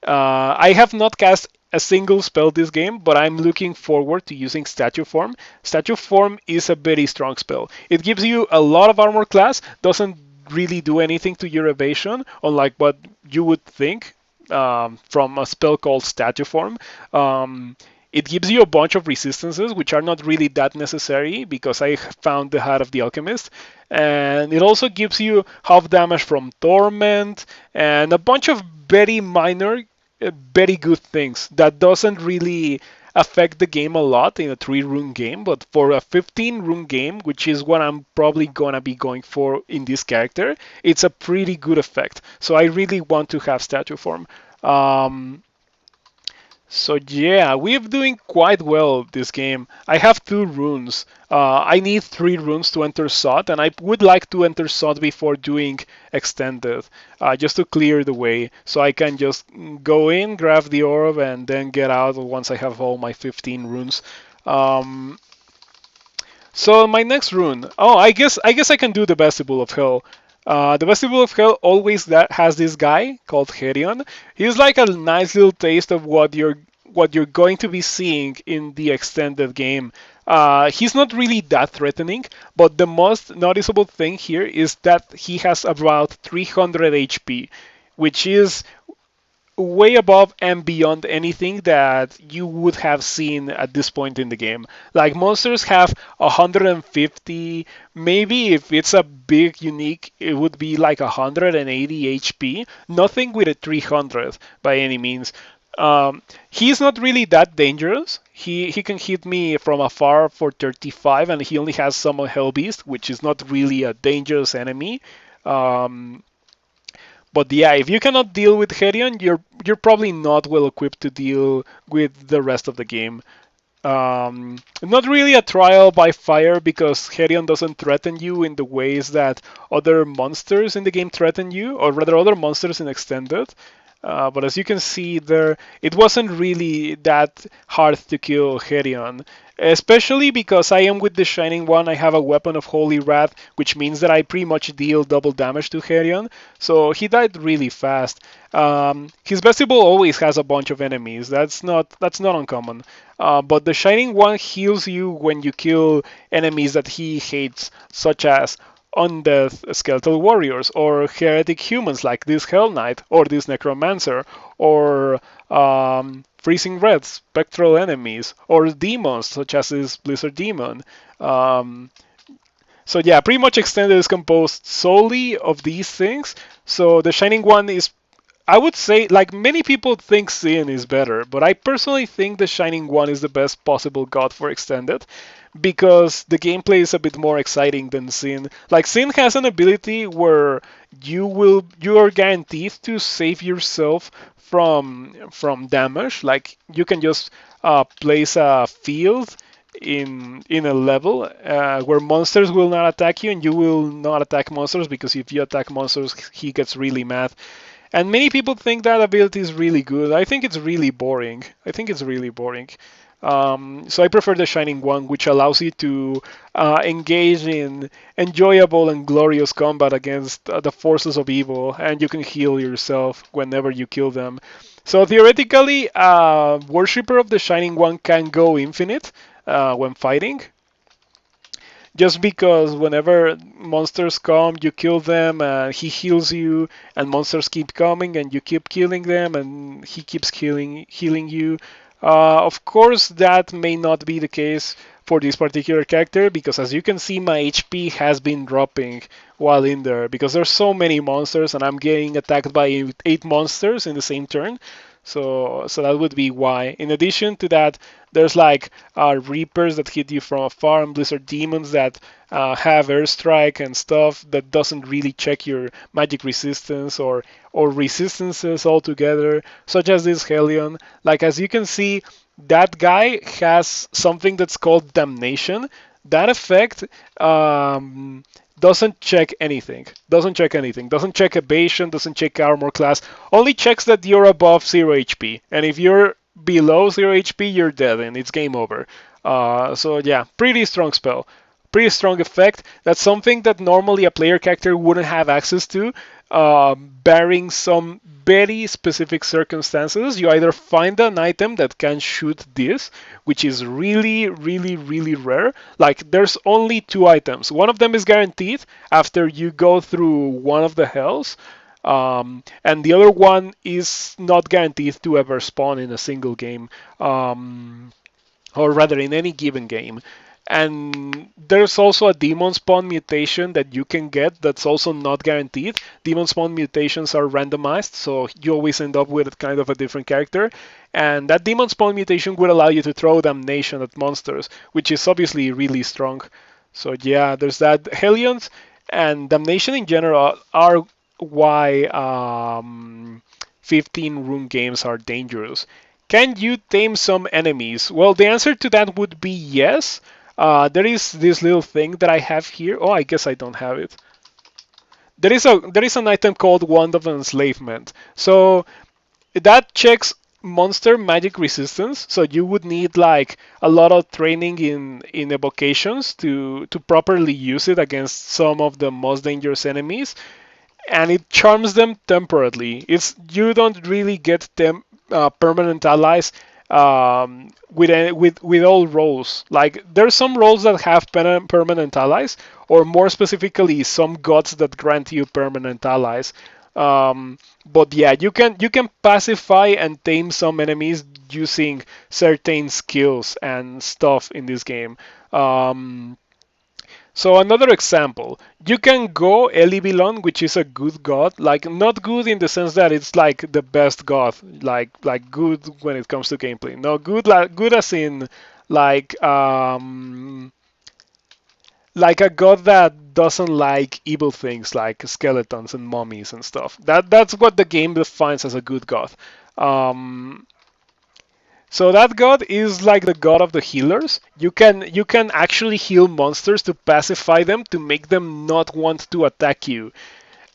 I have not cast a single spell this game, but I'm looking forward to using Statue Form. Statue Form is a very strong spell. It gives you a lot of armor class, doesn't really do anything to your evasion, unlike what you would think from a spell called Statue Form. It gives you a bunch of resistances, which are not really that necessary because I found the Hat of the Alchemist. And it also gives you half damage from Torment and a bunch of very minor, very good things that doesn't really affect the game a lot in a 3 rune game, but for a 15 rune game, which is what I'm probably gonna be going for in this character, it's a pretty good effect. So I really want to have statue form. So yeah, we're doing quite well this game. I have 2 runes. I need 3 runes to enter SOT, and I would like to enter SOT before doing extended, just to clear the way, so I can just go in, grab the orb, and then get out once I have all my 15 runes. Um, so my next rune. Oh, I guess I can do the Vestibule of Hell. The Vestibule of Hell always that has this guy called Herion. He's like a nice little taste of what you're going to be seeing in the extended game. He's not really that threatening, but the most noticeable thing here is that he has about 300 HP, which is way above and beyond anything that you would have seen at this point in the game. Like monsters have 150, maybe if it's a big unique, it would be like 180 HP. Nothing with a 300 by any means. He's not really that dangerous. He can hit me from afar for 35, and he only has Summon Hell Beast, which is not really a dangerous enemy. Um, but yeah, if you cannot deal with Herion, you're probably not well equipped to deal with the rest of the game. Not really a trial by fire because Herion doesn't threaten you in the ways that other monsters in the game threaten you, or rather other monsters in Extended. But as you can see there, it wasn't really that hard to kill Herion. Especially because I am with the Shining One, I have a weapon of Holy Wrath, which means that I pretty much deal double damage to Herion. So he died really fast. His Vestibule always has a bunch of enemies. That's not uncommon. But the Shining One heals you when you kill enemies that he hates, such as undead skeletal warriors or heretic humans like this Hell Knight or this Necromancer or freezing red spectral enemies or demons such as this Blizzard demon. Um, so yeah, pretty much Extended is composed solely of these things. So the Shining One is, I would say, like many people think Sin is better, but I personally think the Shining One is the best possible god for Extended because the gameplay is a bit more exciting than Sin. Like Sin has an ability where you are guaranteed to save yourself from damage. Like you can just place a field in a level where monsters will not attack you and you will not attack monsters because if you attack monsters he gets really mad. And many people think that ability is really good. I think it's really boring. So I prefer the Shining One, which allows you to engage in enjoyable and glorious combat against the forces of evil, and you can heal yourself whenever you kill them. So theoretically, a worshipper of the Shining One can go infinite when fighting, just because whenever monsters come, you kill them, and he heals you, and monsters keep coming, and you keep killing them, and he keeps healing you. Of course, that may not be the case for this particular character, because as you can see, my HP has been dropping while in there, because there's so many monsters, and I'm getting attacked by 8 monsters in the same turn. So that would be why. In addition to that, there's like reapers that hit you from afar and blizzard demons that have airstrike and stuff that doesn't really check your magic resistance or resistances altogether, such as this Helion. Like as you can see, that guy has something that's called damnation. That effect doesn't check anything. Doesn't check anything. Doesn't check evasion. Doesn't check armor class. Only checks that you're above 0 HP. And if you're below 0 HP, you're dead and it's game over. So yeah, pretty strong spell. Pretty strong effect. That's something that normally a player character wouldn't have access to, barring some very specific circumstances. You either find an item that can shoot this, which is really, really, really rare. Like, there's only two items. One of them is guaranteed after you go through one of the hells. And the other one is not guaranteed to ever spawn in a single game, or rather in any given game. And there's also a demon spawn mutation that you can get that's also not guaranteed. Demon spawn mutations are randomized, so you always end up with kind of a different character. And that demon spawn mutation would allow you to throw damnation at monsters, which is obviously really strong. So yeah, there's that. Hellions and damnation in general are why 15 rune games are dangerous. Can you tame some enemies? Well, the answer to that would be yes. There is this little thing that I have here. Oh, I guess I don't have it. There is an item called Wand of Enslavement. So that checks monster magic resistance. So you would need like a lot of training in evocations to properly use it against some of the most dangerous enemies, and it charms them temporarily. It's you don't really get them permanent allies with all roles. Like there's some roles that have permanent allies, or more specifically, some gods that grant you permanent allies. But yeah, you can pacify and tame some enemies using certain skills and stuff in this game. So another example, you can go Elibilon, which is a good god, like not good in the sense that it's like the best god, like good when it comes to gameplay. No, good like good as in like like a god that doesn't like evil things like skeletons and mummies and stuff. That's what the game defines as a good god. Um, so that god is like the god of the healers. You can actually heal monsters to pacify them to make them not want to attack you.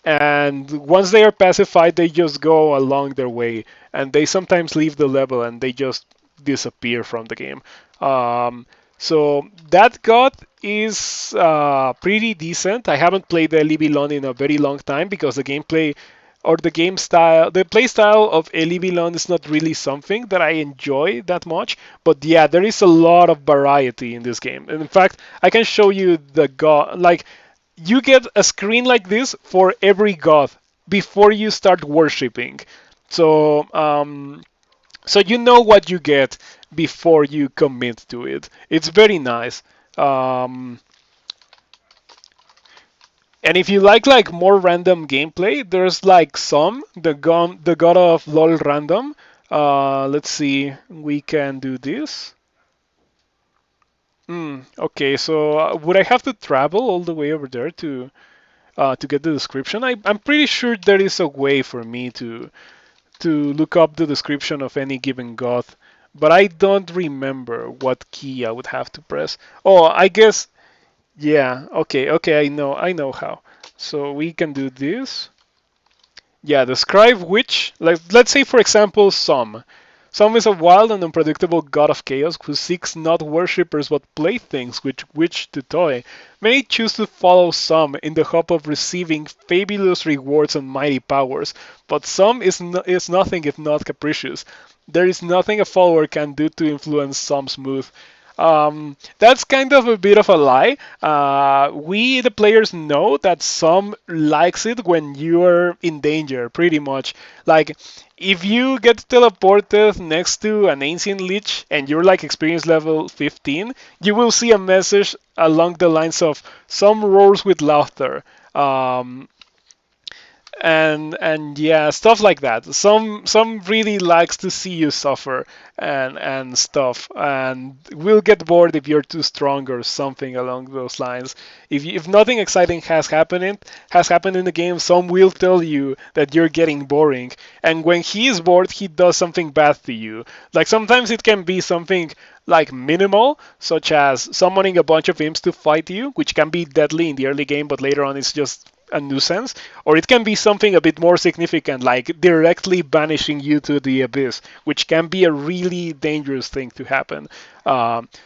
And once they are pacified, they just go along their way, and they sometimes leave the level and they just disappear from the game. Um, so that god is pretty decent. I haven't played the Libelon in a very long time because the gameplay or the game style, the play style of Elibilon is not really something that I enjoy that much. But yeah, there is a lot of variety in this game. And in fact, I can show you the god. Like, you get a screen like this for every god before you start worshipping. So, so you know what you get before you commit to it. It's very nice. Um, And if you like more random gameplay, there's like some the god of LOL random. Let's see, we can do this. Okay, so would I have to travel all the way over there to get the description? I'm pretty sure there is a way for me to look up the description of any given god, but I don't remember what key I would have to press. Oh, I guess yeah, okay, I know how. So we can do this. Yeah, describe which, like, let's say for example, Som. Som is a wild and unpredictable god of chaos who seeks not worshippers but playthings with which to toy. Many choose to follow Som in the hope of receiving fabulous rewards and mighty powers, but Som is nothing if not capricious. There is nothing a follower can do to influence Som's mood. That's kind of a bit of a lie. We, the players, know that some likes it when you're in danger, pretty much. Like, if you get teleported next to an ancient lich and you're like experience level 15, you will see a message along the lines of some roars with laughter. Um, and yeah, stuff like that. Some really likes to see you suffer and stuff, and will get bored if you're too strong or something along those lines. If nothing exciting has happened in the game, some will tell you that you're getting boring, and when he is bored, he does something bad to you. Like sometimes it can be something like minimal, such as summoning a bunch of imps to fight you, which can be deadly in the early game, but later on it's just a nuisance, or it can be something a bit more significant, like directly banishing you to the abyss, which can be a really dangerous thing to happen.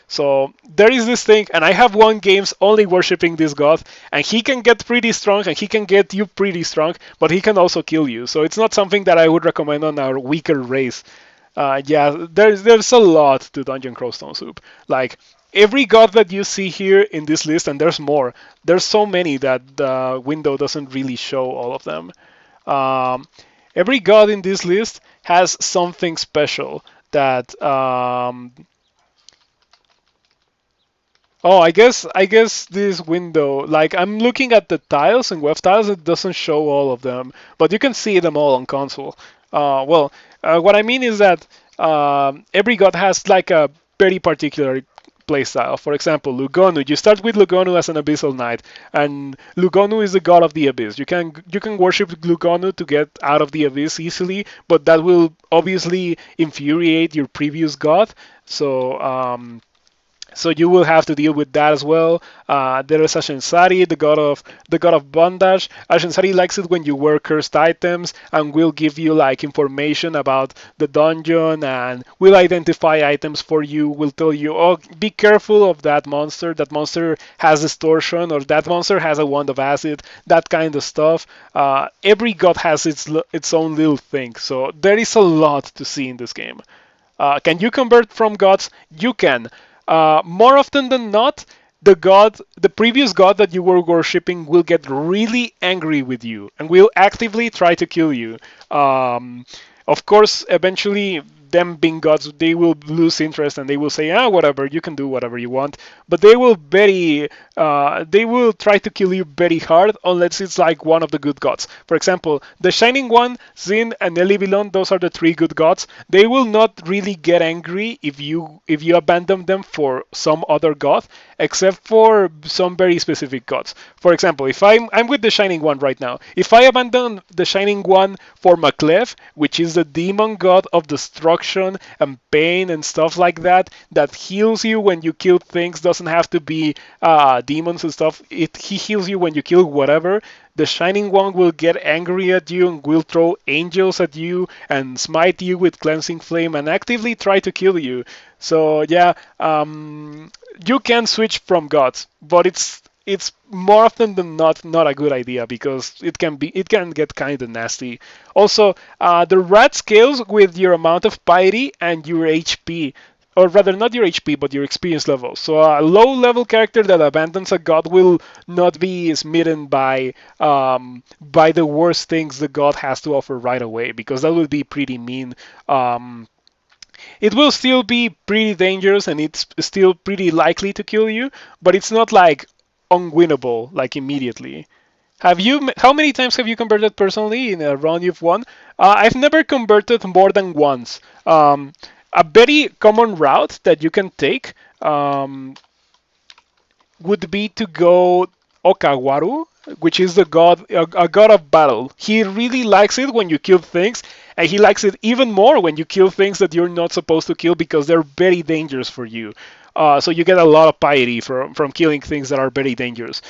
So there is this thing, and I have won games only worshipping this god, and he can get pretty strong, and he can get you pretty strong, but he can also kill you. So it's not something that I would recommend on a weaker race. Yeah, there's a lot to Dungeon Crawl Stone Soup. Like every god that you see here in this list, and there's more. There's so many that the window doesn't really show all of them. Um, every god in this list has something special that oh, I guess this window, like I'm looking at the tiles and web tiles, it doesn't show all of them, but you can see them all on console. What I mean is that every god has like a very particular playstyle. For example, Lugonu. You start with Lugonu as an Abyssal Knight, and Lugonu is the god of the abyss. You can worship Lugonu to get out of the abyss easily, but that will obviously infuriate your previous god. So you will have to deal with that as well. There is Ashensari, the god of bondage. Ashensari likes it when you wear cursed items and will give you like information about the dungeon and will identify items for you. Will tell you, oh, be careful of that monster. That monster has distortion, or that monster has a wand of acid. That kind of stuff. Every god has its own little thing. So there is a lot to see in this game. Can you convert from gods? You can. More often than not, the previous god that you were worshipping will get really angry with you and will actively try to kill you. Of course, eventually, them being gods, they will lose interest and they will say, ah, whatever, you can do whatever you want. But they will try to kill you very hard unless it's like one of the good gods. For example, the Shining One, Zin, and Elivilon, those are the three good gods. They will not really get angry if you abandon them for some other god, except for some very specific gods. For example, if I'm with the Shining One right now, if I abandon the Shining One for Maklev, which is the demon god of destruction and pain and stuff like that, that heals you when you kill things, doesn't have to be demons and stuff. He heals you when you kill whatever. The Shining One will get angry at you and will throw angels at you and smite you with cleansing flame and actively try to kill you. So yeah, you can switch from gods, but it's more often than not a good idea because it can get kind of nasty. Also, the rat scales with your amount of piety and your HP, or rather not your HP but your experience level. So a low level character that abandons a god will not be smitten by the worst things the god has to offer right away, because that would be pretty mean. It will still be pretty dangerous and it's still pretty likely to kill you, but it's not like unwinnable like immediately. How many times have you converted personally in a run you've won? I've never converted more than once. A very common route that you can take would be to go Okawaru, which is a god of battle. He really likes it when you kill things, and he likes it even more when you kill things that you're not supposed to kill because they're very dangerous for you. So you get a lot of piety from killing things that are very dangerous.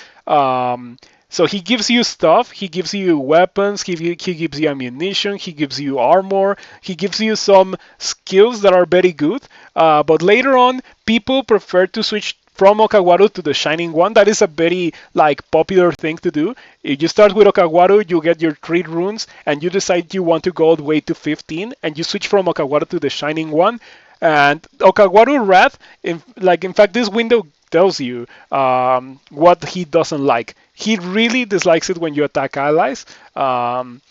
So he gives you stuff, he gives you weapons, he gives you ammunition, he gives you armor, he gives you some skills that are very good. But later on, people prefer to switch from Okawaru to the Shining One. That is a very like popular thing to do. If you start with Okawaru, you get your 3 runes, and you decide you want to go all the way to 15, and you switch from Okawaru to the Shining One. And Okawaru Wrath, in fact, this window tells you what he doesn't like. He really dislikes it when you attack allies. And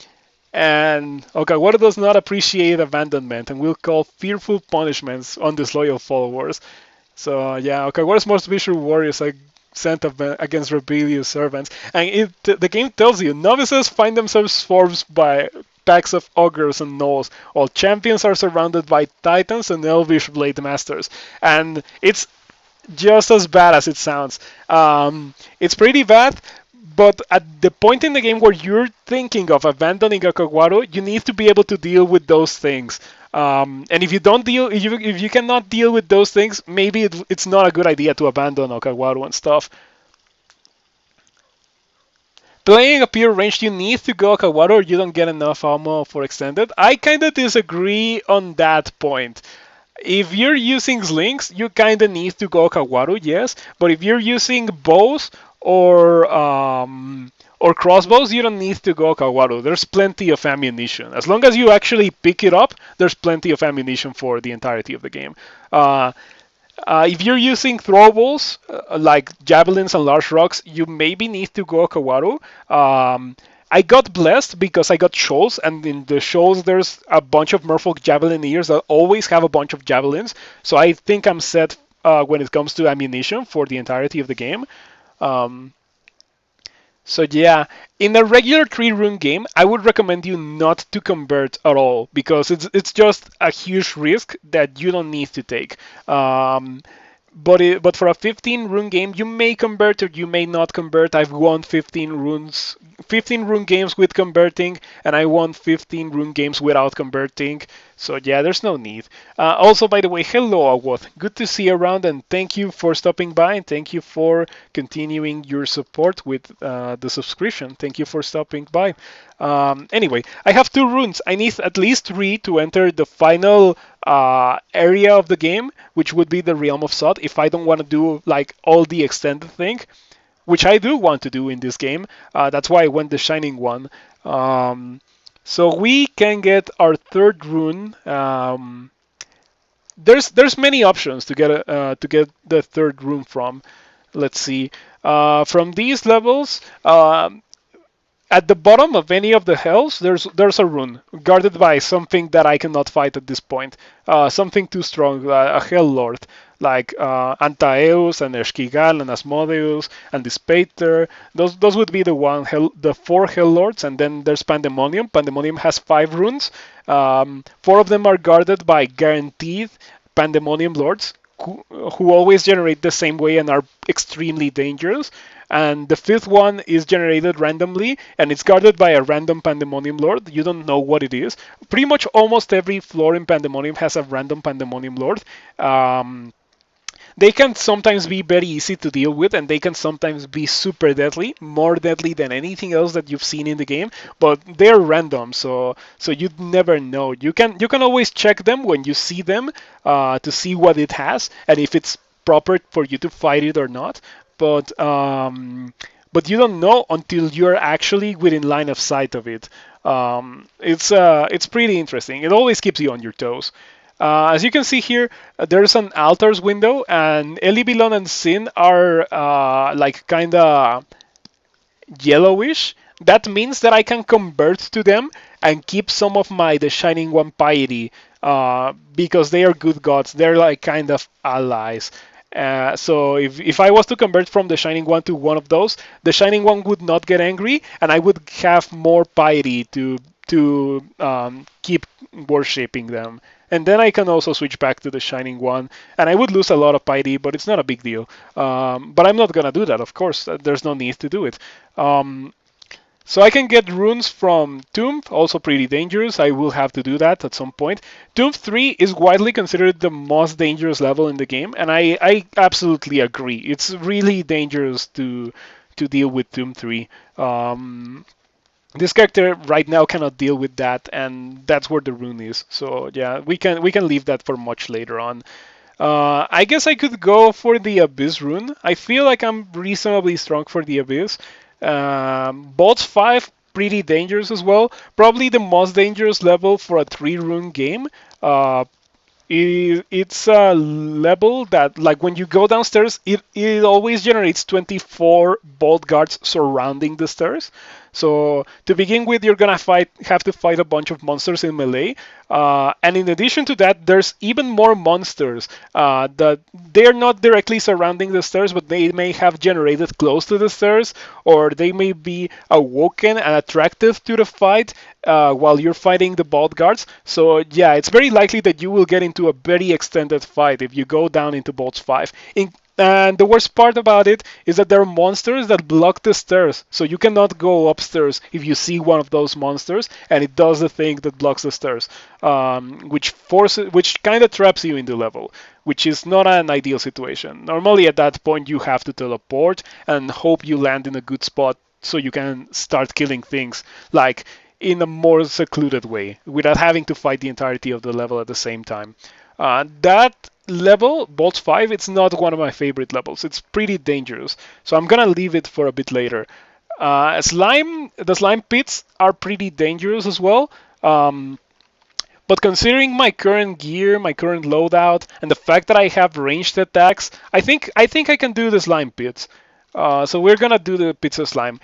Okawaru does not appreciate abandonment and will call fearful punishments on disloyal followers. So yeah, Okawaru's most visual warriors. sent against rebellious servants. And the game tells you novices find themselves swarmed by packs of ogres and gnolls, while champions are surrounded by titans and elvish blade masters. And it's just as bad as it sounds. It's pretty bad, but at the point in the game where you're thinking of abandoning a Kagwaro, you need to be able to deal with those things. And if you don't deal, if you cannot deal with those things, maybe it's not a good idea to abandon Okagawaru and stuff. Playing a pure range, you need to go Okagawaru or you don't get enough ammo for extended. I kind of disagree on that point. If you're using slings, you kind of need to go Kawaru, yes. But if you're using bows or crossbows, you don't need to go Kawaru. There's plenty of ammunition. As long as you actually pick it up, there's plenty of ammunition for the entirety of the game. Uh, if you're using throwables like javelins and large rocks, you maybe need to go Kawaru. I got blessed because I got shoals, and in the shoals there's a bunch of merfolk javelineers that always have a bunch of javelins. So I think I'm set when it comes to ammunition for the entirety of the game. Um, so yeah, in a regular 3 rune game, I would recommend you not to convert at all because it's just a huge risk that you don't need to take. But for a 15 rune game, you may convert or you may not convert. I've won 15 rune games with converting, and I won 15 rune games without converting. So yeah, there's no need. Also, by the way, hello Awoth. Good to see you around, and thank you for stopping by, and thank you for continuing your support with the subscription. Thank you for stopping by. Anyway, I have 2 runes. I need at least 3 to enter the final area of the game, which would be the Realm of Sod. If I don't want to do like all the extended thing, which I do want to do in this game, that's why I went the Shining one. So we can get our 3rd rune. There's many options to get the 3rd rune from. Let's see. From these levels, at the bottom of any of the hells, there's a rune guarded by something that I cannot fight at this point. Something too strong, a hell lord like Antaeus and Ershkigal and Asmodeus and Dispater. Those would be the 4 hell lords, and then there's Pandemonium. Pandemonium has 5 runes. 4 of them are guarded by guaranteed Pandemonium lords who always generate the same way and are extremely dangerous. And the 5th one is generated randomly, and it's guarded by a random Pandemonium Lord. You don't know what it is. Pretty much almost every floor in Pandemonium has a random Pandemonium Lord. They can sometimes be very easy to deal with, and they can sometimes be super deadly, more deadly than anything else that you've seen in the game. But they're random, so you never know. You can always check them when you see them to see what it has and if it's proper for you to fight it or not. But you don't know until you're actually within line of sight of it. It's pretty interesting. It always keeps you on your toes. As you can see here, there's an altars window, and Elibilon and Sin are like kind of yellowish. That means that I can convert to them and keep some of my The Shining One piety because they are good gods. They're like kind of allies. So if I was to convert from the Shining One to one of those, the Shining One would not get angry, and I would have more piety to keep worshipping them. And then I can also switch back to the Shining One, and I would lose a lot of piety, but it's not a big deal. But I'm not gonna do that, of course. There's no need to do it. So I can get runes from Tomb, also pretty dangerous. I will have to do that at some point. Tomb 3 is widely considered the most dangerous level in the game, and I absolutely agree. It's really dangerous to deal with Tomb 3. This character right now cannot deal with that, and that's where the rune is. So yeah, we can leave that for much later on. I guess I could go for the Abyss rune. I feel like I'm reasonably strong for the Abyss. Bolts 5, pretty dangerous as well. Probably the most dangerous level for a 3 rune game. It's a level that, like, when you go downstairs, it always generates 24 bolt guards surrounding the stairs. So to begin with, you're gonna have to fight a bunch of monsters in melee, and in addition to that, there's even more monsters that they're not directly surrounding the stairs, but they may have generated close to the stairs, or they may be awoken and attracted to the fight while you're fighting the bolt guards. So yeah, it's very likely that you will get into a very extended fight if you go down into Bolts 5. And the worst part about it is that there are monsters that block the stairs, so you cannot go upstairs if you see one of those monsters, and it does the thing that blocks the stairs, which kind of traps you in the level, which is not an ideal situation. Normally, at that point, you have to teleport and hope you land in a good spot so you can start killing things like in a more secluded way without having to fight the entirety of the level at the same time. That level, Bolt 5, it's not one of my favorite levels. It's pretty dangerous, so I'm gonna leave it for a bit later. The slime pits are pretty dangerous as well. But considering my current gear, my current loadout, and the fact that I have ranged attacks, I think I can do the slime pits. So we're gonna do the pits of slime.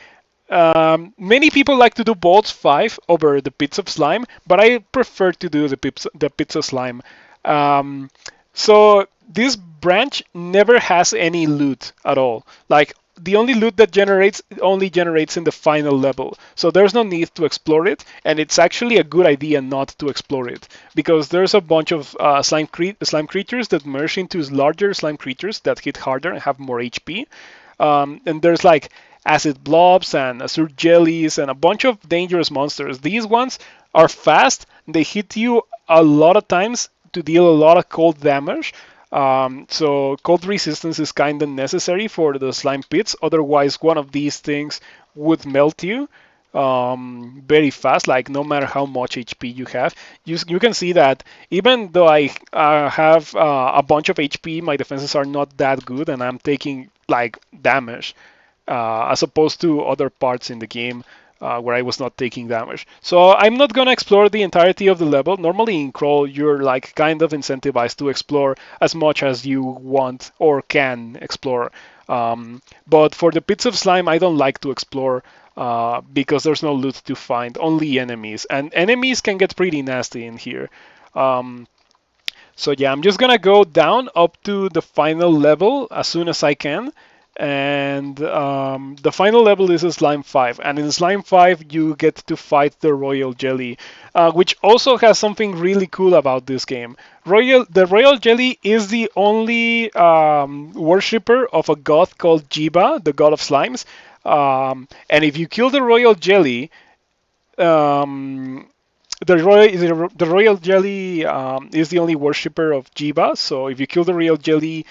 Many people like to do bolts 5 over the pits of slime, but I prefer to do the pits of slime. Um, so this branch never has any loot at all. Like, the only loot that generates only generates in the final level. So there's no need to explore it, and it's actually a good idea not to explore it because there's a bunch of slime creatures that merge into larger slime creatures that hit harder and have more HP. And there's like acid blobs and azure jellies and a bunch of dangerous monsters. These ones are fast. They hit you a lot of times to deal a lot of cold damage. So cold resistance is kind of necessary for the slime pits. Otherwise, one of these things would melt you very fast. Like, no matter how much HP you have, you can see that even though I have a bunch of HP, my defenses are not that good, and I'm taking like damage as opposed to other parts in the game where I was not taking damage. So I'm not gonna explore the entirety of the level. Normally in Crawl, you're like kind of incentivized to explore as much as you want or can explore. But for the pits of slime, I don't like to explore because there's no loot to find, only enemies, and enemies can get pretty nasty in here. Um, so yeah, I'm just gonna go down up to the final level as soon as I can. And the final level is a Slime 5. And in Slime 5, you get to fight the Royal Jelly, which also has something really cool about this game. The Royal Jelly is the only worshipper of a god called Jiba, the god of slimes. And if you kill the Royal Jelly, um, the royal jelly is the only worshipper of Jiba. So if you kill the royal jelly,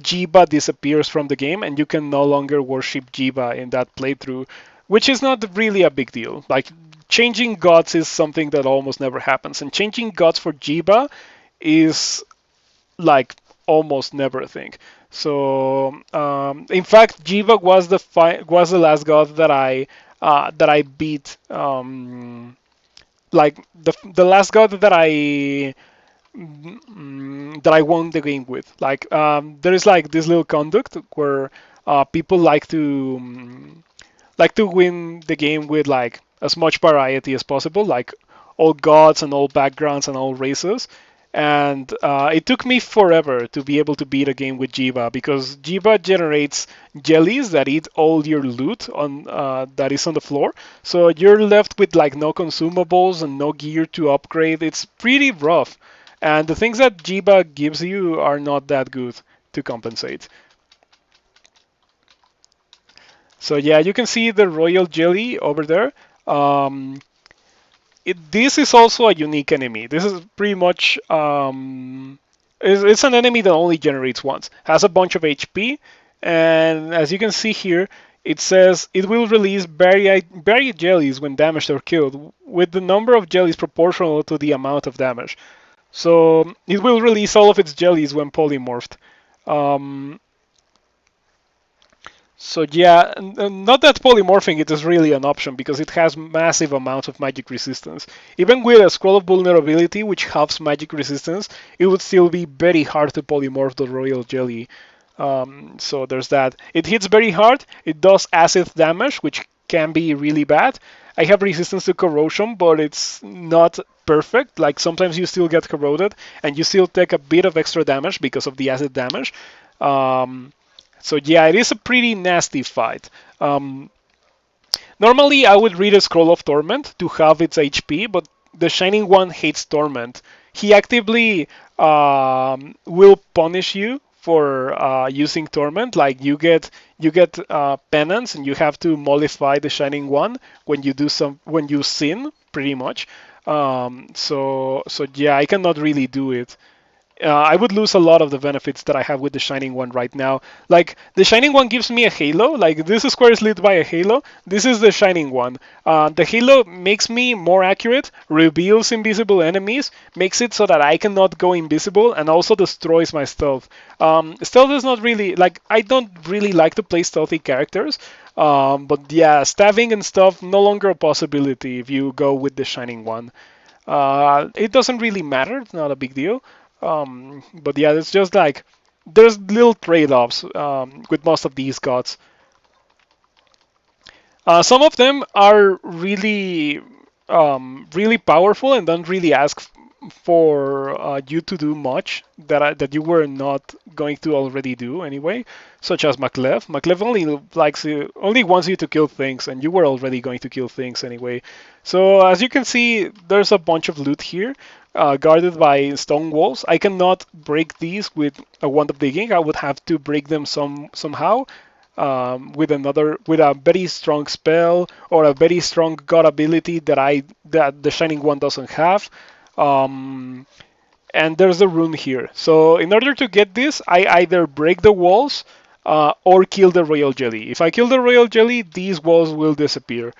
Jiba disappears from the game, and you can no longer worship Jiba in that playthrough, which is not really a big deal. Like, changing gods is something that almost never happens, and changing gods for Jiba is like almost never a thing. So, in fact, Jiva was the last god that I beat. Like the last god that I won the game with. Like, there is like this little conduct where people like to win the game with like as much variety as possible, like all gods and all backgrounds and all races. And it took me forever to be able to beat a game with Jiva because Jiva generates jellies that eat all your loot on that is on the floor. So you're left with like no consumables and no gear to upgrade. It's pretty rough. And the things that Jiba gives you are not that good to compensate. So yeah, you can see the royal jelly over there. Um, this is also a unique enemy. This is pretty much it's an enemy that only generates once. Has a bunch of HP, and as you can see here, it says it will release varied jellies when damaged or killed, with the number of jellies proportional to the amount of damage. So it will release all of its jellies when polymorphed. Um, So yeah, not that polymorphing it is really an option because it has massive amounts of magic resistance. Even with a scroll of vulnerability, which halves magic resistance, it would still be very hard to polymorph the royal jelly. So there's that. It hits very hard. It does acid damage, which can be really bad. I have resistance to corrosion, but it's not perfect. Like sometimes you still get corroded, and you still take a bit of extra damage because of the acid damage. Um, so yeah, it is a pretty nasty fight. Um, Normally, I would read a Scroll of Torment to have its HP, but the Shining One hates Torment. He actively will punish you for using Torment. Like you get penance, and you have to mollify the Shining One when you sin, pretty much. So yeah, I cannot really do it. I would lose a lot of the benefits that I have with the Shining One right now. Like, the Shining One gives me a halo. Like, this square is lit by a halo. This is the Shining One. The halo makes me more accurate, reveals invisible enemies, makes it so that I cannot go invisible, and also destroys my stealth. Stealth is not really, like, I don't really like to play stealthy characters. But yeah, stabbing and stuff, no longer a possibility if you go with the Shining One. It doesn't really matter, it's not a big deal. But yeah, it's just like there's little trade-offs with most of these gods. Some of them are really powerful and don't really ask for you to do much that you were not going to already do anyway, such as Maklev. Maklev only wants you to kill things, and you were already going to kill things anyway. So as you can see, there's a bunch of loot here, guarded by stone walls. I cannot break these with a wand of digging. I would have to break them somehow with a very strong spell or a very strong god ability that the Shining One doesn't have. Um, and there's a rune here. So in order to get this, I either break the walls or kill the royal jelly. If I kill the royal jelly, these walls will disappear.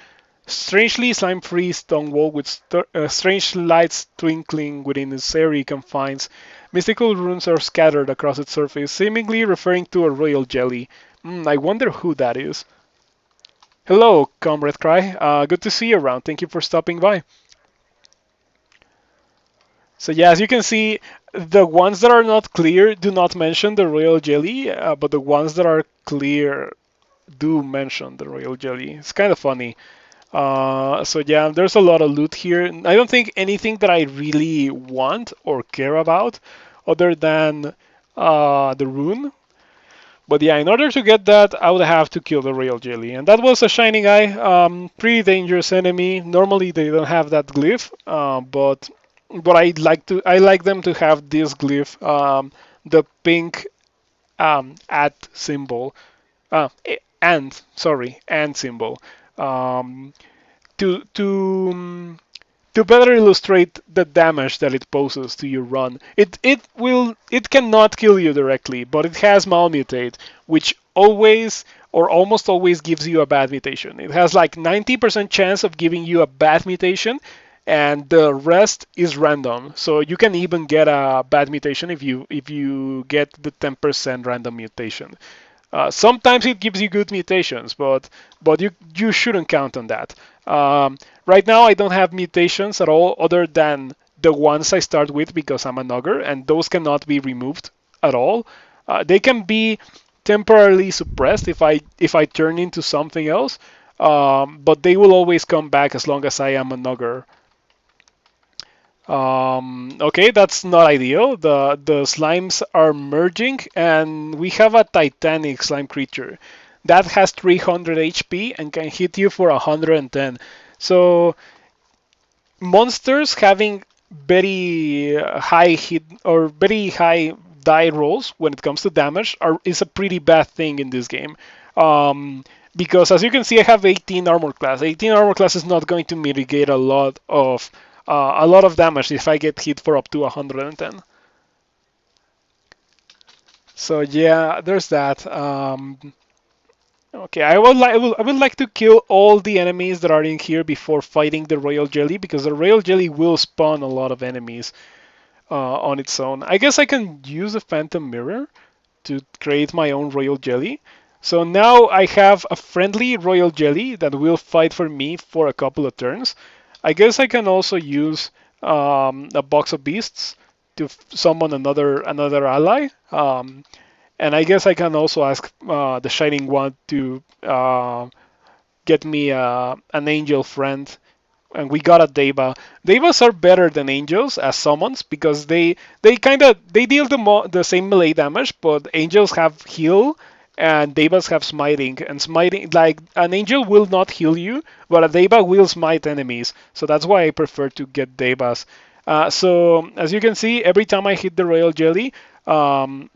Strangely slime-free stone wall with strange lights twinkling within its airy confines. Mystical runes are scattered across its surface, seemingly referring to a royal jelly. I wonder who that is. Hello, Comrade Cry. Good to see you around. Thank you for stopping by. So yeah, as you can see, the ones that are not clear do not mention the royal jelly, but the ones that are clear do mention the royal jelly. It's kind of funny. So yeah, there's a lot of loot here. I don't think anything that I really want or care about other than the rune. But yeah, in order to get that, I would have to kill the royal jelly. And that was a shining eye. Pretty dangerous enemy. Normally they don't have that glyph, but I like them to have this glyph, the pink at symbol, and symbol. Um, to better illustrate the damage that it poses to your run. It cannot kill you directly, but it has malmutate, which always or almost always gives you a bad mutation. It has like 90% chance of giving you a bad mutation, and the rest is random. So you can even get a bad mutation if you get the 10% random mutation. Sometimes it gives you good mutations, but you shouldn't count on that. Right now, I don't have mutations at all, other than the ones I start with because I'm an ogre, and those cannot be removed at all. They can be temporarily suppressed if I turn into something else, but they will always come back as long as I am an ogre. Okay, that's not ideal. The slimes are merging, and we have a titanic slime creature that has 300 HP and can hit you for 110. So monsters having very high hit or very high die rolls when it comes to damage is a pretty bad thing in this game. Because as you can see, I have 18 armor class. 18 armor class is not going to mitigate a lot of damage if I get hit for up to 110. So yeah, there's that. Okay, I would like to kill all the enemies that are in here before fighting the royal jelly, because the royal jelly will spawn a lot of enemies on its own. I guess I can use a phantom mirror to create my own royal jelly. So now I have a friendly royal jelly that will fight for me for a couple of turns. I guess I can also use a box of beasts to summon another ally. And I guess I can also ask the Shining One to get me an angel friend, and we got a Deva. Devas are better than angels as summons because they kind of they deal the same melee damage, but angels have heal and Devas have smiting. And smiting, like an angel will not heal you, but a Deva will smite enemies. So that's why I prefer to get Devas. So as you can see, every time I hit the royal jelly, um,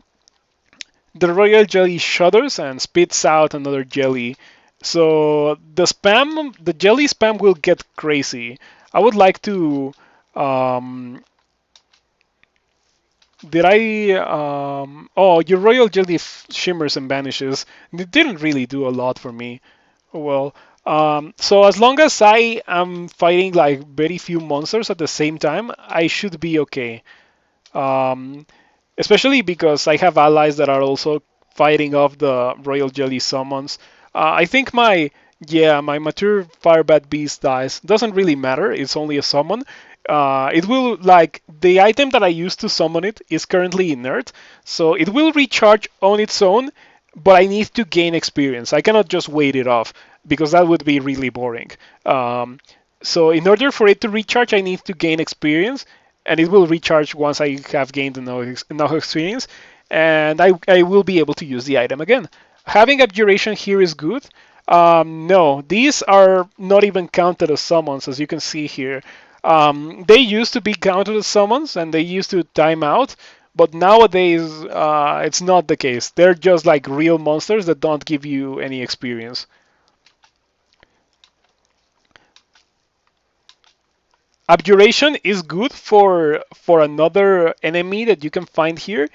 the royal jelly shudders and spits out another jelly. So the jelly spam will get crazy. I would like to. Um, did I? Oh, your royal jelly shimmers and vanishes. It didn't really do a lot for me. Oh, well, so as long as I am fighting like very few monsters at the same time, I should be okay. Um, Especially because I have allies that are also fighting off the Royal Jelly summons. I think my mature Firebat Beast dies. Doesn't really matter. It's only a summon. It will like the item that I used to summon it is currently inert, so it will recharge on its own. But I need to gain experience. I cannot just wait it off because that would be really boring. So in order for it to recharge, I need to gain experience, and it will recharge once I have gained enough experience, and I will be able to use the item again. Having abjuration here is good. No, these are not even counted as summons, as you can see here. They used to be counted as summons, and they used to time out, but nowadays it's not the case. They're just like real monsters that don't give you any experience. Abjuration is good for another enemy that you can find here,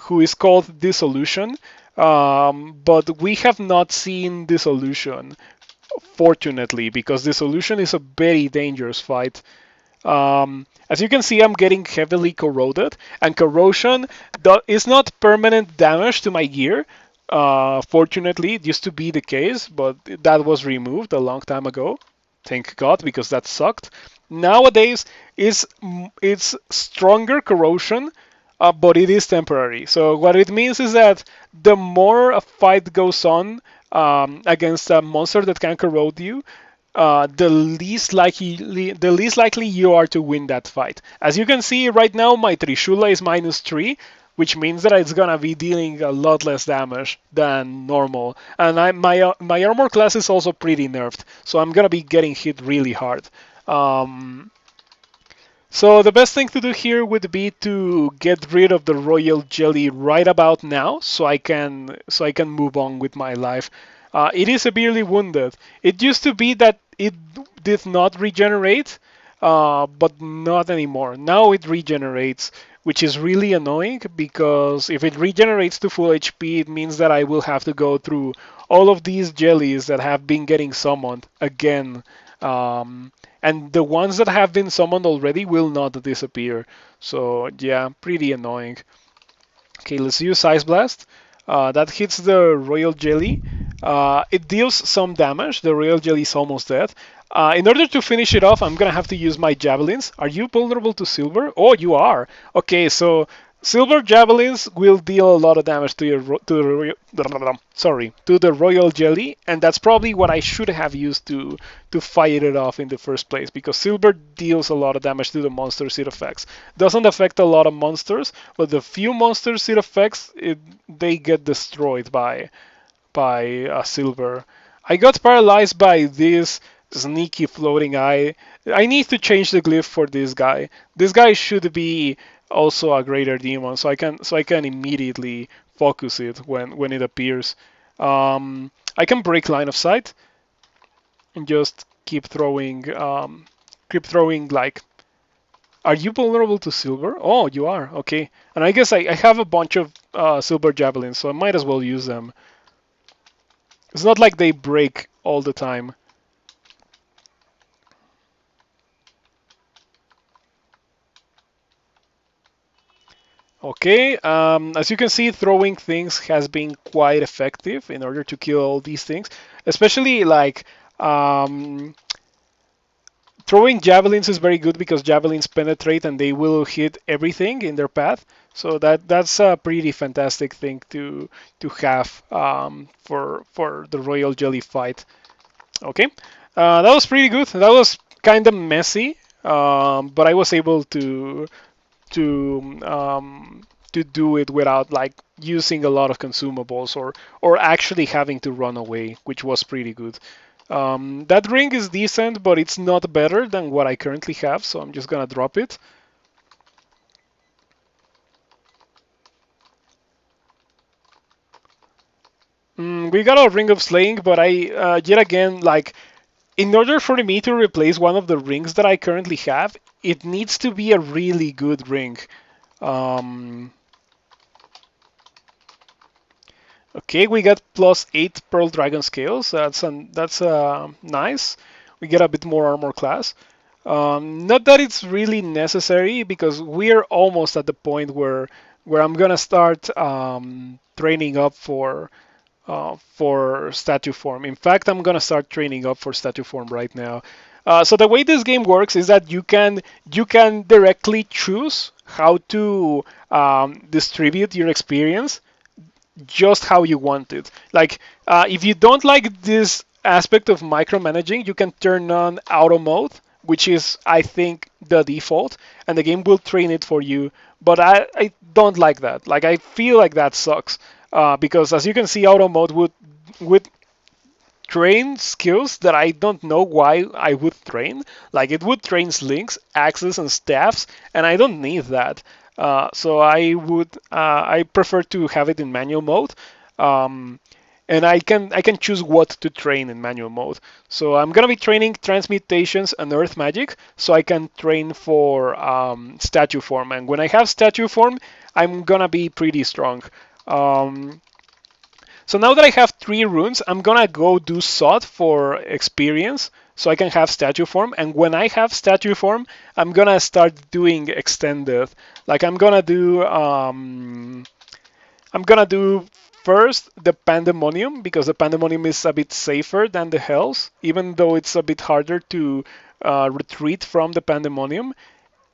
who is called Dissolution. But we have not seen Dissolution, fortunately, because Dissolution is a very dangerous fight. As you can see, I'm getting heavily corroded, and corrosion is not permanent damage to my gear. Fortunately, it used to be the case, but that was removed a long time ago. Thank God, because that sucked. Nowadays, it's stronger corrosion, but it is temporary. So what it means is that the more a fight goes on against a monster that can corrode you, the least likely you are to win that fight. As you can see right now, my Trishula is -3, which means that it's gonna be dealing a lot less damage than normal. And my armor class is also pretty nerfed, so I'm gonna be getting hit really hard. Um, so the best thing to do here would be to get rid of the royal jelly right about now, so I can move on with my life. It is severely wounded. It used to be that it did not regenerate, but not anymore. Now it regenerates, which is really annoying because if it regenerates to full HP, it means that I will have to go through all of these jellies that have been getting summoned again. And the ones that have been summoned already will not disappear. So yeah, pretty annoying. Okay, let's use Ice Blast. That hits the Royal Jelly. It deals some damage. The Royal Jelly is almost dead. In order to finish it off, I'm gonna have to use my javelins. Are you vulnerable to silver? Oh, you are. Okay, so silver javelins will deal a lot of damage to to the royal jelly, and that's probably what I should have used to fight it off in the first place, because silver deals a lot of damage to the monsters it affects. Doesn't affect a lot of monsters, but the few monsters it affects, they get destroyed by silver. I got paralyzed by this sneaky floating eye. I need to change the glyph for this guy. This guy should be also a greater demon, so I can immediately focus it when it appears. I can break line of sight and just keep throwing like. Are you vulnerable to silver? Oh, you are. Okay. And I guess I have a bunch of silver javelins, so I might as well use them. It's not like they break all the time. Okay, as you can see, throwing things has been quite effective in order to kill all these things, especially like um, throwing javelins is very good because javelins penetrate and they will hit everything in their path. So that's a pretty fantastic thing to have for the royal jelly fight. Okay, that was pretty good. That was kind of messy, but I was able to to do it without like using a lot of consumables or actually having to run away, which was pretty good. That ring is decent, but it's not better than what I currently have, so I'm just gonna drop it. We got a ring of slaying, but I yet again like in order for me to replace one of the rings that I currently have, it needs to be a really good ring. Um, Okay, we got plus 8 Pearl Dragon Scales. That's nice. We get a bit more armor class. Not that it's really necessary because we're almost at the point where I'm gonna start training up for statue form. In fact, I'm gonna start training up for statue form right now. So the way this game works is that you can directly choose how to distribute your experience just how you want it. Like, if you don't like this aspect of micromanaging, you can turn on auto mode, which is, I think, the default, and the game will train it for you. But I don't like that. Like, I feel like that sucks because, as you can see, auto mode would train skills that I don't know why I would train. Like it would train slings, axes, and staffs, and I don't need that. So I prefer to have it in manual mode, um, and I can choose what to train in manual mode. So I'm gonna be training transmutations and earth magic, so I can train for statue form. And when I have statue form, I'm gonna be pretty strong. Um, so now that I have 3 runes, I'm gonna go do Sod for experience so I can have statue form. And when I have statue form, I'm gonna start doing extended. Like I'm gonna do first the Pandemonium because the Pandemonium is a bit safer than the Hells, even though it's a bit harder to retreat from the Pandemonium.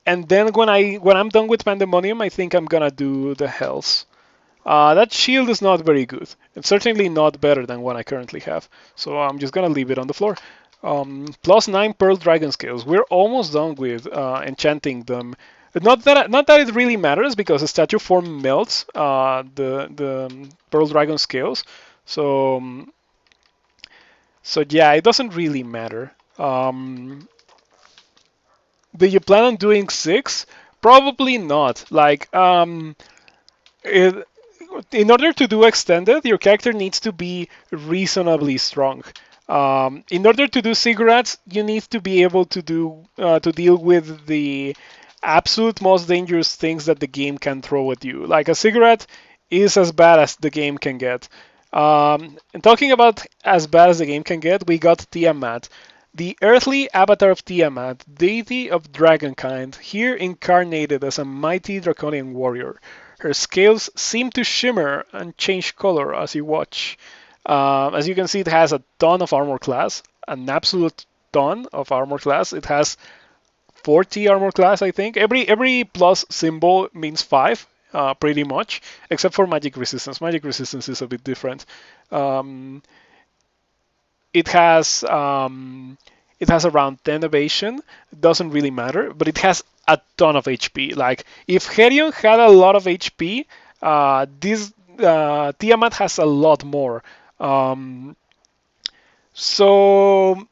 And then when I'm done with Pandemonium, I think I'm gonna do the Hells. That shield is not very good. It's certainly not better than what I currently have. So I'm just gonna leave it on the floor. Plus 9 Pearl Dragon Scales. We're almost done with enchanting them. Not that it really matters because the statue form melts the Pearl Dragon Scales. So so yeah, it doesn't really matter. Do you plan on doing 6? Probably not. Like it, in order to do extended, your character needs to be reasonably strong. In order to do cigarettes, you need to be able to deal with the absolute most dangerous things that the game can throw at you. Like a cigarette is as bad as the game can get. And talking about as bad as the game can get, we got Tiamat, the earthly avatar of Tiamat, deity of dragonkind, here incarnated as a mighty draconian warrior. Her scales seem to shimmer and change color as you watch. As you can see, it has a ton of armor class, an absolute ton of armor class. It has 40 armor class, I think. Every plus symbol means 5, pretty much, except for magic resistance. Magic resistance is a bit different. Um, it has around 10 evasion. It doesn't really matter, but it has a ton of HP. Like if Herion had a lot of HP, this Tiamat has a lot more. Um, so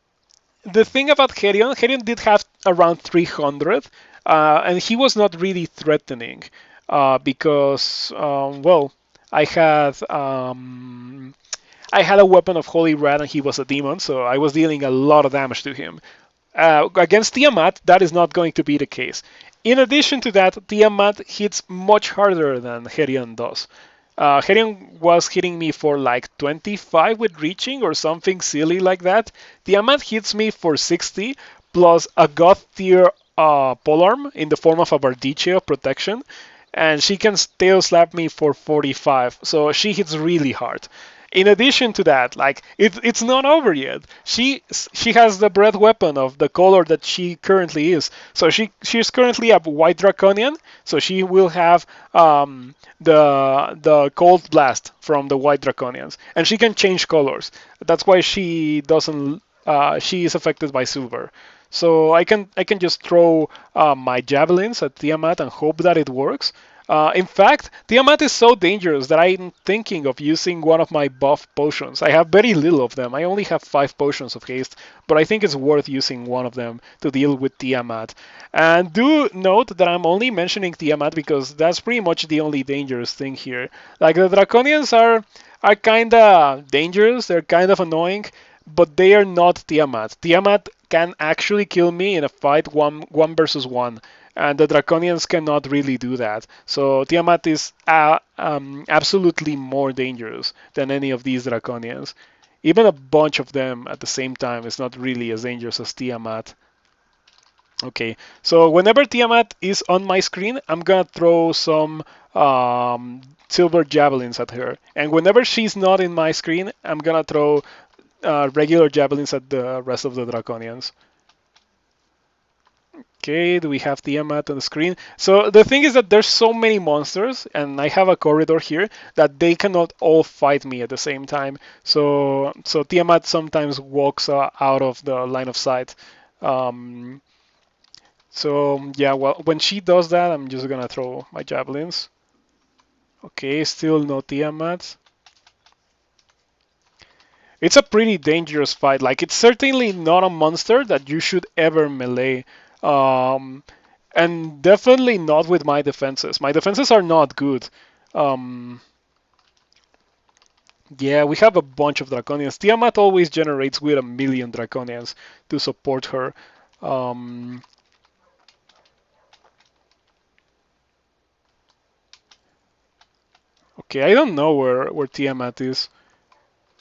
the thing about Herion did have around 300, and he was not really threatening because, well, I had I had a weapon of Holy Rat and he was a demon, so I was dealing a lot of damage to him. Against Tiamat, that is not going to be the case. In addition to that, Tiamat hits much harder than Herion does. Herion was hitting me for like 25 with reaching or something silly like that. Tiamat hits me for 60 plus a god tier polearm in the form of a Bardiche of protection. and she can tail slap me for 45. So she hits really hard. In addition to that, like it's not over yet. She has the breath weapon of the color that she currently is. So she's currently a white draconian. So she will have the cold blast from the white draconians, and she can change colors. That's why she doesn't. She is affected by silver. So I can just throw my javelins at Tiamat and hope that it works. In fact, Tiamat is so dangerous that I'm thinking of using one of my buff potions. I have very little of them. I only have 5 potions of haste, but I think it's worth using one of them to deal with Tiamat. And do note that I'm only mentioning Tiamat because that's pretty much the only dangerous thing here. Like the Draconians are kinda dangerous, they're kind of annoying, but they are not Tiamat. Tiamat can actually kill me in a fight one versus one, and the Draconians cannot really do that. So Tiamat is absolutely more dangerous than any of these Draconians. Even a bunch of them at the same time is not really as dangerous as Tiamat. Okay, so whenever Tiamat is on my screen, I'm gonna throw some silver javelins at her. And whenever she's not in my screen, I'm gonna throw regular javelins at the rest of the Draconians. Okay, do we have Tiamat on the screen? So the thing is that there's so many monsters, and I have a corridor here that they cannot all fight me at the same time. So Tiamat sometimes walks out of the line of sight. Um, so yeah, well, when she does that, I'm just gonna throw my javelins. Okay, still no Tiamat. It's a pretty dangerous fight. Like, it's certainly not a monster that you should ever melee. Um, and definitely not with my defenses. My defenses are not good. Um, yeah, we have a bunch of Draconians. Tiamat always generates with a million Draconians to support her. Um, okay, I don't know where Tiamat is.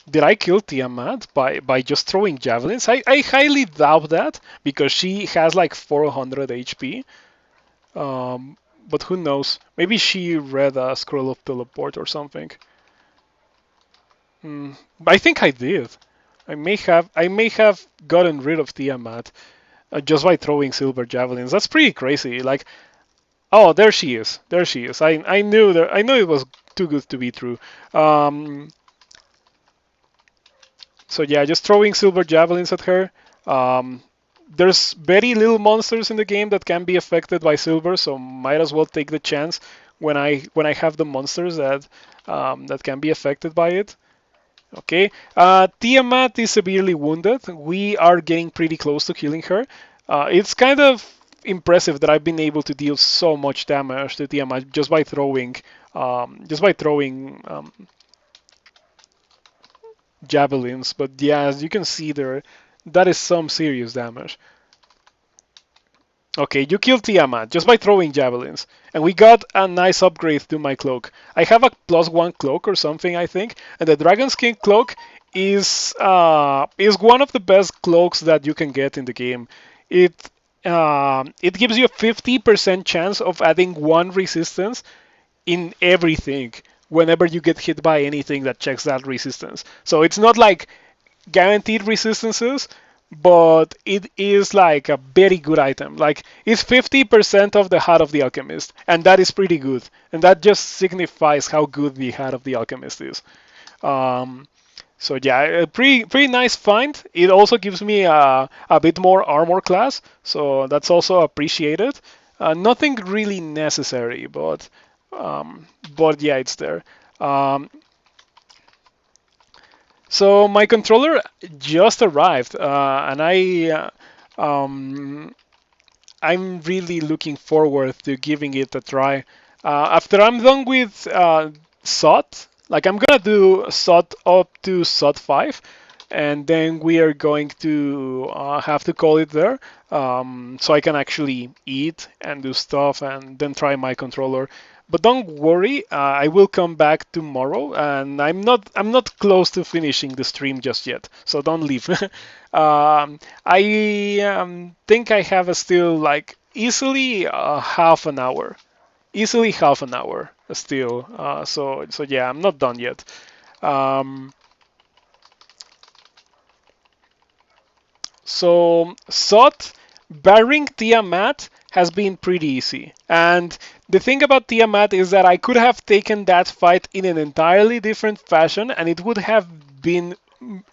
Did I kill Tiamat by just throwing javelins? I highly doubt that because she has like 400 HP. Um, but who knows? Maybe she read a scroll of teleport or something. Hmm. I think I did. I may have gotten rid of Tiamat just by throwing silver javelins. That's pretty crazy. Like, oh, there she is. There she is. I knew it was too good to be true. Um, so yeah, just throwing silver javelins at her. Um, there's very little monsters in the game that can be affected by silver, so might as well take the chance when I have the monsters that can be affected by it. Okay, Tiamat is severely wounded. We are getting pretty close to killing her. It's kind of impressive that I've been able to deal so much damage to Tiamat just by throwing javelins. But yeah, as you can see there, that is some serious damage. Okay, you killed Tiamat just by throwing javelins, and we got a nice upgrade to my cloak. I have a +1 cloak or something, I think, and the Dragon Skin cloak is one of the best cloaks that you can get in the game. It it gives you a 50% chance of adding 1 resistance in everything whenever you get hit by anything that checks that resistance. So it's not like guaranteed resistances, but it is like a very good item. Like, it's 50% of the Hat of the Alchemist, and that is pretty good. And that just signifies how good the Hat of the Alchemist is. Um, so yeah, a pretty nice find. It also gives me a bit more armor class, so that's also appreciated. Nothing really necessary, um, but yeah, it's there. Um, so my controller just arrived, and I'm really looking forward to giving it a try. After I'm done with SOT, like I'm gonna do SOT up to SOT 5, and then we are going to have to call it there, so I can actually eat and do stuff, and then try my controller. But don't worry, I will come back tomorrow, and I'm not close to finishing the stream just yet, so don't leave. I think I have still like easily half an hour, easily half an hour still. So yeah, I'm not done yet. Um, So Sot barring Tiamat has been pretty easy. And the thing about Tiamat is that I could have taken that fight in an entirely different fashion and it would have been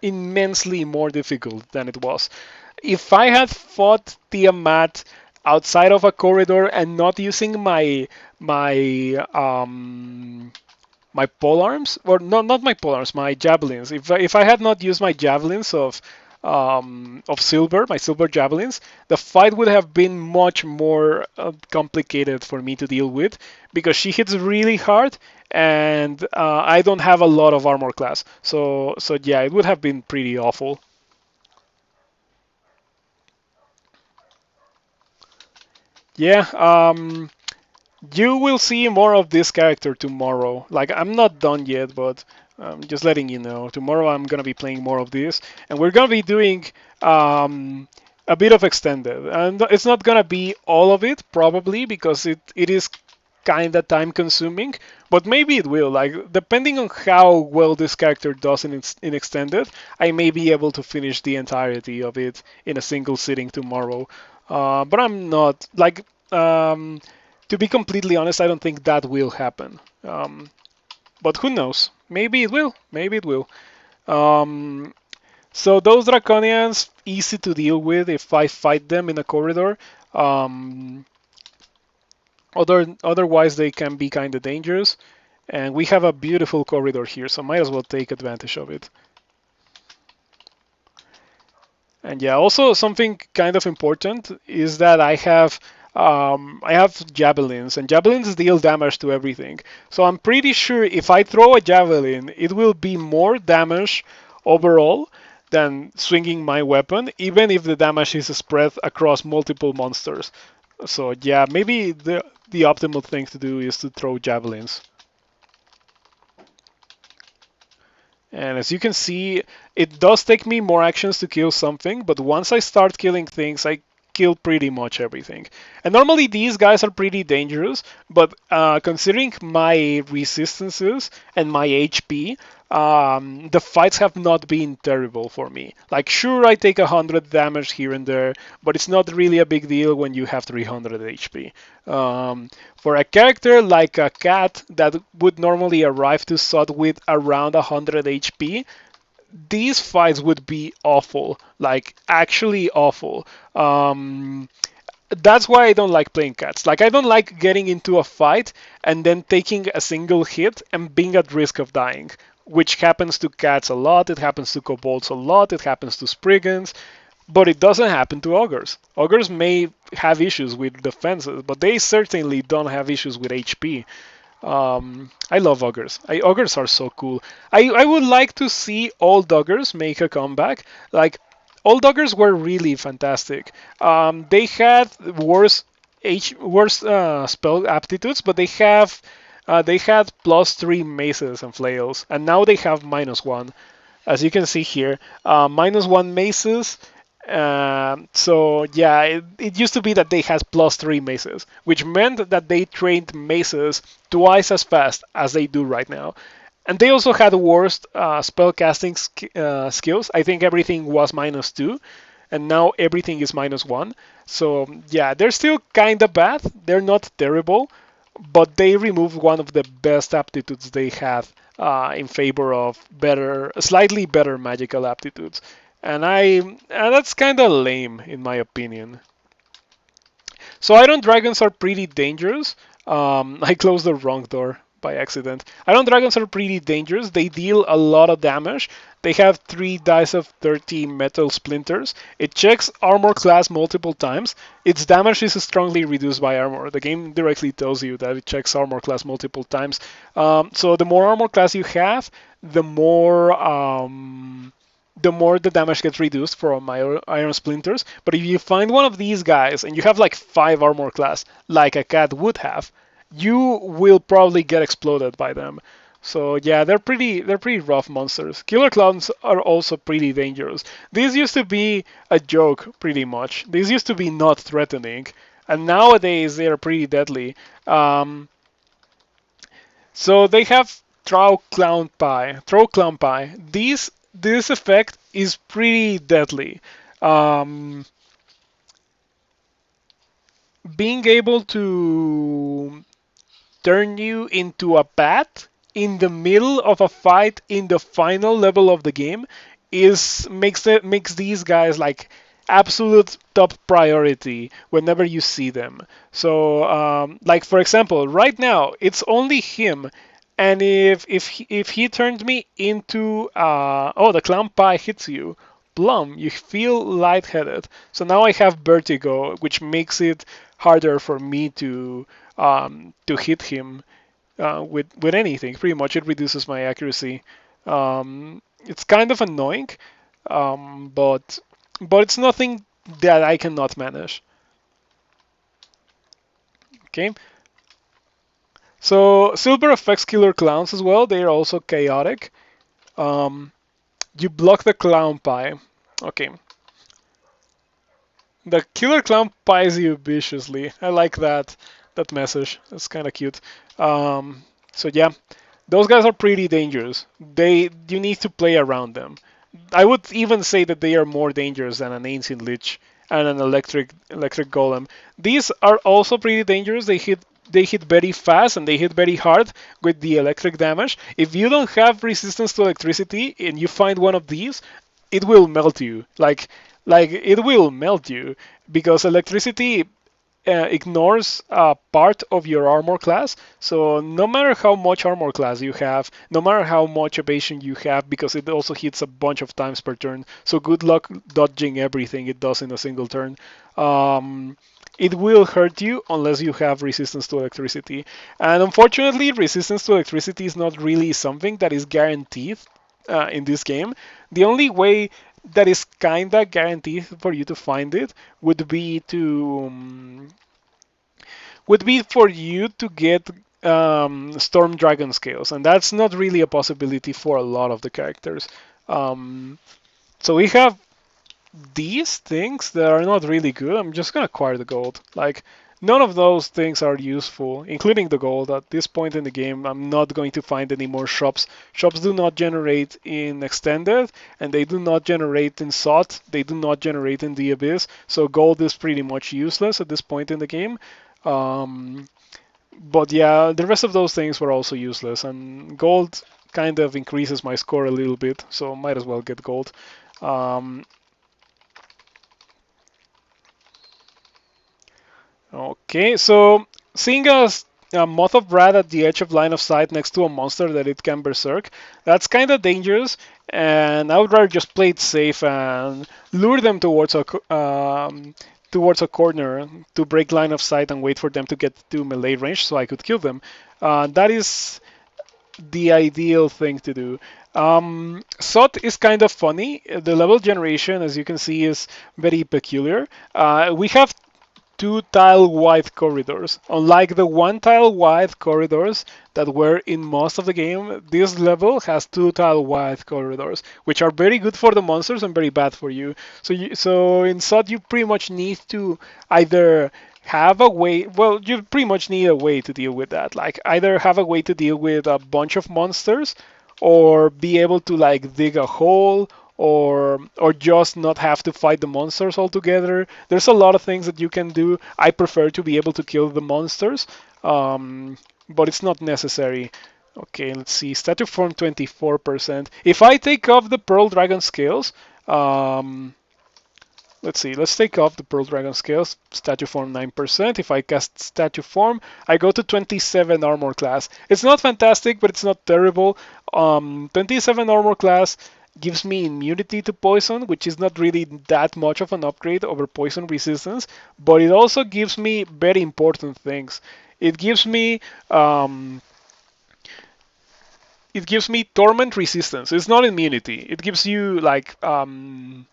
immensely more difficult than it was. If I had fought Tiamat outside of a corridor and not using my pole arms, or no, not my pole arms, my javelins. If I had not used my javelins of silver, my silver javelins, the fight would have been much more complicated for me to deal with because she hits really hard and I don't have a lot of armor class. So yeah, it would have been pretty awful. Yeah, you will see more of this character tomorrow. Like, I'm not done yet, but just letting you know. Tomorrow I'm gonna be playing more of this, and we're gonna be doing a bit of extended. And it's not gonna be all of it, probably, because it is kinda time consuming, but maybe it will. Like, depending on how well this character does in extended, I may be able to finish the entirety of it in a single sitting tomorrow. But I'm not like to be completely honest, I don't think that will happen. But who knows? Maybe it will. Maybe it will. Um, so those draconians, easy to deal with if I fight them in a corridor. Um, otherwise, they can be kind of dangerous. And we have a beautiful corridor here, so might as well take advantage of it. And yeah, also something kind of important is that I have javelins, and javelins deal damage to everything. So I'm pretty sure if I throw a javelin, it will be more damage overall than swinging my weapon, even if the damage is spread across multiple monsters. So yeah, maybe the optimal thing to do is to throw javelins. And as you can see, it does take me more actions to kill something, but once I start killing things, I kill pretty much everything. And normally these guys are pretty dangerous, but considering my resistances and my HP, the fights have not been terrible for me. Like, sure, I take 100 damage here and there, but it's not really a big deal when you have 300 HP. For a character like a cat that would normally arrive to Sod with around 100 HP, these fights would be awful, like actually awful. That's why I don't like playing cats. Like, I don't like getting into a fight and then taking a single hit and being at risk of dying, which happens to cats a lot, it happens to kobolds a lot, it happens to spriggans, but it doesn't happen to ogres. Ogres may have issues with defenses, but they certainly don't have issues with HP. I love ogres. Ogres are so cool. I would like to see old ogres make a comeback. Like, old ogres were really fantastic. They had worse spell aptitudes, but they had +3 maces and flails, and now they have -1. As you can see here, -1 maces. So yeah, it used to be that they had +3 maces, which meant that they trained maces twice as fast as they do right now. And they also had worst spellcasting skills. I think everything was -2, and now everything is -1. So yeah, they're still kind of bad. They're not terrible, but they removed one of the best aptitudes they have in favor of slightly better magical aptitudes. And that's kind of lame in my opinion. So iron dragons are pretty dangerous. I closed the wrong door by accident. Iron dragons are pretty dangerous. They deal a lot of damage. They have 3 dice of 30 metal splinters. It checks armor class multiple times. Its damage is strongly reduced by armor. The game directly tells you that it checks armor class multiple times. So the more armor class you have, the more the damage gets reduced from iron splinters. But if you find one of these guys and you have like 5 armor class, like a cat would have, you will probably get exploded by them. So yeah, they're pretty rough monsters. Killer clowns are also pretty dangerous. These used to be a joke, pretty much. These used to be not threatening, and nowadays they are pretty deadly. So they have throw clown pie. This effect is pretty deadly. Um, Being able to turn you into a bat in the middle of a fight in the final level of the game is makes these guys like absolute top priority whenever you see them. So like for example, right now it's only him, and if he turns me into oh, the clown pie hits you, plum, you feel lightheaded. So now I have vertigo, which makes it harder for me to hit him with anything. Pretty much, it reduces my accuracy. It's kind of annoying, but it's nothing that I cannot manage. Okay, so silver affects killer clowns as well. They are also chaotic. Um, you block the clown pie. Okay, the killer clown pies you viciously. I like that message. That's kind of cute. So yeah, those guys are pretty dangerous. You need to play around them. I would even say that they are more dangerous than an ancient lich and an electric golem. These are also pretty dangerous. They hit very fast and they hit very hard with the electric damage. If you don't have resistance to electricity and you find one of these, it will melt you. Like it will melt you because electricity ignores part of your armor class. So no matter how much armor class you have, no matter how much evasion you have, because it also hits a bunch of times per turn. So good luck dodging everything it does in a single turn. Um, it will hurt you unless you have resistance to electricity. And unfortunately, resistance to electricity is not really something that is guaranteed in this game. The only way that is kinda guaranteed for you to find it would be for you to get Storm Dragon scales, and that's not really a possibility for a lot of the characters. Um, so we have these things that are not really good. I'm just gonna acquire the gold. Like none of those things are useful, including the gold. At this point in the game, I'm not going to find any more shops. Shops do not generate in extended, and they do not generate in sought. They do not generate in the abyss. So gold is pretty much useless at this point in the game. Um, but yeah, the rest of those things were also useless, and gold kind of increases my score a little bit, so might as well get gold. Um, Okay, so seeing a moth of rat at the edge of line of sight next to a monster that it can berserk, that's kind of dangerous, and I would rather just play it safe and lure them towards a corner to break line of sight and wait for them to get to melee range so I could kill them. That is the ideal thing to do. SOT is kind of funny. The level generation, as you can see, is very peculiar. We have two tile wide corridors. Unlike the one tile wide corridors that were in most of the game, this level has two tile wide corridors, which are very good for the monsters and very bad for you. So in SOT, you pretty much need to either have a way, well, you pretty much need a way to deal with that. Like either have a way to deal with a bunch of monsters or be able to like dig a hole or just not have to fight the monsters altogether. There's a lot of things that you can do. I prefer to be able to kill the monsters, but it's not necessary. Okay, let's see. Statue form 24%. If I take off the Pearl Dragon scales, let's see, let's take off the Pearl Dragon scales, statue form 9%. If I cast statue form, I go to 27 armor class. It's not fantastic, but it's not terrible. 27 armor class gives me immunity to poison, which is not really that much of an upgrade over poison resistance, but it also gives me very important things. It gives me torment resistance. It's not immunity. It gives you like you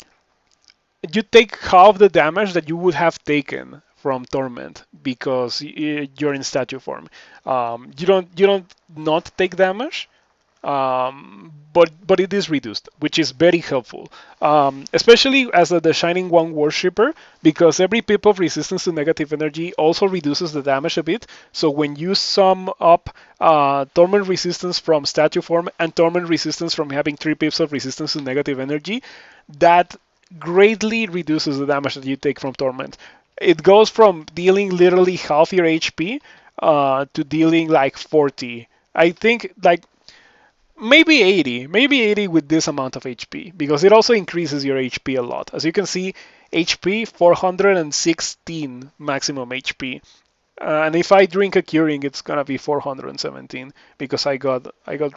take half the damage that you would have taken from torment because you're in statue form. You don't not take damage, But it is reduced, which is very helpful, especially as the Shining One worshipper, because every pip of resistance to negative energy also reduces the damage a bit. So when you sum up torment resistance from statue form and torment resistance from having 3 pips of resistance to negative energy, that greatly reduces the damage that you take from torment. It goes from dealing literally half your HP to dealing like 40. I think like maybe 80 with this amount of HP, because it also increases your HP a lot. As you can see, HP 416 maximum HP. And if I drink a curing, it's gonna be 417 because I got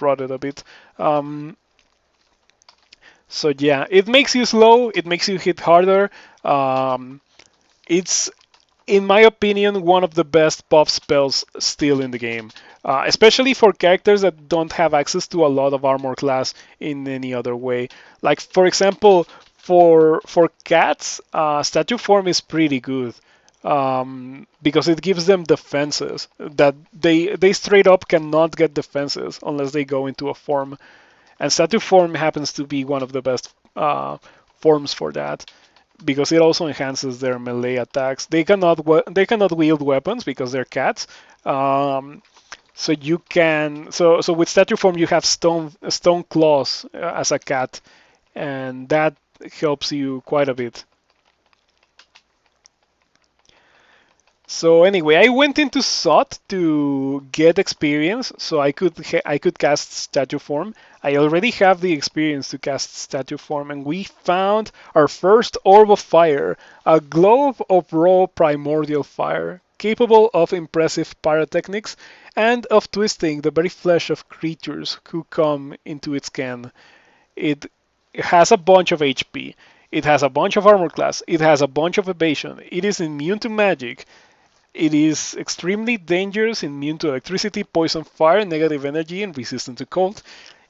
rotted a bit. Um, so yeah, it makes you slow. It makes you hit harder. It's in my opinion, one of the best buff spells still in the game, especially for characters that don't have access to a lot of armor class in any other way. Like for example, for cats, statue form is pretty good because it gives them defenses that they straight up cannot get defenses unless they go into a form, and statue form happens to be one of the best forms for that because it also enhances their melee attacks. They cannot wield weapons because they're cats. So you can so with statue form you have stone claws as a cat, and that helps you quite a bit. So anyway, I went into SOT to get experience, so I could cast statue form. I already have the experience to cast statue form, and we found our first orb of fire, a globe of raw primordial fire, capable of impressive pyrotechnics and of twisting the very flesh of creatures who come into its ken. It has a bunch of HP. It has a bunch of armor class. It has a bunch of evasion. It is immune to magic. It is extremely dangerous, immune to electricity, poison, fire, negative energy, and resistant to cold.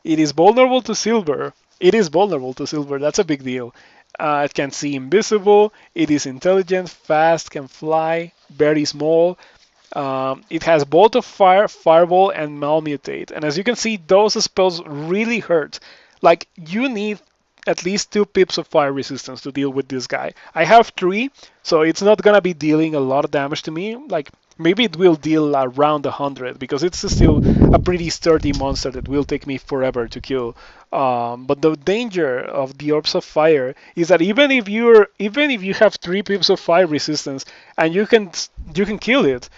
It is vulnerable to silver. It is vulnerable to silver. That's a big deal. It can see invisible. It is intelligent, fast, can fly, very small. It has Bolt of Fire, Fireball, and Malmutate. And as you can see, those spells really hurt. Like, you need at least 2 pips of fire resistance to deal with this guy. I have 3, so it's not gonna be dealing a lot of damage to me. Like, maybe it will deal around 100 because it's still a pretty sturdy monster that will take me forever to kill. But the danger of the orbs of fire is that even if you have 3 pips of fire resistance and you can kill it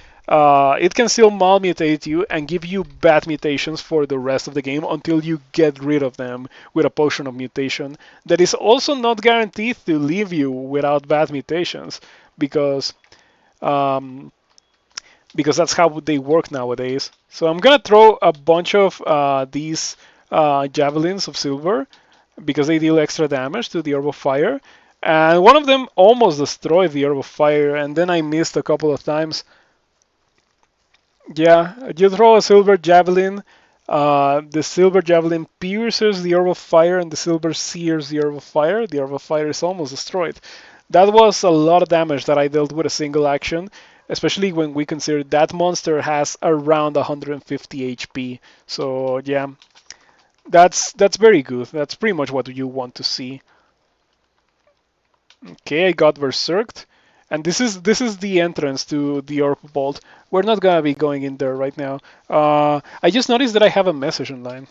can still malmutate you and give you bad mutations for the rest of the game until you get rid of them with a potion of mutation that is also not guaranteed to leave you without bad mutations because um, because that's how they work nowadays. So I'm gonna throw a bunch of these javelins of silver because they deal extra damage to the orb of fire. And one of them almost destroyed the orb of fire, and then I missed a couple of times. Yeah, you throw a silver javelin. The silver javelin pierces the orb of fire, and the silver sears the orb of fire. The orb of fire is almost destroyed. That was a lot of damage that I dealt with a single action, especially when we consider that monster has around 150 HP. So yeah, that's very good. That's pretty much what you want to see. Okay, I got berserked. And this is the entrance to the Orb Vault. We're not gonna be going in there right now. I just noticed that I have a message online.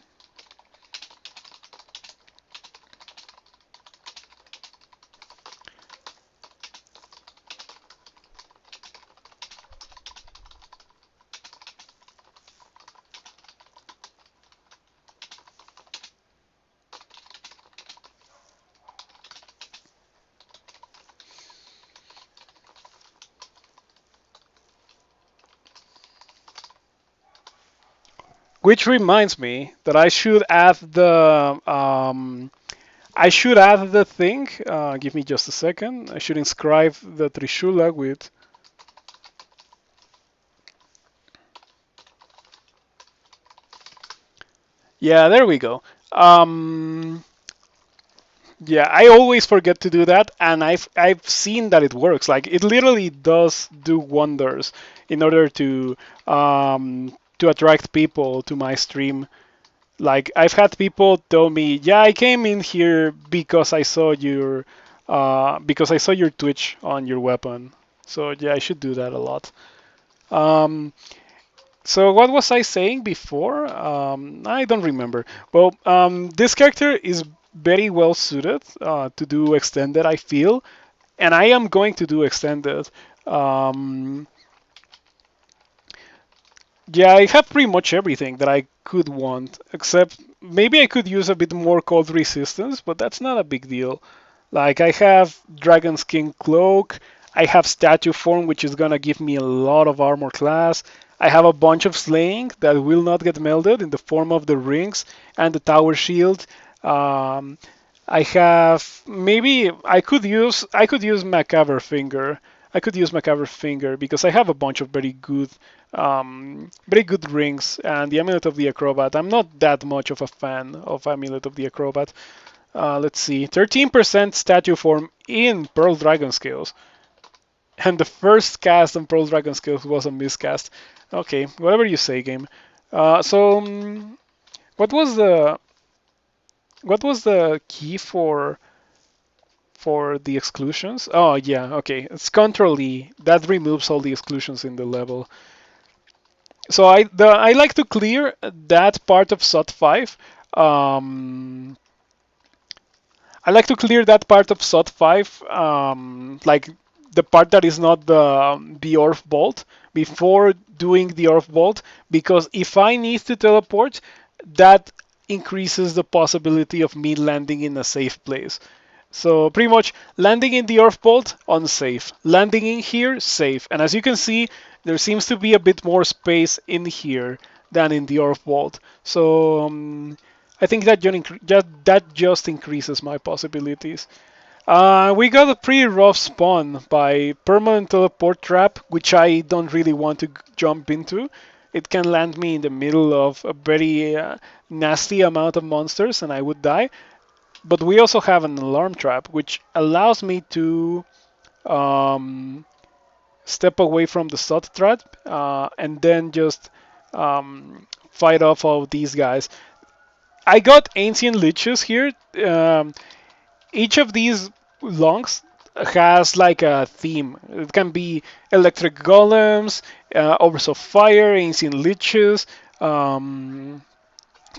Which reminds me that I should add the thing. Give me just a second. I should inscribe the Trishula with. Yeah, there we go. Yeah, I always forget to do that, and I've seen that it works. Like it literally does do wonders in order to attract people to my stream. Like I've had people tell me, yeah, I came in here because I saw your Twitch on your weapon. So yeah, I should do that a lot. Um, so what was I saying before? I don't remember. Well, this character is very well suited to do extended, I feel, and I am going to do extended. Um, Yeah, I have pretty much everything that I could want, except maybe I could use a bit more cold resistance, but that's not a big deal. Like, I have Dragon Skin Cloak, I have Statue Form, which is gonna give me a lot of armor class. I have a bunch of Slaying that will not get melted in the form of the rings and the Tower Shield. Um, I have maybe I could use Macabre Finger. I could use Macabre Finger because I have a bunch of very good rings and the Amulet of the Acrobat. I'm not that much of a fan of Amulet of the Acrobat. Let's see, 13% statue form in Pearl Dragon Scales, and the first cast on Pearl Dragon Scales was a miscast. Okay, whatever you say, game. What was the key for the exclusions? Oh yeah, okay. It's Control E. That removes all the exclusions in the level. So I like to clear that part of SOT 5. Um, I like to clear that part of SOT 5, like the part that is not the Orf Bolt, before doing the Orf Bolt, because if I need to teleport, that increases the possibility of me landing in a safe place. So pretty much landing in the Earth Bolt, unsafe. Landing in here, safe. And as you can see, there seems to be a bit more space in here than in the Earth Bolt. So I think that just increases my possibilities. We got a pretty rough spawn by permanent teleport trap, which I don't really want to jump into. It can land me in the middle of a very nasty amount of monsters and I would die. But we also have an alarm trap, which allows me to um, step away from the sod trap and then just fight off all these guys. I got ancient liches here. Each of these longs has like a theme. It can be electric golems, overs of fire, ancient liches, um,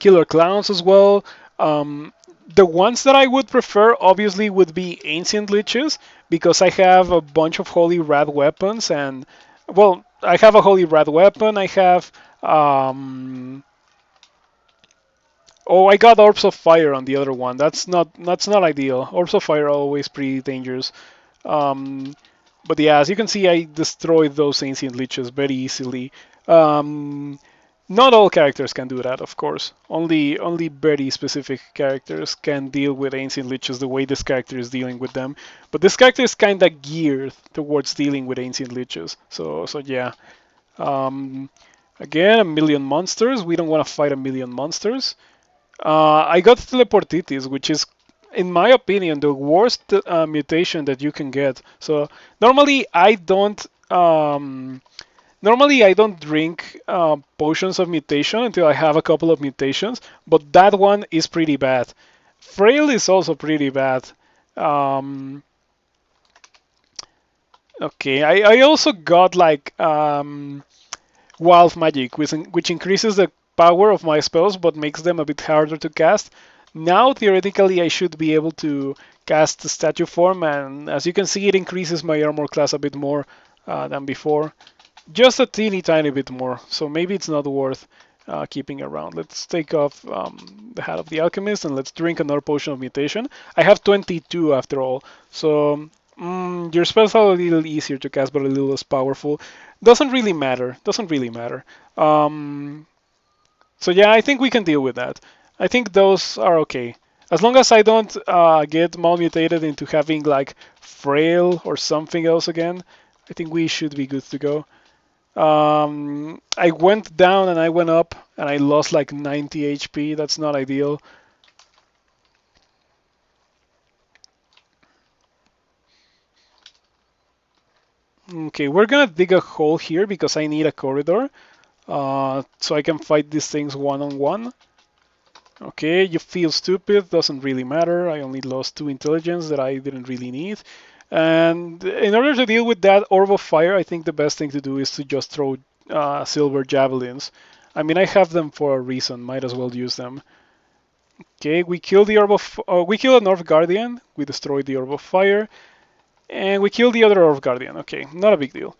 killer clowns as well. Um, the ones that I would prefer obviously would be ancient liches because I have a bunch of holy rad weapons and well, I have a holy rad weapon. I have oh, I got orbs of fire on the other one. That's not ideal. Orbs of fire are always pretty dangerous. Um, but yeah, as you can see, I destroyed those ancient liches very easily. Um, not all characters can do that, of course. Only very specific characters can deal with ancient liches the way this character is dealing with them. But this character is kind of geared towards dealing with ancient liches. So yeah. Um, Again, a million monsters. We don't want to fight a million monsters. I got teleportitis, which is, in my opinion, the worst mutation that you can get. So normally I don't. Normally I don't drink potions of mutation until I have a couple of mutations, but that one is pretty bad. Frail is also pretty bad. Um, okay, I also got like wild magic, which increases the power of my spells but makes them a bit harder to cast. Now, theoretically, I should be able to cast the statue form, and as you can see, it increases my armor class a bit more than before. Just a teeny tiny bit more, so maybe it's not worth keeping around. Let's take off the Hat of the Alchemist and let's drink another potion of mutation. I have 22 after all, so your spells are a little easier to cast but a little less powerful. Doesn't really matter. Doesn't really matter. So yeah, I think we can deal with that. I think those are okay. As long as I don't get malmutated into having like frail or something else again, I think we should be good to go. I went down and I went up and I lost like 90 HP. That's not ideal. Okay, we're gonna dig a hole here because I need a corridor so I can fight these things one on one. Okay, you feel stupid, doesn't really matter. I only lost 2 intelligence that I didn't really need. And in order to deal with that orb of fire, I think the best thing to do is to just throw silver javelins. I mean, I have them for a reason. Might as well use them. Okay, we kill the orb of we kill an orb guardian. We destroy the orb of fire, and we kill the other orb guardian. Okay, not a big deal.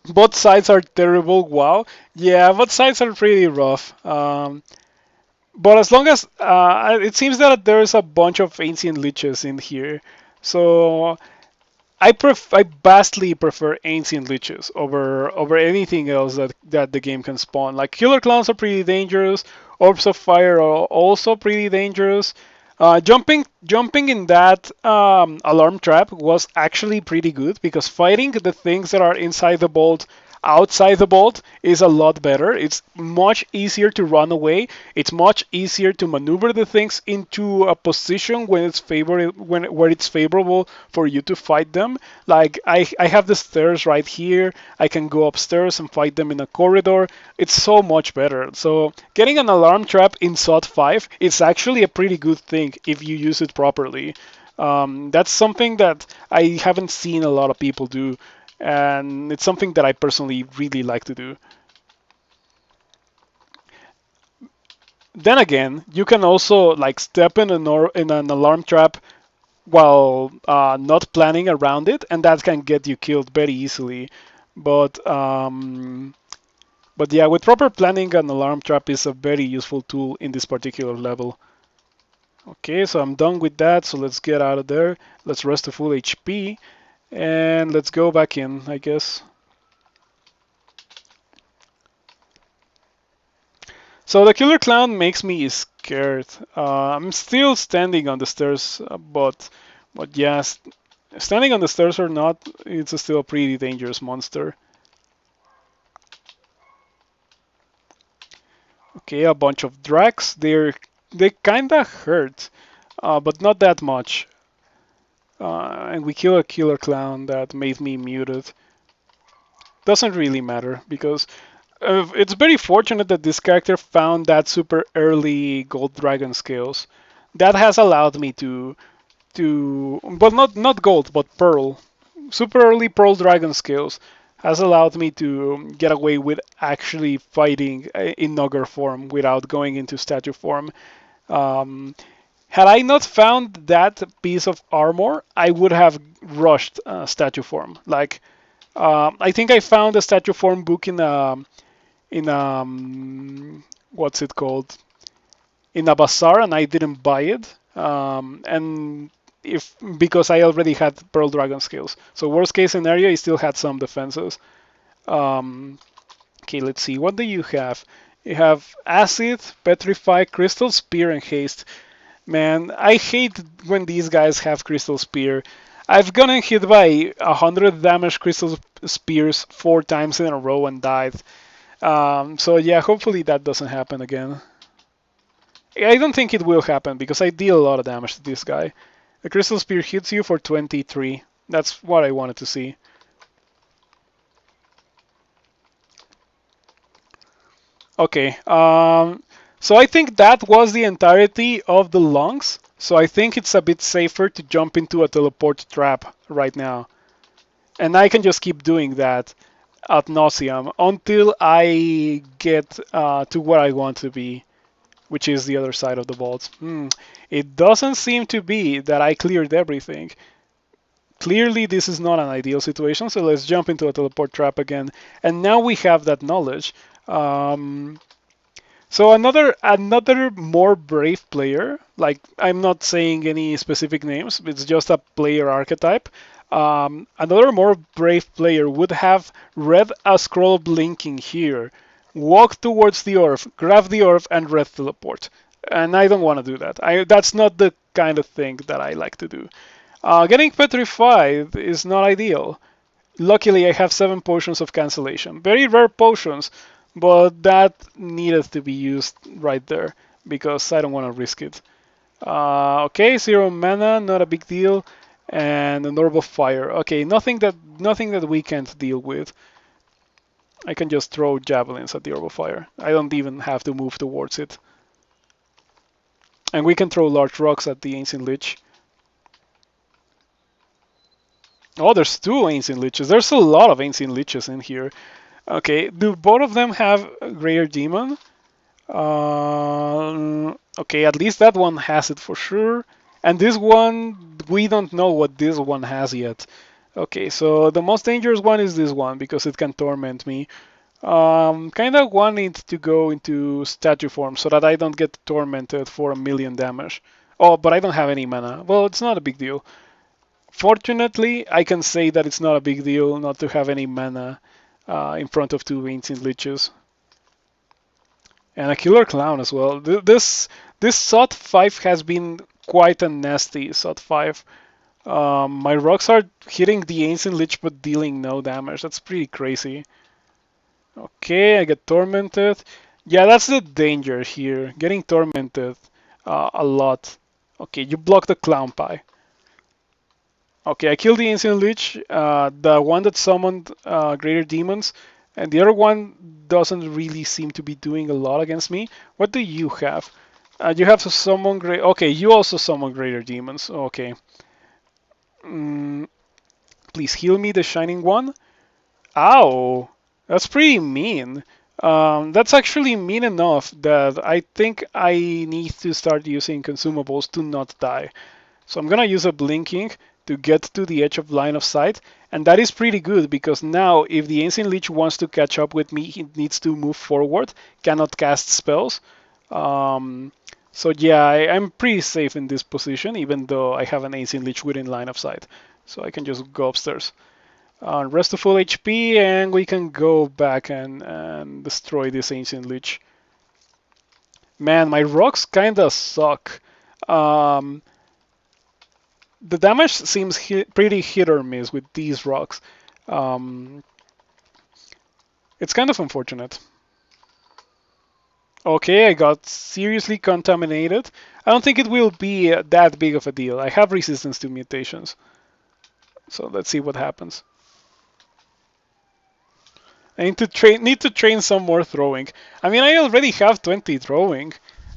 Both sides are terrible. Wow. Yeah, both sides are pretty rough. But as long as it seems that there's a bunch of ancient liches in here, so I vastly prefer ancient liches over anything else that the game can spawn. Like killer clowns are pretty dangerous. Orbs of fire are also pretty dangerous. Jumping in that alarm trap was actually pretty good because fighting the things that are inside the bolt outside the bolt is a lot better. It's much easier to run away. It's much easier to maneuver the things into a position when it's where it's favorable for you to fight them. Like I have the stairs right here. I can go upstairs and fight them in a corridor. It's so much better. So getting an alarm trap in SOT 5 is actually a pretty good thing if you use it properly. That's something that I haven't seen a lot of people do, and it's something that I personally really like to do. Then again, you can also like step in an alarm trap while not planning around it, and that can get you killed very easily. But but yeah, with proper planning, an alarm trap is a very useful tool in this particular level. Okay, so I'm done with that. So let's get out of there. Let's rest to full HP, and let's go back in, I guess. So the killer clown makes me scared. I'm still standing on the stairs, but yeah, standing on the stairs or not, it's still a pretty dangerous monster. Okay, a bunch of Dracs. They kinda hurt, but not that much. And we kill a killer clown that made me muted. Doesn't really matter because it's very fortunate that this character found that super early gold dragon skills. That has allowed me but not gold, but pearl. Super early pearl dragon skills has allowed me to get away with actually fighting in Ogre form without going into statue form. Um, had I not found that piece of armor, I would have rushed statue form. Like, I think I found a statue form book in what's it called, in a bazaar, and I didn't buy it. And if because I already had Pearl Dragon skills. So worst case scenario, I still had some defenses. Um, okay, let's see. What do you have? You have Acid, Petrify, Crystal Spear, and Haste. Man, I hate when these guys have Crystal Spear. I've gotten hit by 100 damage Crystal Spears 4 times in a row and died. So yeah, hopefully that doesn't happen again. I don't think it will happen because I deal a lot of damage to this guy. The Crystal Spear hits you for 23. That's what I wanted to see. Okay, so I think that was the entirety of the lungs. So I think it's a bit safer to jump into a teleport trap right now. And I can just keep doing that ad nauseum until I get to where I want to be, which is the other side of the vault. It doesn't seem to be that I cleared everything. Clearly, this is not an ideal situation, so let's jump into a teleport trap again. And now we have that knowledge. So another more brave player, like I'm not saying any specific names, it's just a player archetype. Another more brave player would have read a scroll blinking here, walk towards the orb, grab the orb, and red teleport. And I don't want to do that. That's not the kind of thing that I like to do. Getting petrified is not ideal. Luckily, I have 7 potions of cancellation. Very rare potions, but that needed to be used right there because I don't want to risk it. Okay, 0 mana, not a big deal, and an orb of fire. Okay, nothing that we can't deal with. I can just throw javelins at the orb of fire. I don't even have to move towards it. And we can throw large rocks at the Ancient Lich. Oh, there's two Ancient Liches. There's a lot of Ancient Liches in here. Okay, do both of them have a Greater Demon? Okay, at least that one has it for sure. And this one, we don't know what this one has yet. Okay, so the most dangerous one is this one because it can torment me. Kind of wanting to go into statue form so that I don't get tormented for a million damage. Oh, but I don't have any mana. Well, it's not a big deal. Fortunately, I can say that it's not a big deal not to have any mana in front of two Ancient Liches. And a Killer Clown as well. This SOT 5 has been quite a nasty SOT 5. My rocks are hitting the Ancient Lich but dealing no damage. That's pretty crazy. Okay, I get tormented. Yeah, that's the danger here. Getting tormented a lot. Okay, you block the Clown Pie. Okay, I killed the Ancient Lich, the one that summoned Greater Demons, and the other one doesn't really seem to be doing a lot against me. What do you have? You have to summon great. Okay, you also summon Greater Demons. Okay. Mm, please heal me, the Shining One. Ow, that's pretty mean. That's actually mean enough that I think I need to start using consumables to not die. So I'm gonna use a blinking to get to the edge of line of sight, and that is pretty good because now if the Ancient Lich wants to catch up with me, he needs to move forward, cannot cast spells. Um, so yeah, I'm pretty safe in this position, even though I have an Ancient Lich within line of sight. So I can just go upstairs. Rest to full HP, and we can go back and destroy this Ancient Lich. Man, my rocks kinda suck. Um, the damage seems pretty hit or miss with these rocks. Um, it's kind of unfortunate. Okay, I got seriously contaminated. I don't think it will be that big of a deal. I have resistance to mutations. So let's see what happens. I need to train some more throwing. I mean, I already have 20 throwing.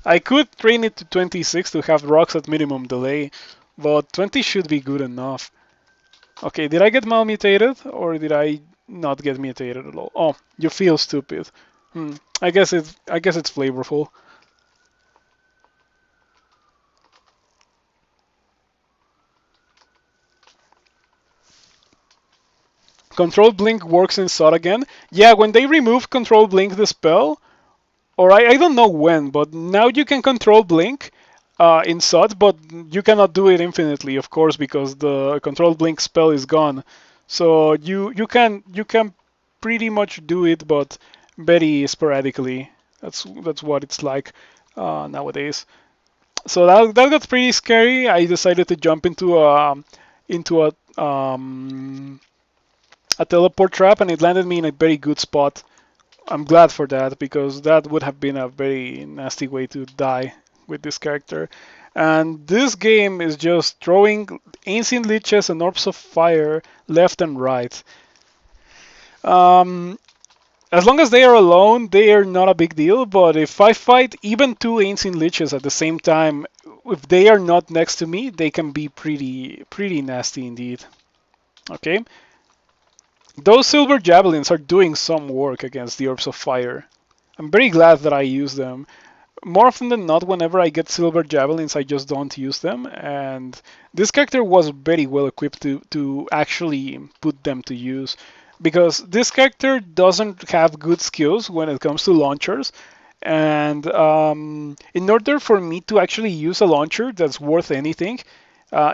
I could train it to 26 to have rocks at minimum delay, but 20 should be good enough. Okay, did I get malmutated or did I not get mutated at all? Oh, you feel stupid. I guess it's flavorful. Control Blink works in SOT again. Yeah, when they remove Control Blink the spell, or I don't know when, but now you can Control Blink in SOT, but you cannot do it infinitely, of course, because the Control Blink spell is gone. So you can pretty much do it, but very sporadically. That's what it's like nowadays. So that got pretty scary. I decided to jump into a teleport trap, and it landed me in a very good spot. I'm glad for that because that would have been a very nasty way to die with this character. And this game is just throwing ancient liches and orbs of fire left and right. Um, as long as they are alone, they are not a big deal. But if I fight even two ancient liches at the same time, if they are not next to me, they can be pretty nasty indeed. Okay, those silver javelins are doing some work against the orbs of fire. I'm very glad that I use them. More often than not, whenever I get silver javelins, I just don't use them. And this character was very well equipped to actually put them to use. Because this character doesn't have good skills when it comes to launchers. And in order for me to actually use a launcher that's worth anything,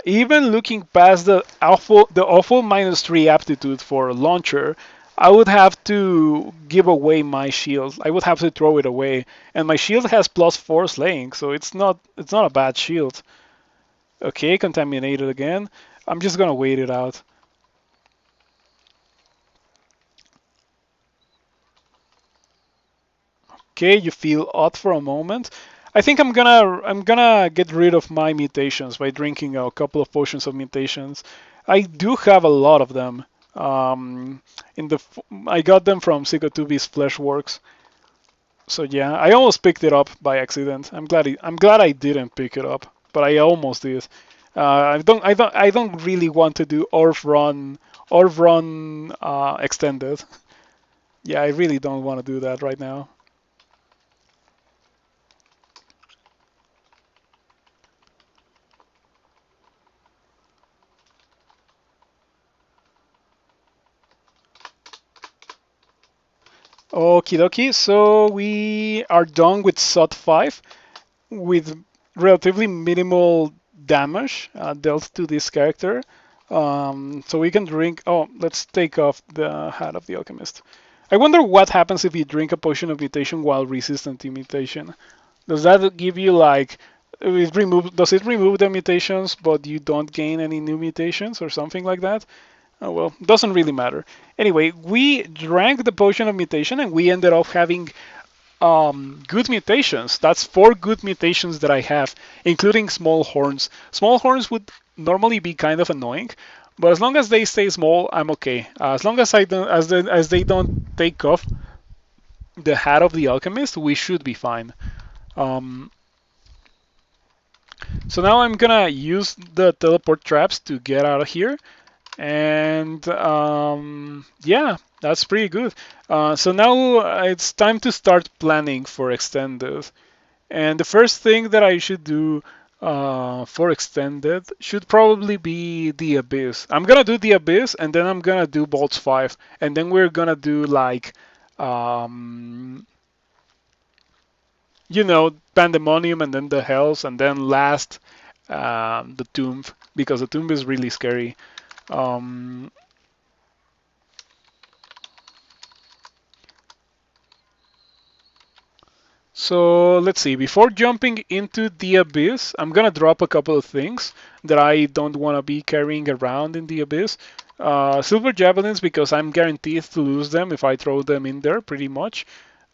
even looking past the awful -3 aptitude for a launcher, I would have to give away my shield. I would have to throw it away, and my shield has +4 slaying, so it's not a bad shield. Okay, contaminated again. I'm just gonna wait it out. Okay, you feel odd for a moment. I think I'm gonna get rid of my mutations by drinking a couple of potions of mutations. I do have a lot of them. Um, in the I got them from Psycho2B's Fleshworks. So yeah, I almost picked it up by accident. I'm glad I didn't pick it up, but I almost did. I don't really want to do Orv Run extended. Yeah, I really don't want to do that right now. Okie dokie. So we are done with SOT 5 with relatively minimal damage dealt to this character. So we can drink. Oh, let's take off the hat of the alchemist. I wonder what happens if you drink a potion of mutation while resistant to mutation. Does that give you like does it remove the mutations but you don't gain any new mutations or something like that? Oh well, doesn't really matter. Anyway, we drank the potion of mutation and we ended up having good mutations. That's 4 good mutations that I have, including small horns. Small horns would normally be kind of annoying, but as long as they stay small, I'm okay. As long as I don't, as they don't take off the hat of the alchemist, we should be fine. Um, so now I'm gonna use the teleport traps to get out of here, and yeah, that's pretty good. So now it's time to start planning for extended. And the first thing that I should do for extended should probably be the Abyss. I'm gonna do the Abyss, and then I'm gonna do Bolts 5, and then we're gonna do like, um, Pandemonium, and then the Hells, and then last the Tomb, because the Tomb is really scary. Um, So let's see. Before jumping into the Abyss, I'm gonna drop a couple of things that I don't want to be carrying around in the Abyss. Silver javelins, because I'm guaranteed to lose them if I throw them in there, pretty much.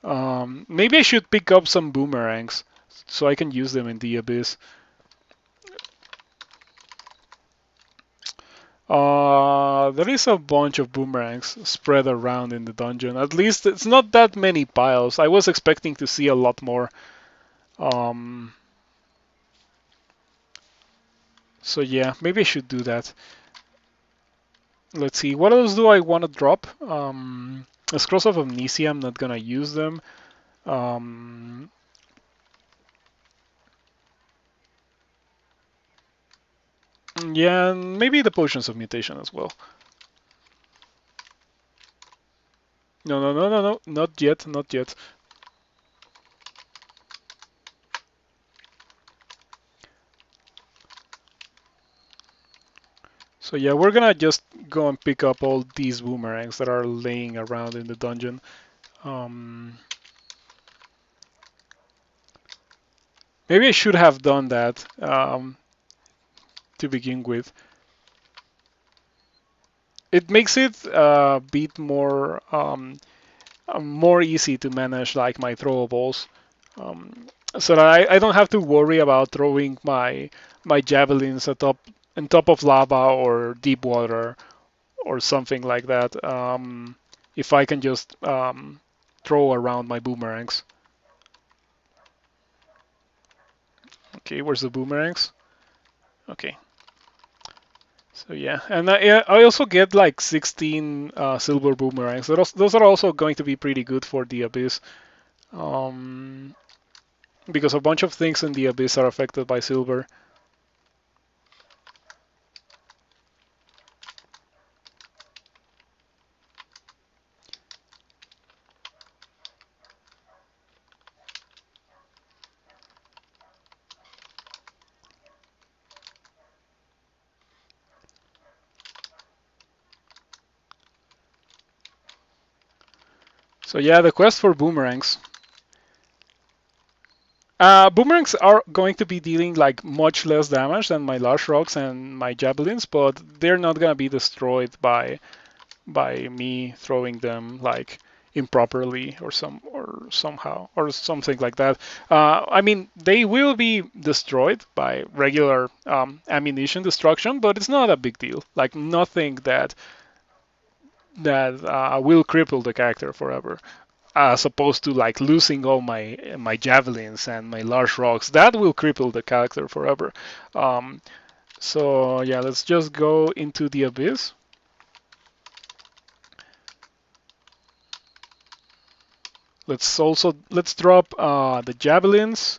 Maybe I should pick up some boomerangs so I can use them in the Abyss. There is a bunch of boomerangs spread around in the dungeon. At least it's not that many piles. I was expecting to see a lot more. Um, So yeah, maybe I should do that. Let's see, what else do I want to drop? Scrolls of Amnesia, I'm not gonna use them. Um, yeah, and maybe the Potions of Mutation as well. No, no, no, no, no, not yet, not yet. So yeah, we're gonna just go and pick up all these boomerangs that are laying around in the dungeon. Um, Maybe I should have done that to begin with. It makes it a bit more easy to manage like my throwables, so that I don't have to worry about throwing my javelins on top of lava or deep water or something like that. If I can just throw around my boomerangs. Okay, where's the boomerangs? Okay. So yeah, and I also get like 16 silver boomerangs. Those are also going to be pretty good for the abyss. Um, because a bunch of things in the abyss are affected by silver. So yeah, the quest for boomerangs. Boomerangs are going to be dealing like much less damage than my large rocks and my javelins, but they're not gonna be destroyed by me throwing them like improperly or somehow or something like that. I mean, they will be destroyed by regular ammunition destruction, but it's not a big deal. Like nothing that that will cripple the character forever, as opposed to like losing all my javelins and my large rocks. That will cripple the character forever. Um, so yeah, let's just go into the abyss. Let's drop the javelins,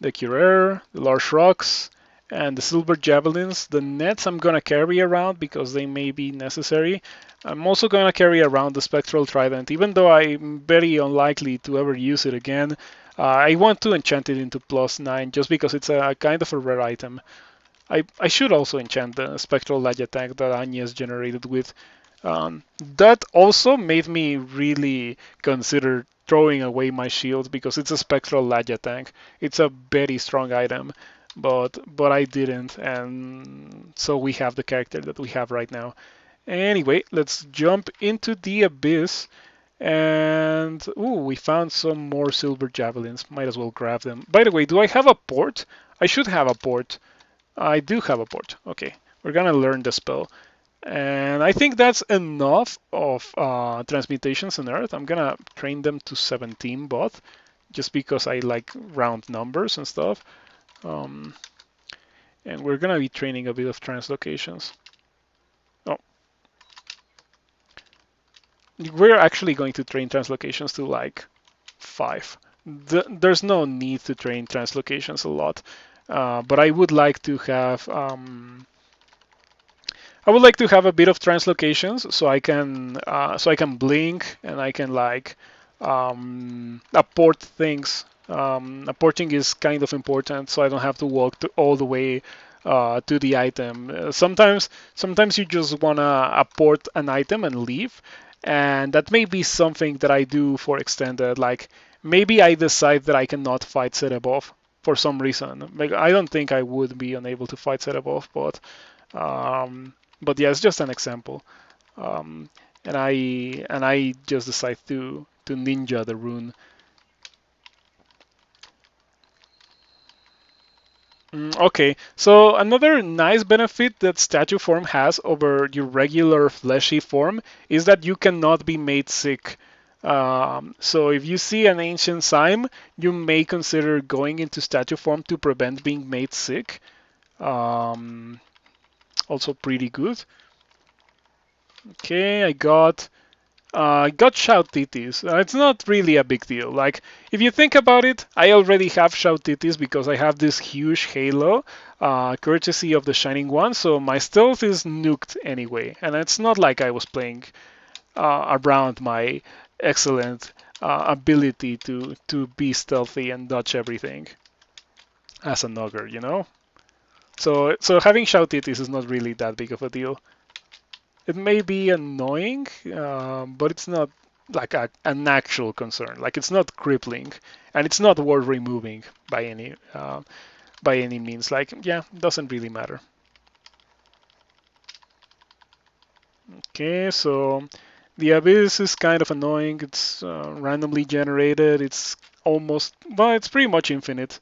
the cuirass, the large rocks, and the silver javelins. The nets I'm gonna carry around because they may be necessary. I'm also gonna carry around the spectral trident, even though I'm very unlikely to ever use it again. I want to enchant it into +9 just because it's a kind of a rare item. I should also enchant the spectral ledge attack that Anya is generated with. That also made me really consider throwing away my shield because it's a spectral Laja tank. It's a very strong item, but I didn't, and so we have the character that we have right now. Anyway, let's jump into the abyss, and ooh, we found some more silver javelins. Might as well grab them. By the way, do I have a port? I should have a port. I do have a port. Okay, we're gonna learn the spell. And I think that's enough of transmutations on Earth. I'm gonna train them to 17 both, just because I like round numbers and stuff. Um, and we're gonna be training a bit of translocations. Oh, we're actually going to train translocations to like 5. There's no need to train translocations a lot, but I would like to have a bit of translocations so I can blink and I can like apport things. Apporting is kind of important, so I don't have to walk all the way to the item. Sometimes you just wanna apport an item and leave, and that may be something that I do for extended. Like maybe I decide that I cannot fight set above for some reason. Like I don't think I would be unable to fight set above, um, but yeah, it's just an example. Um, and I just decide to ninja the rune. Okay, so another nice benefit that statue form has over your regular fleshy form is that you cannot be made sick. So if you see an ancient Sime, you may consider going into statue form to prevent being made sick. Um, Also pretty good. Okay, I got Shout Titis. It's not really a big deal. Like, if you think about it, I already have Shout Titis because I have this huge halo, courtesy of the Shining One, so my stealth is nuked anyway. And it's not like I was playing around my excellent ability to be stealthy and dodge everything as an ogre, you know? So having Shout Titis is not really that big of a deal. It may be annoying, but it's not like an actual concern. Like it's not crippling, and it's not worth removing by any means. Like yeah, doesn't really matter. Okay, so the abyss is kind of annoying. It's randomly generated. It's almost well, it's pretty much infinite.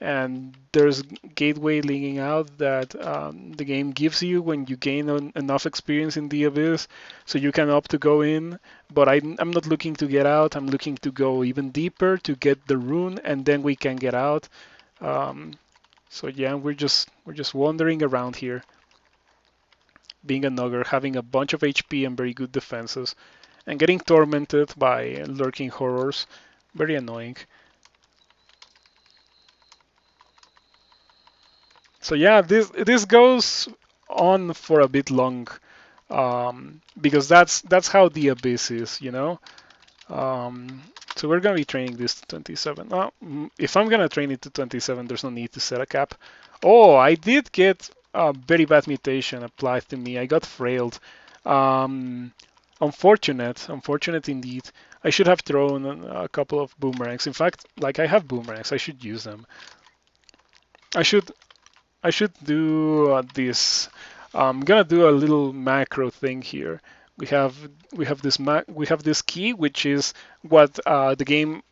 And there's gateway leaking out that the game gives you when you gain enough experience in the abyss, so you can opt to go in. But I'm not looking to get out. I'm looking to go even deeper to get the rune, and then we can get out. Um, so yeah, we're just wandering around here, being an ogre, having a bunch of HP and very good defenses, and getting tormented by lurking horrors. Very annoying. So yeah, this goes on for a bit long, because that's how the abyss is, you know. Um, so we're gonna be training this to 27. Well, if I'm gonna train it to 27, there's no need to set a cap. Oh, I did get a very bad mutation applied to me. I got frailed. Um, unfortunate indeed. I should have thrown a couple of boomerangs. In fact, like I have boomerangs, I should use them. I should I should do this. I'm gonna do a little macro thing here. We have we have this key, which is what the game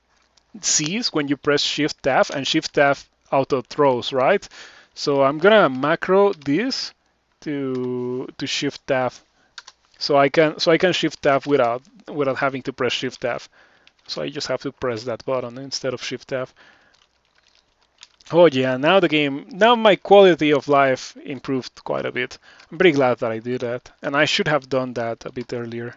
sees when you press Shift Tab, and Shift Tab auto throws, right? So I'm gonna macro this to Shift Tab so I can shift tab without having to press shift tab. So I just have to press that button instead of shift tab. Oh yeah, now my quality of life improved quite a bit. I'm pretty glad that I did that, and I should have done that a bit earlier.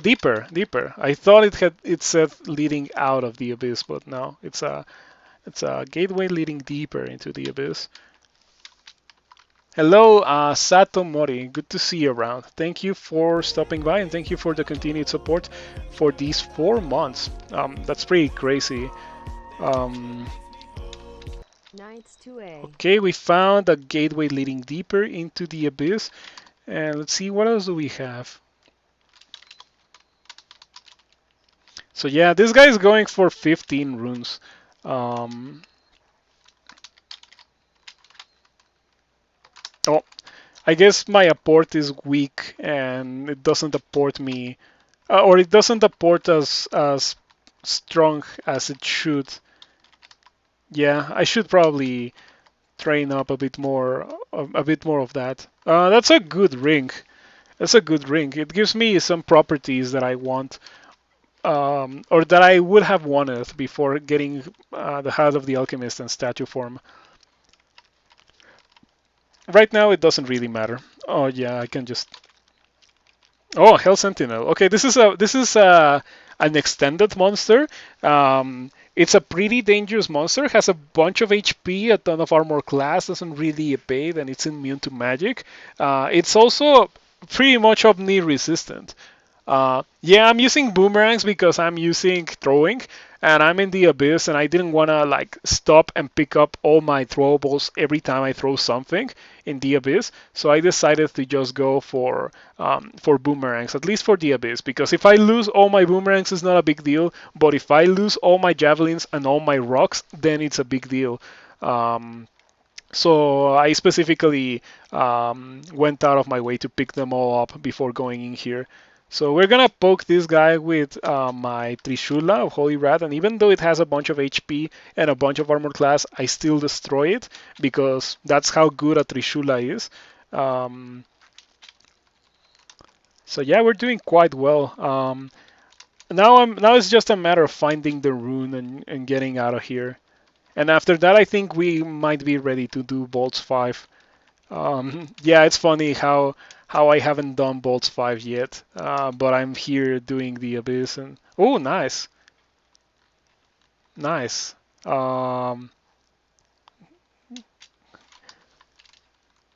Deeper. I thought it said leading out of the abyss, but no, it's a gateway leading deeper into the abyss. Hello, Sato Mori. Good to see you around. Thank you for stopping by and thank you for the continued support for these 4 months. That's pretty crazy. Um, okay, we found a gateway leading deeper into the abyss. And let's see, what else do we have? So yeah, this guy is going for 15 runes. Um, oh, I guess my apport is weak and it doesn't apport me, or it doesn't apport as strong as it should. Yeah, I should probably train up a bit more of that. That's a good ring. That's a good ring. It gives me some properties that I want, or that I would have wanted before getting the Heart of the Alchemist and statue form. Right now, it doesn't really matter. Oh yeah, I can just. Oh, Hell Sentinel. Okay, this is an extended monster. It's a pretty dangerous monster. Has a bunch of HP, a ton of armor class, doesn't really evade, and it's immune to magic. It's also pretty much omni resistant. Yeah, I'm using boomerangs because I'm using throwing, and I'm in the abyss, and I didn't wanna like stop and pick up all my throwables every time I throw something in the abyss. So I decided to just go for boomerangs, at least for the abyss, because if I lose all my boomerangs, it's not a big deal. But if I lose all my javelins and all my rocks, then it's a big deal. So I specifically went out of my way to pick them all up before going in here. So we're gonna poke this guy with my Trishula of Holy Wrath, and even though it has a bunch of HP and a bunch of armor class, I still destroy it because that's how good a Trishula is. Um, so yeah, we're doing quite well. Now it's just a matter of finding the rune and getting out of here. And after that, I think we might be ready to do Bolts 5. Yeah, it's funny how I haven't done Bolts 5 yet, but I'm here doing the Abyss and oh, nice, nice. Um,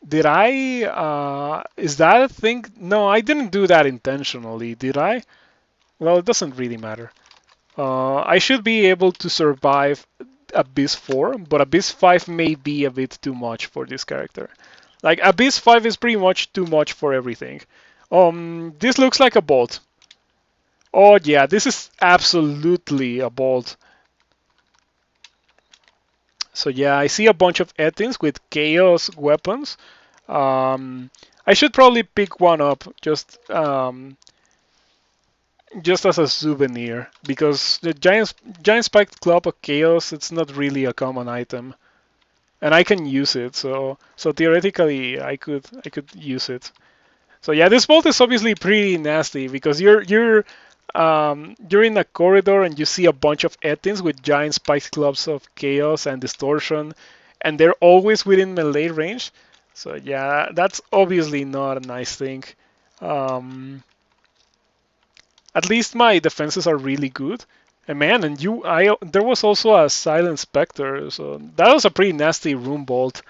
did I? Is that a thing? No, I didn't do that intentionally, did I? Well, it doesn't really matter. I should be able to survive Abyss 4, but Abyss 5 may be a bit too much for this character. Like, Abyss 5 is pretty much too much for everything. This looks like a bolt. Oh yeah, this is absolutely a bolt. So yeah, I see a bunch of Etins with chaos weapons. Um, I should probably pick one up just as a souvenir because the giant spiked club of chaos, it's not really a common item, and I can use it. So theoretically, I could use it. So yeah, this bolt is obviously pretty nasty because you're in a corridor and you see a bunch of Etins with giant spiked clubs of chaos and distortion, and they're always within melee range. So yeah, that's obviously not a nice thing. Um, at least my defenses are really good. And man, there was also a Silent Spectre, so that was a pretty nasty room bolt.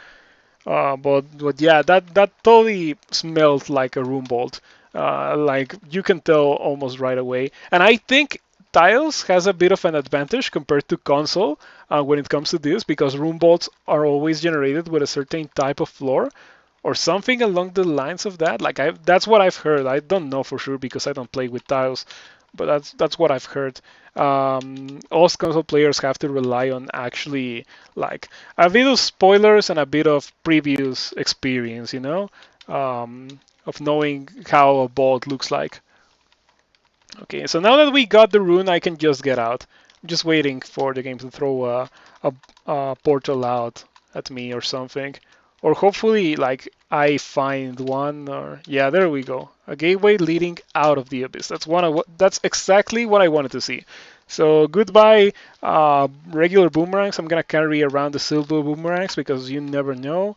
But yeah, that totally smelled like a room bolt. Like you can tell almost right away. And I think Tiles has a bit of an advantage compared to console when it comes to this because room bolts are always generated with a certain type of floor or something along the lines of that. Like that's what I've heard. I don't know for sure because I don't play with Tiles, but that's what I've heard. All console players have to rely on actually like a bit of spoilers and a bit of previous experience, of knowing how a bolt looks like. Okay, so now that we got the rune, I can just get out. I'm just waiting for the game to throw a portal out at me or something. or hopefully like I find one, or yeah, there we go, a gateway leading out of the abyss. That's exactly what I wanted to see. So goodbye, regular boomerangs. I'm gonna carry around the silver boomerangs because you never know.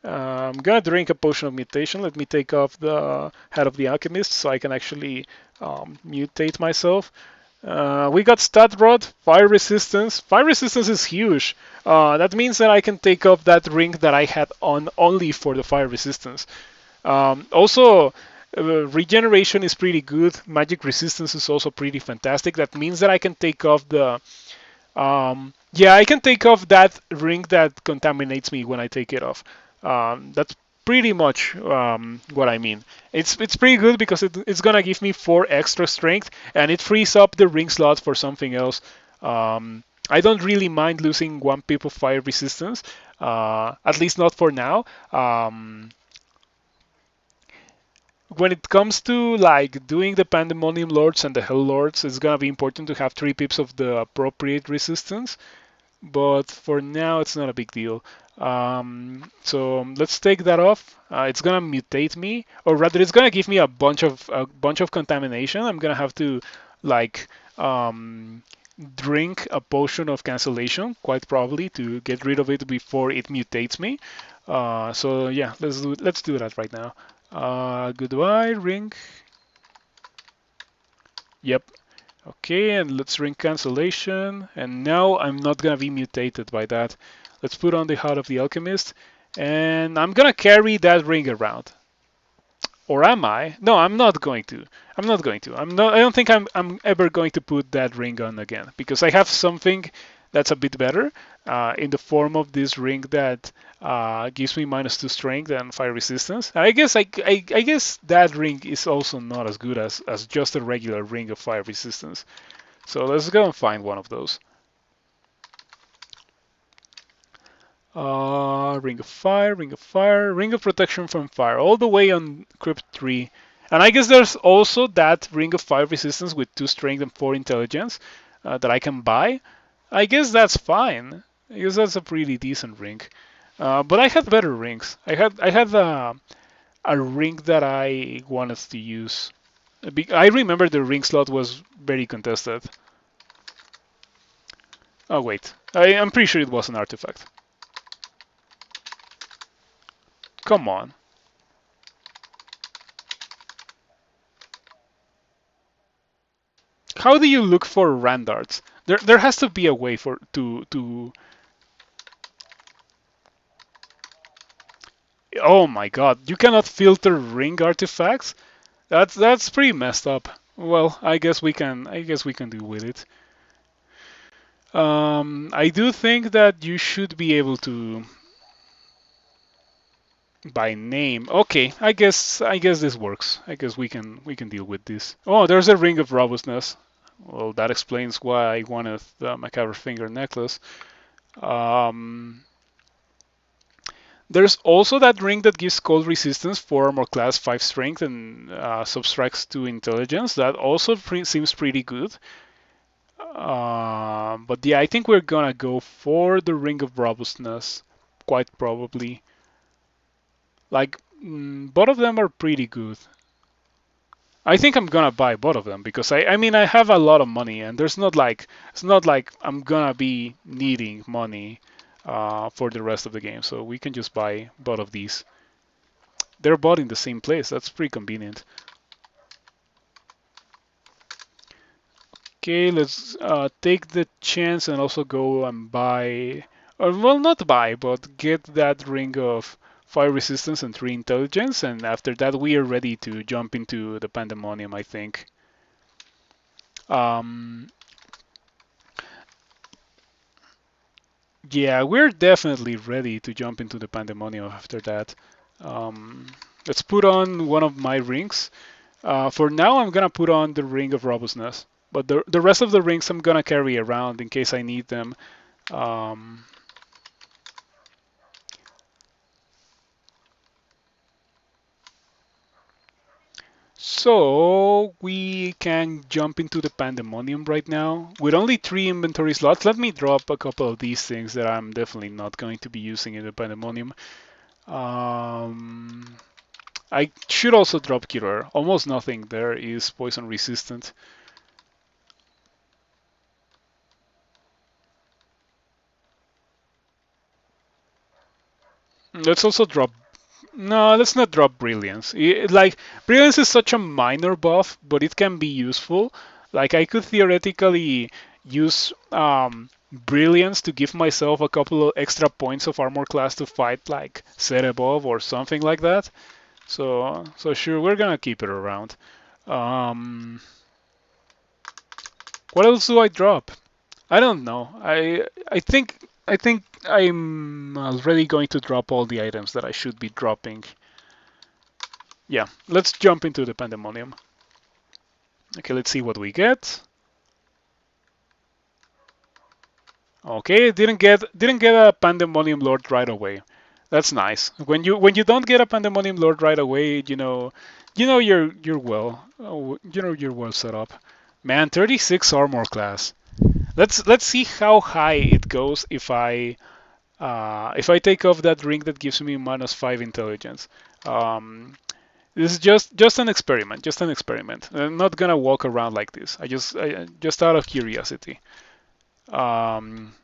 I'm gonna drink a potion of mutation. Let me take off the head of the alchemist so I can actually mutate myself. We got stat rod, fire resistance. Fire resistance is huge. That means that I can take off that ring that I had on only for the fire resistance. Also, regeneration is pretty good. Magic resistance is also pretty fantastic. That means that I can take off the yeah, I can take off that ring that contaminates me when I take it off. That's pretty much what I mean. It's pretty good because it's gonna give me 4 extra strength, and it frees up the ring slot for something else. I don't really mind losing 1 pip of fire resistance, at least not for now. When it comes to like doing the Pandemonium Lords and the Hell Lords, it's gonna be important to have 3 pips of the appropriate resistance, but for now it's not a big deal. So let's take that off. It's gonna mutate me, or rather, it's gonna give me a bunch of contamination. I'm gonna have to like drink a potion of cancellation, quite probably, to get rid of it before it mutates me. So yeah, let's do that right now. Goodbye, ring. Yep. Okay, and let's ring cancellation. And now I'm not gonna be mutated by that. Let's put on the Heart of the Alchemist. And I'm gonna carry that ring around. Or am I? No, I'm not going to. I'm not going to. I don't think I'm ever going to put that ring on again because I have something that's a bit better in the form of this ring that gives me -2 strength and fire resistance. I guess that ring is also not as good as just a regular ring of fire resistance. So let's go and find one of those. Ring of Fire, Ring of Fire, Ring of Protection from Fire, all the way on Crypt 3. And I guess there's also that Ring of Fire resistance with 2 strength and 4 intelligence that I can buy. I guess that's fine. I guess that's a pretty decent ring. But I had better rings. I had a ring that I wanted to use. I remember the ring slot was very contested. Oh wait, I'm pretty sure it was an artifact. Come on. How do you look for randarts? There has to be a way for to. Oh my god, you cannot filter ring artifacts? That's pretty messed up. Well, I guess we can deal with it. I do think that you should be able to by name. Okay, I guess this works. I guess we can deal with this. Oh, there's a ring of robustness. Well, that explains why I wanted the macabre finger necklace. Um, there's also that ring that gives cold resistance for armor class 5 strength and subtracts 2 intelligence. That also seems pretty good. But yeah, I think we're gonna go for the ring of robustness, quite probably. Like, both of them are pretty good. I think I'm gonna buy both of them because I mean I have a lot of money and it's not like I'm gonna be needing money for the rest of the game, so we can just buy both of these. They're bought in the same place. That's pretty convenient. Okay, let's take the chance and also go and buy, or well, not buy, but get that ring of fire resistance and 3 intelligence, and after that we are ready to jump into the pandemonium, I think. Um, yeah, we're definitely ready to jump into the pandemonium after that. Um, let's put on one of my rings. For now, I'm gonna put on the ring of robustness, but the rest of the rings I'm gonna carry around in case I need them. Um, so we can jump into the pandemonium right now with only 3 inventory slots. Let me drop a couple of these things that I'm definitely not going to be using in the pandemonium. Um, I should also drop Killer. Almost nothing there is poison resistant. Let's also drop. No, let's not drop Brilliance. Like, Brilliance is such a minor buff, but it can be useful. Like, I could theoretically use Brilliance to give myself a couple of extra points of armor class to fight, like, set above or something like that. So sure, we're gonna keep it around. Um, what else do I drop? I don't know. I think I'm already going to drop all the items that I should be dropping. Yeah, let's jump into the Pandemonium. Okay, let's see what we get. Okay, didn't get a Pandemonium Lord right away. That's nice. When you don't get a Pandemonium Lord right away, you know you're you're well set up. Man, 36 armor class. Let's see how high it goes if I take off that ring that gives me -5 intelligence. Um, this is just an experiment, just an experiment. I'm not gonna walk around like this. Just out of curiosity. Um,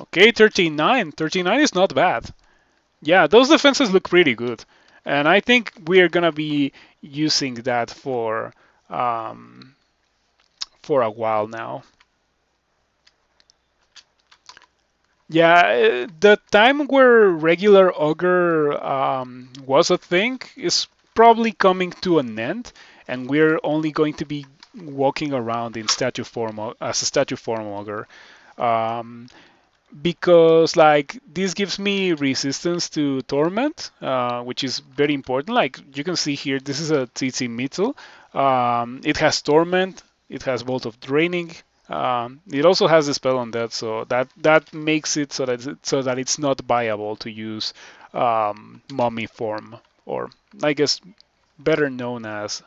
okay, 39. 39 is not bad. Yeah, those defenses look pretty good, and I think we are gonna be using that um, for a while now. Yeah, the time where regular ogre was a thing is probably coming to an end, and we're only going to be walking around in statue form as a statue form ogre. Um, because like this gives me resistance to torment, which is very important. Like you can see here, this is a TT Mittel. It has torment, it has bolt of draining. It also has the spell on that, so that makes it so that it's not viable to use mummy form, or I guess better known as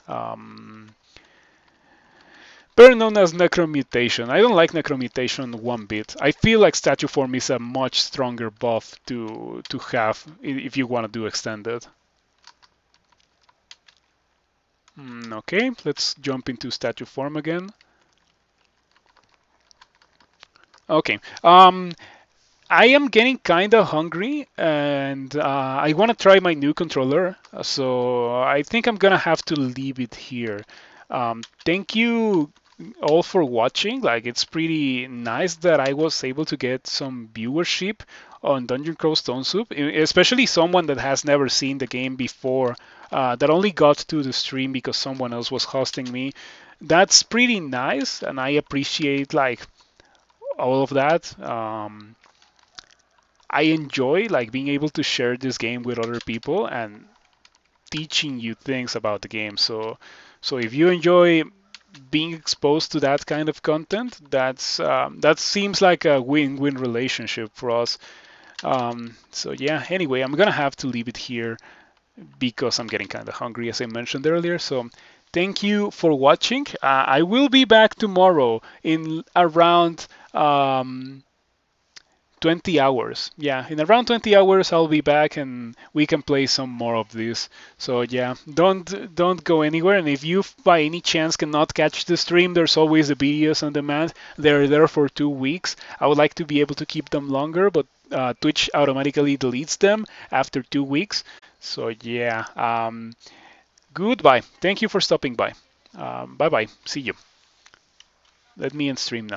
necromutation. I don't like necromutation one bit. I feel like statue form is a much stronger buff to have if you want to do extended. Okay, let's jump into statue form again. Okay. I am getting kind of hungry, and I want to try my new controller. So I think I'm gonna have to leave it here. Thank you all for watching. Like, it's pretty nice that I was able to get some viewership on Dungeon Crawl Stone Soup, especially someone that has never seen the game before, that only got to the stream because someone else was hosting me. That's pretty nice, and I appreciate like all of that. I enjoy like being able to share this game with other people and teaching you things about the game. So if you enjoy being exposed to that kind of content, that seems like a win-win relationship for us. So yeah. Anyway, I'm gonna have to leave it here because I'm getting kind of hungry, as I mentioned earlier. So thank you for watching. I will be back tomorrow in around 20 hours. Yeah, in around 20 hours I'll be back and we can play some more of this. So yeah, don't go anywhere. And if you by any chance cannot catch the stream, there's always the videos on demand. They're there for 2 weeks. I would like to be able to keep them longer, but Twitch automatically deletes them after 2 weeks. So yeah, goodbye. Thank you for stopping by. Bye bye. See you. Let me end stream now.